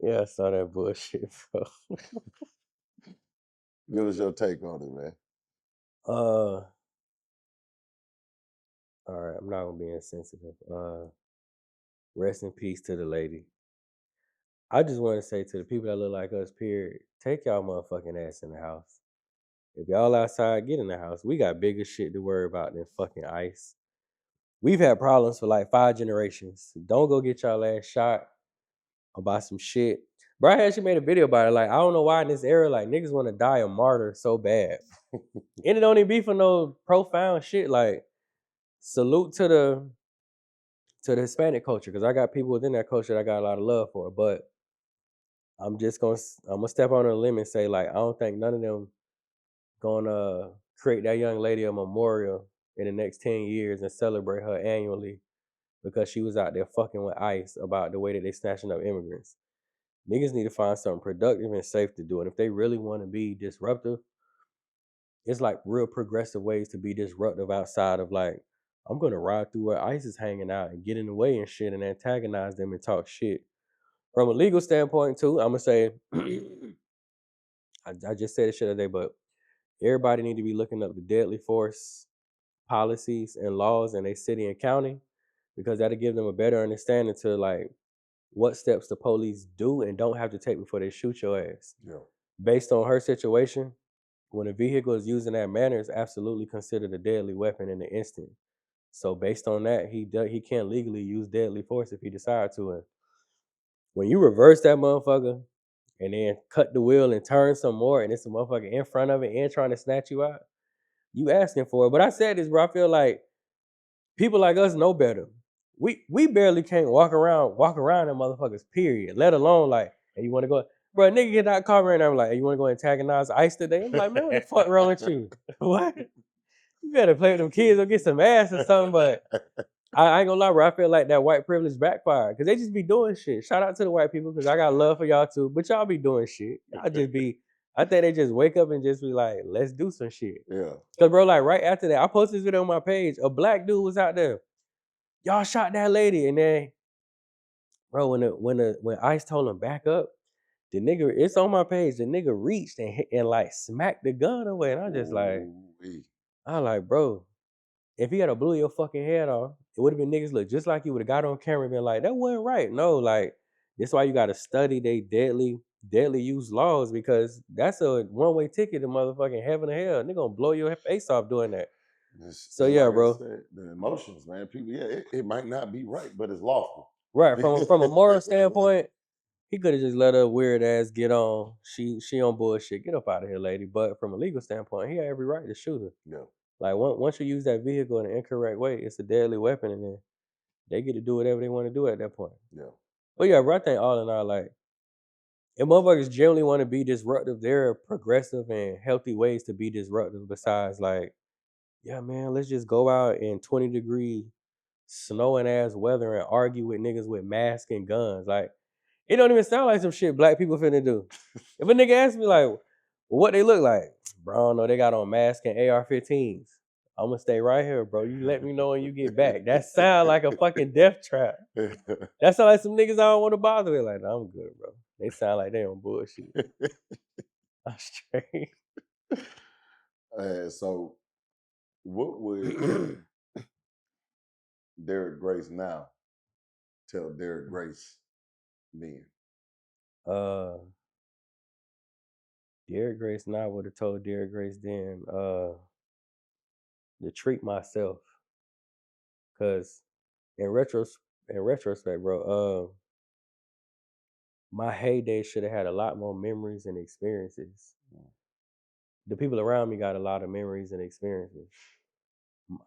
Yeah, I saw that bullshit, bro. Give us your take on it, man. All right, I'm not gonna be insensitive. Rest in peace to the lady. I just want to say to the people that look like us, period, take y'all motherfucking ass in the house. If y'all outside, get in the house. We got bigger shit to worry about than fucking ICE. We've had problems for like 5 generations. Don't go get y'all ass shot about some shit. Bro, I actually made a video about it. Like, I don't know why in this era, like, niggas want to die a martyr so bad. And it don't even be for no profound shit. Like, salute to the Hispanic culture, because I got people within that culture that I got a lot of love for. But I'm gonna step on a limb and say, like, I don't think none of them gonna create that young lady a memorial in the next 10 years and celebrate her annually because she was out there fucking with ICE about the way that they snatching up immigrants. Niggas need to find something productive and safe to do. And if they really want to be disruptive, it's like real progressive ways to be disruptive outside of, like, I'm gonna ride through where ICE is hanging out and get in the way and shit and antagonize them and talk shit. From a legal standpoint too, I'm gonna say I just said this shit today, but everybody need to be looking up the deadly force policies and laws in a city and county, because that'll give them a better understanding to, like, what steps the police do and don't have to take before they shoot your ass. Yeah. Based on her situation, when a vehicle is used in that manner, it's absolutely considered a deadly weapon in the instant. So based on that, he can't legally use deadly force if he decides to. And when you reverse that motherfucker and then cut the wheel and turn some more, and it's a motherfucker in front of it and trying to snatch you out, you asking for it. But I said this, bro. I feel like people like us know better. We barely can't walk around them motherfuckers, period. Let alone, like, hey, you want to go, bro? Nigga get that car right now. I'm like, hey, you want to go antagonize ICE today? I'm like, man, what the fuck wrong with you? What? You better play with them kids or get some ass or something. But I ain't gonna lie, bro. I feel like that white privilege backfired because they just be doing shit. Shout out to the white people because I got love for y'all too. But y'all be doing shit. Y'all just be. I think they just wake up and just be like, let's do some shit. Yeah. Cause bro, like right after that, I posted this video on my page. A black dude was out there. Y'all shot that lady, and then, bro, when ICE told him back up, the nigga, it's on my page. The nigga reached and like smacked the gun away, and I'm just like, I'm like, bro, if he had a blew your fucking head off, it would have been niggas look just like you would have got on camera and been like, that wasn't right. No, like, that's why you got to study they deadly use laws, because that's a one-way ticket to motherfucking heaven or hell. Nigga gonna blow your face off doing that. So yeah, like bro. said, the emotions, man. People, yeah, it might not be right, but it's lawful. Right. From a moral standpoint, he could have just let her weird ass get on. She on bullshit. Get up out of here, lady. But from a legal standpoint, he had every right to shoot her. Yeah. Like, once you use that vehicle in an incorrect way, it's a deadly weapon, and then they get to do whatever they want to do at that point. Yeah. But yeah, bro, I think all in all, like, And motherfuckers generally want to be disruptive. There are progressive and healthy ways to be disruptive besides like, yeah, man, let's just go out in 20-degree snowing ass weather and argue with niggas with masks and guns. Like, it don't even sound like some shit black people finna do. If a nigga asks me like what they look like, bro, I don't know, they got on masks and AR-15s. I'm gonna stay right here, bro. You let me know when you get back. That sound like a fucking death trap. That sound like some niggas I don't want to bother with. Like, nah, I'm good, bro. They sound like they on bullshit. I'm straight. So, what would Derrick Grace now tell Derrick Grace then? Derrick Grace now would have told Derrick Grace then to treat myself. Cause in retrospect, bro, my heyday should have had a lot more memories and experiences. The people around me got a lot of memories and experiences.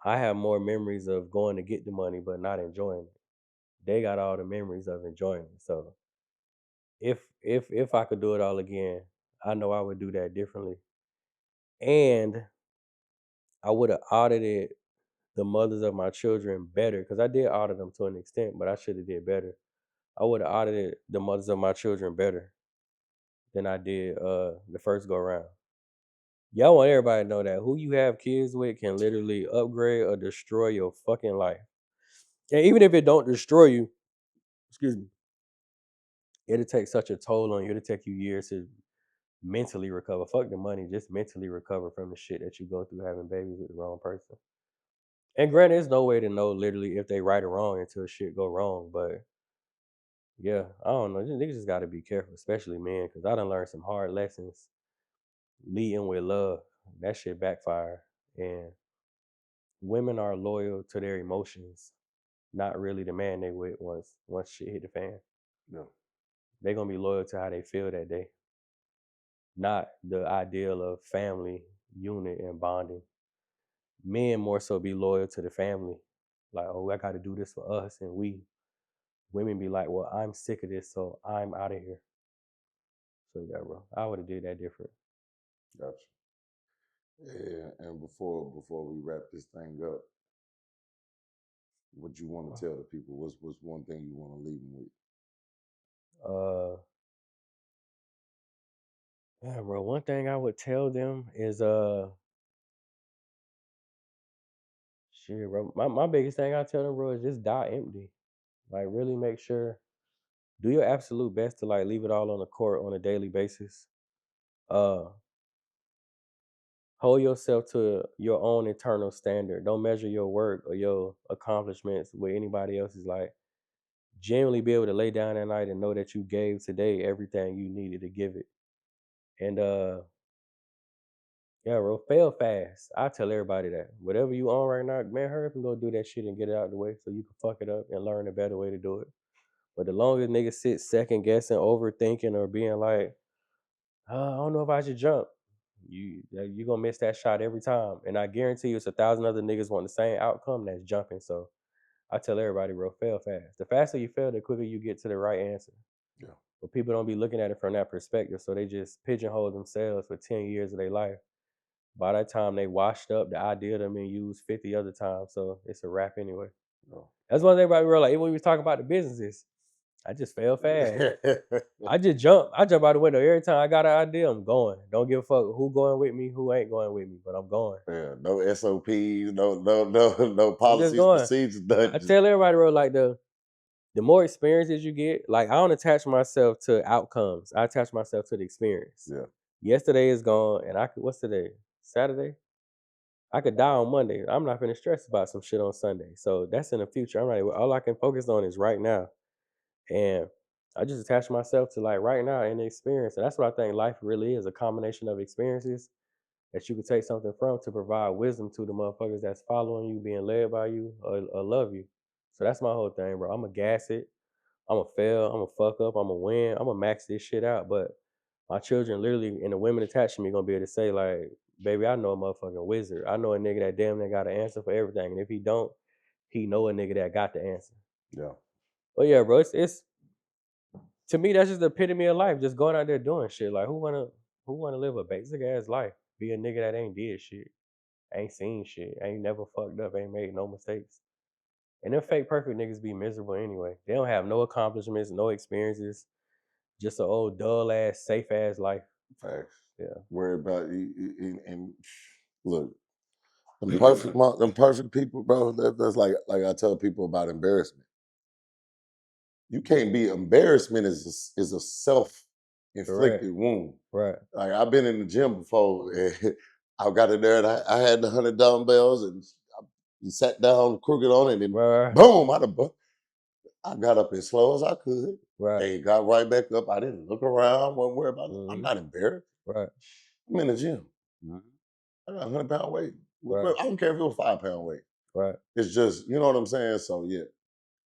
I have more memories of going to get the money but not enjoying it. They got all the memories of enjoying it. So if I could do it all again, I know I would do that differently. And I would have audited the mothers of my children better, because I did audit them to an extent, but I should have did better. I would have audited the mothers of my children better than I did the first go around. Y'all want everybody to know that who you have kids with can literally upgrade or destroy your fucking life. And even if it don't destroy you, excuse me, it'll take such a toll on you. It'll take you years to mentally recover. Fuck the money, just mentally recover from the shit that you go through having babies with the wrong person. And granted, there's no way to know literally if they right or wrong until shit go wrong. But yeah, I don't know. Niggas just got to be careful, especially men, because I done learned some hard lessons leading with love. That shit backfire. And women are loyal to their emotions, not really the man they with once shit hit the fan. No. They're gonna be loyal to how they feel that day, not the ideal of family unit and bonding. Men more so be loyal to the family, like, oh, I got to do this for us and we. Women be like, well, I'm sick of this, so I'm out of here. So yeah, bro, I would have did that different. Gotcha. Yeah, and before we wrap this thing up, what you want to tell the people? What's one thing you want to leave them with? Yeah, bro. One thing I would tell them is shit, bro. My biggest thing I tell them, bro, is just die empty. Like, really make sure, do your absolute best to like leave it all on the court on a daily basis. Uh Hold yourself to your own internal standard. Don't measure your work or your accomplishments with anybody else's. Like, genuinely be able to lay down at night and know that you gave today everything you needed to give it. And yeah, bro, fail fast. I tell everybody that. Whatever you on right now, man, hurry up and go do that shit and get it out of the way so you can fuck it up and learn a better way to do it. But the longer niggas sit second guessing, overthinking, or being like, I don't know if I should jump, you gonna miss that shot every time. And I guarantee you it's 1,000 other niggas want the same outcome that's jumping. So I tell everybody, bro, fail fast. The faster you fail, the quicker you get to the right answer. Yeah. But people don't be looking at it from that perspective. So they just pigeonhole themselves for 10 years of their life. By that time they washed up, the idea of them being used 50 other times. So it's a wrap anyway. No. That's one thing everybody realize. Even when we talk about the businesses, I just fail fast. I jump out the window. Every time I got an idea, I'm going. Don't give a fuck who going with me, who ain't going with me, but I'm going. Yeah, no SOPs, no policies, going. procedures, nothing. I tell everybody, bro, like the more experiences you get, like I don't attach myself to outcomes. I attach myself to the experience. Yeah. Yesterday is gone, and what's today? Saturday? I could die on Monday. I'm not gonna stress about some shit on Sunday. So that's in the future. I'm like, all I can focus on is right now. And I just attach myself to like right now in the experience. And that's what I think life really is, a combination of experiences that you can take something from to provide wisdom to the motherfuckers that's following you, being led by you, or love you. So that's my whole thing, bro. I'm going to gas it. I'm going to fail. I'm going to fuck up. I'm going to win. I'm going to max this shit out. But my children literally, and the women attached to me, going to be able to say like, baby, I know a motherfucking wizard. I know a nigga that damn near got an answer for everything. And if he don't, he know a nigga that got the answer. Yeah. But yeah, bro, it's to me, that's just the epitome of life. Just going out there doing shit. Like who wanna live a basic ass life? Be a nigga that ain't did shit, ain't seen shit, ain't never fucked up, ain't made no mistakes. And them fake perfect niggas be miserable anyway. They don't have no accomplishments, no experiences, just an old dull ass, safe ass life. Facts. Yeah. Worry about and look, them perfect people, bro. That's like I tell people about embarrassment. You can't be embarrassment is a self-inflicted wound. Right. Like I've been in the gym before, and I got in there and I had the 100 dumbbells and I sat down crooked on it and Right. boom, I got up as slow as I could. Right. Hey, got right back up. I didn't look around, wasn't worried about it. I'm not embarrassed. Right. I'm in the gym. I got a 100-pound weight. Right. I don't care if it was 5-pound weight. Right. It's just, you know what I'm saying? So yeah,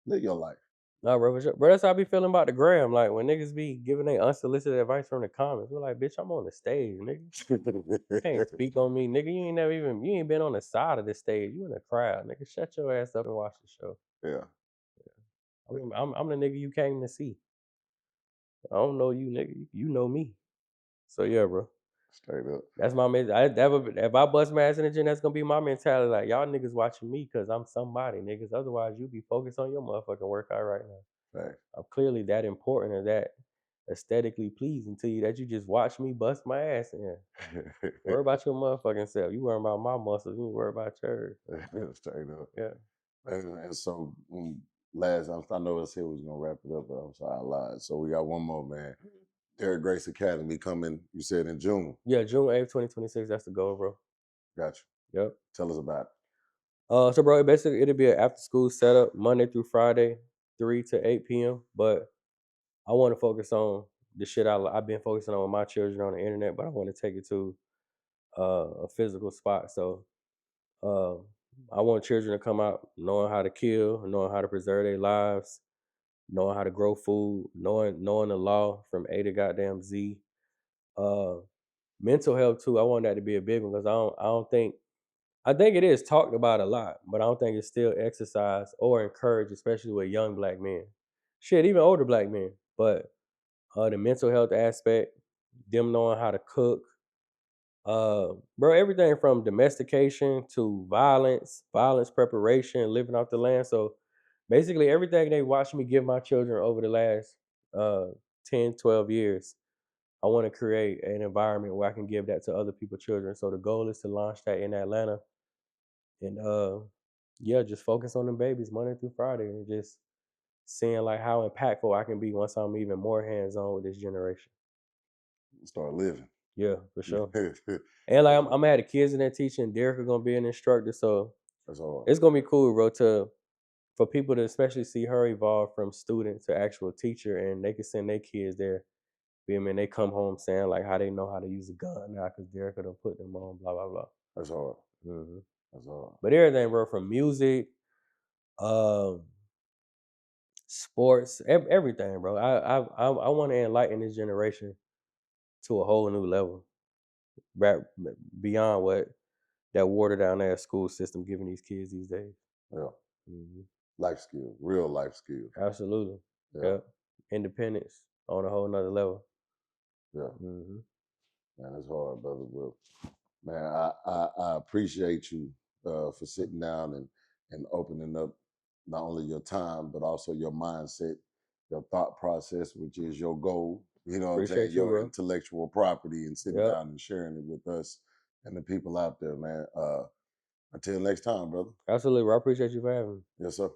live your life. Nah, bro, bro, that's how I be feeling about the gram. Like when niggas be giving they unsolicited advice from the comments, we're like, bitch, I'm on the stage, nigga. You can't speak on me, nigga. You ain't been on the side of the stage. You in the crowd, nigga. Shut your ass up and watch the show. Yeah. I'm the nigga you came to see. I don't know you, nigga. You know me. So yeah, bro. Straight up. That's my if I bust my ass in the gym, that's gonna be my mentality. Like y'all niggas watching me because I'm somebody, niggas. Otherwise, you be focused on your motherfucking workout right now. Right. I'm clearly that important or that aesthetically pleasing to you that you just watch me bust my ass in. Worry about your motherfucking self. You worry about my muscles. You worry about yours. Straight up. Yeah. And so last, I know I said we was gonna wrap it up, but I'm sorry I lied. So we got one more, man. Derrick Grace Academy coming, you said in June. Yeah, June 8th, 2026. That's the goal, bro. Got you. Yep. Tell us about it. So bro, basically it'll be an after school setup Monday through Friday, 3 to 8 p.m. But I want to focus on the shit I've been focusing on with my children on the internet, but I want to take it to a physical spot. So I want children to come out knowing how to kill, knowing how to preserve their lives, knowing how to grow food, knowing the law from A to goddamn Z. Mental health too. I want that to be a big one because I think it is talked about a lot, but I don't think it's still exercised or encouraged, especially with young black men. Shit, even older black men. But the mental health aspect, them knowing how to cook, bro, everything from domestication to violence preparation, living off the land. So basically everything they watched me give my children over the last 10, 12 years, I want to create an environment where I can give that to other people's children. So the goal is to launch that in Atlanta. And yeah, just focus on them babies Monday through Friday and just seeing like how impactful I can be once I'm even more hands-on with this generation. Start living. Yeah, for sure. And like I'm gonna have the kids in there teaching. Derrick is gonna be an instructor, so that's all. It's gonna be cool, bro. For people to especially see her evolve from student to actual teacher, and they can send their kids there. I mean, they come home saying like how they know how to use a gun now because Derrick done put them on. Blah blah blah. That's hard. Mm-hmm. That's hard. But everything, bro, from music, sports, everything, bro. I want to enlighten this generation to a whole new level, beyond what that watered down ass school system giving these kids these days. Yeah. Mm-hmm. Life skills, real life skills. Absolutely. Yeah. Independence on a whole nother level. Yeah. Mm-hmm. Man, it's hard, brother. Well, man, I appreciate you for sitting down and opening up not only your time but also your mindset, your thought process, which is your goal. You know what I'm saying? Your intellectual property, and sitting down and sharing it with us and the people out there, man. Until next time, brother. Absolutely. I appreciate you for having me. Yes, sir.